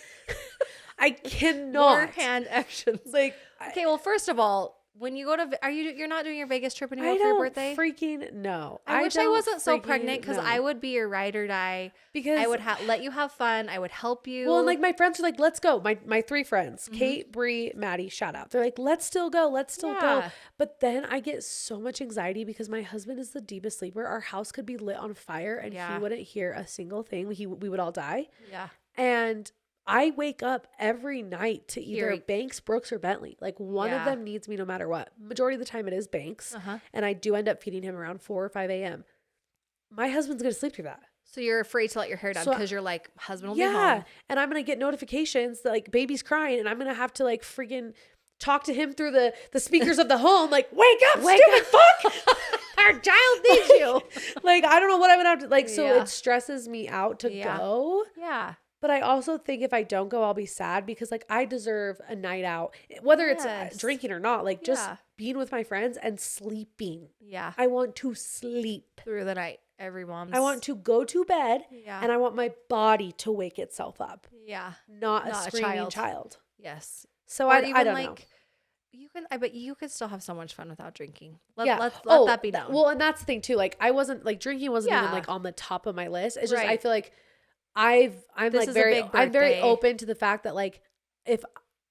I cannot. More hand actions. Like okay, well, first of all, when you go to, you're not doing your Vegas trip anymore for your birthday? Freaking no. I wish I wasn't so pregnant because I would be your ride or die. Because I would let you have fun. I would help you. Well, and like my friends are like, let's go. My three friends, Kate, Bree, Maddie, shout out. They're like, let's still go. Let's still go. But then I get so much anxiety because my husband is the deepest sleeper. Our house could be lit on fire and he wouldn't hear a single thing. We would all die. Yeah. And I wake up every night to either Banks, Brooks, or Bentley. Like one of them needs me no matter what. Majority of the time it is Banks. And I do end up feeding him around 4 or 5 a.m. My husband's going to sleep through that. So you're afraid to let your hair down because you're like, husband will be home. Yeah. And I'm going to get notifications that like baby's crying and I'm going to have to like freaking talk to him through the speakers of the home. Like, wake up, stupid fuck. Our child needs you. Like, I don't know what I'm going to have to like. So it stresses me out to go. Yeah. But I also think if I don't go, I'll be sad because like I deserve a night out, whether it's drinking or not, like just being with my friends and sleeping. Yeah. I want to sleep through the night. Every mom's. I want to go to bed and I want my body to wake itself up. Yeah. Not a screaming child. Yes. So I don't know. I bet you could still have so much fun without drinking. Let that be known. Well, and that's the thing too. Like I wasn't like drinking wasn't even like on the top of my list. It's just I feel like I'm very open to the fact that like if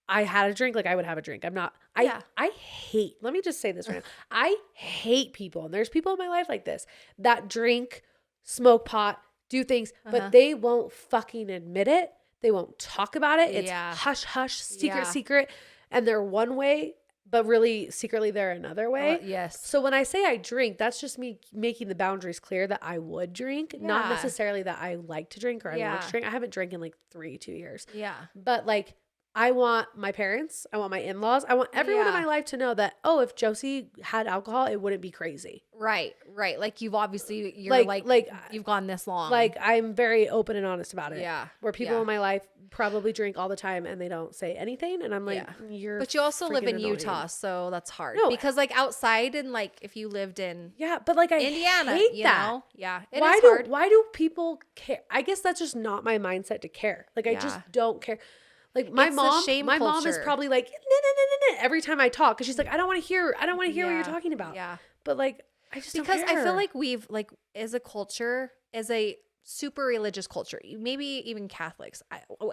I had a drink, like I would have a drink. I'm not I hate, let me just say this right now. I hate people, and there's people in my life like this that drink, smoke pot, do things, but they won't fucking admit it. They won't talk about it. It's hush hush, secret, and they're one way, but really secretly they're another way. Yes. So when I say I drink, that's just me making the boundaries clear that I would drink, not necessarily that I like to drink or I want to drink. I haven't drank in like 2 years. Yeah. But like I want my parents, I want my in-laws, I want everyone in my life to know that, oh, if Josie had alcohol, it wouldn't be crazy. Right. Like you've obviously, you're like you've gone this long. Like I'm very open and honest about it. Yeah. Where people in my life probably drink all the time and they don't say anything. And I'm like, but you also live in Utah, so that's hard. No, because like outside and like if you lived in but like I Indiana, hate that. Know? Yeah. Why do people care? I guess that's just not my mindset to care. Like I just don't care. Like my mom is probably like no every time I talk because she's like I don't want to hear what you're talking about. Yeah, but like I just don't care. I feel like we've like as a culture, as a super religious culture, maybe even Catholics.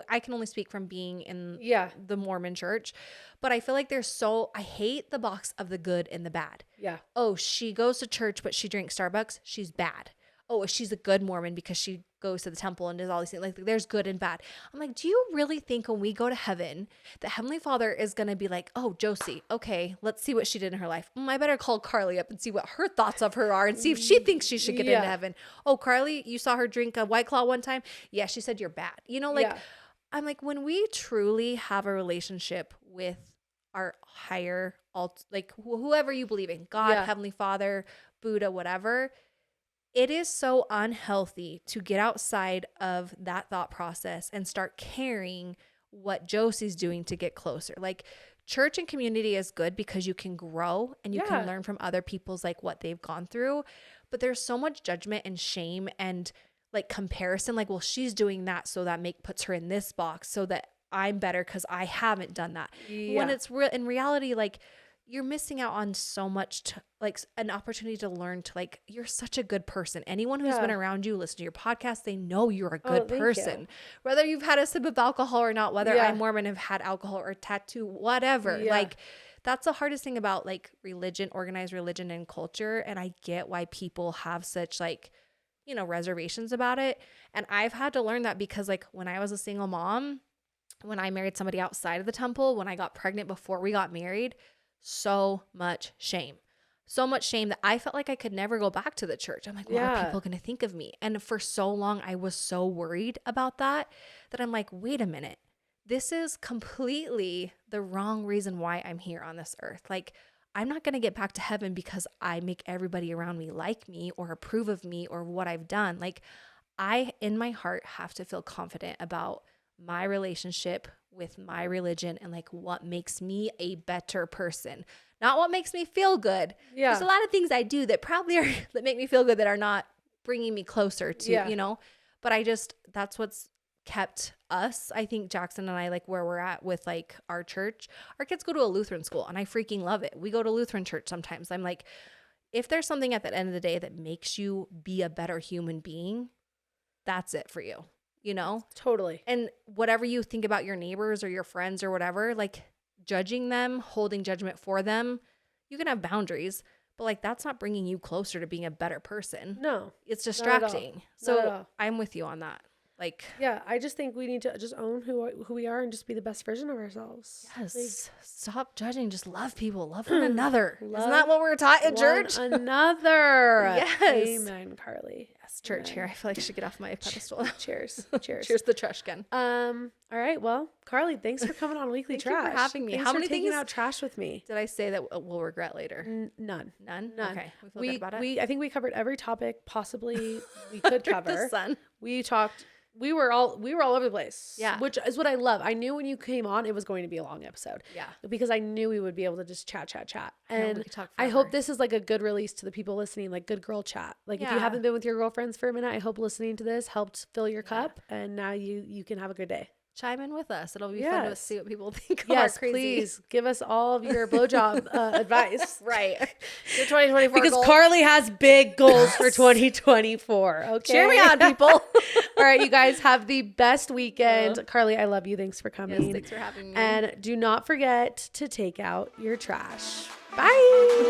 I can only speak from being in the Mormon church, but I feel like I hate the box of the good and the bad. Yeah. Oh, she goes to church but she drinks Starbucks. She's bad. Oh, she's a good Mormon because she goes to the temple and does all these things. Like there's good and bad. I'm like, do you really think when we go to heaven, the Heavenly Father is going to be like, oh, Josie, okay, let's see what she did in her life. I better call Carly up and see what her thoughts of her are and see if she thinks she should get into heaven. Oh, Carly, you saw her drink a White Claw one time? Yeah, she said you're bad. You know, like I'm like, when we truly have a relationship with our higher, like whoever you believe in, God, Heavenly Father, Buddha, whatever, it is so unhealthy to get outside of that thought process and start caring what Josie's doing to get closer. Like, church and community is good because you can grow and you can learn from other people's like what they've gone through. But there's so much judgment and shame and like comparison. Like, well, she's doing that, so that puts her in this box so that I'm better because I haven't done that. Yeah. When it's in reality, like, you're missing out on so much, like an opportunity to learn to like, you're such a good person. Anyone who's been around you, listen to your podcast, they know you're a good person. Whether you've had a sip of alcohol or not, whether I'm Mormon, have had alcohol or tattoo, whatever. Like, that's the hardest thing about like religion, organized religion and culture. And I get why people have such like, you know, reservations about it. And I've had to learn that because like when I was a single mom, when I married somebody outside of the temple, when I got pregnant before we got married, so much shame that I felt like I could never go back to the church. I'm like, what are people going to think of me? And for so long, I was so worried about that I'm like, wait a minute, this is completely the wrong reason why I'm here on this earth. Like, I'm not going to get back to heaven because I make everybody around me like me or approve of me or what I've done. Like, I, in my heart, have to feel confident about my relationship with my religion and like what makes me a better person, not what makes me feel good. There's a lot of things I do that probably are that make me feel good that are not bringing me closer to, you know, but that's what's kept us, I think Jackson and I, like where we're at with like our church. Our kids go to a Lutheran school and I freaking love it. We go to Lutheran church sometimes. I'm like, if there's something at the end of the day that makes you be a better human being, that's it for you. You know? Totally. And whatever you think about your neighbors or your friends or whatever, like judging them, holding judgment for them, you can have boundaries, but like that's not bringing you closer to being a better person. No. It's distracting. So I'm with you on that. Like, yeah, I just think we need to just own who we are and just be the best version of ourselves. Yes. Like, stop judging. Just love people. Love one another. Isn't that what we're taught in church? Another. Yes. Amen, Carly. Yes, church. Here, I feel like I should get off my pedestal. Cheers. Cheers the trash can. All right. Well, Carly, thanks for coming on Weekly Trash. Thank you for having me. Thanks How for many taking things out trash with me? Did I say that we'll regret later? None. Okay. We feel good about it. I think we covered every topic possibly we could cover. The sun. We talked. We were all over the place. Yeah. Which is what I love. I knew when you came on, it was going to be a long episode. Yeah. Because I knew we would be able to just chat. And I hope this is like a good release to the people listening, like good girl chat. Like if you haven't been with your girlfriends for a minute, I hope listening to this helped fill your cup and now you can have a good day. Chime in with us. It'll be fun to see what people think of our crazy. Please give us all of your blowjob advice. Right. Your 2024 because goals. Carly has big goals for 2024. Okay. Cheer me on, people. All right, you guys have the best weekend. Carly, I love you. Thanks for coming. Yes, thanks for having me. And do not forget to take out your trash. Bye.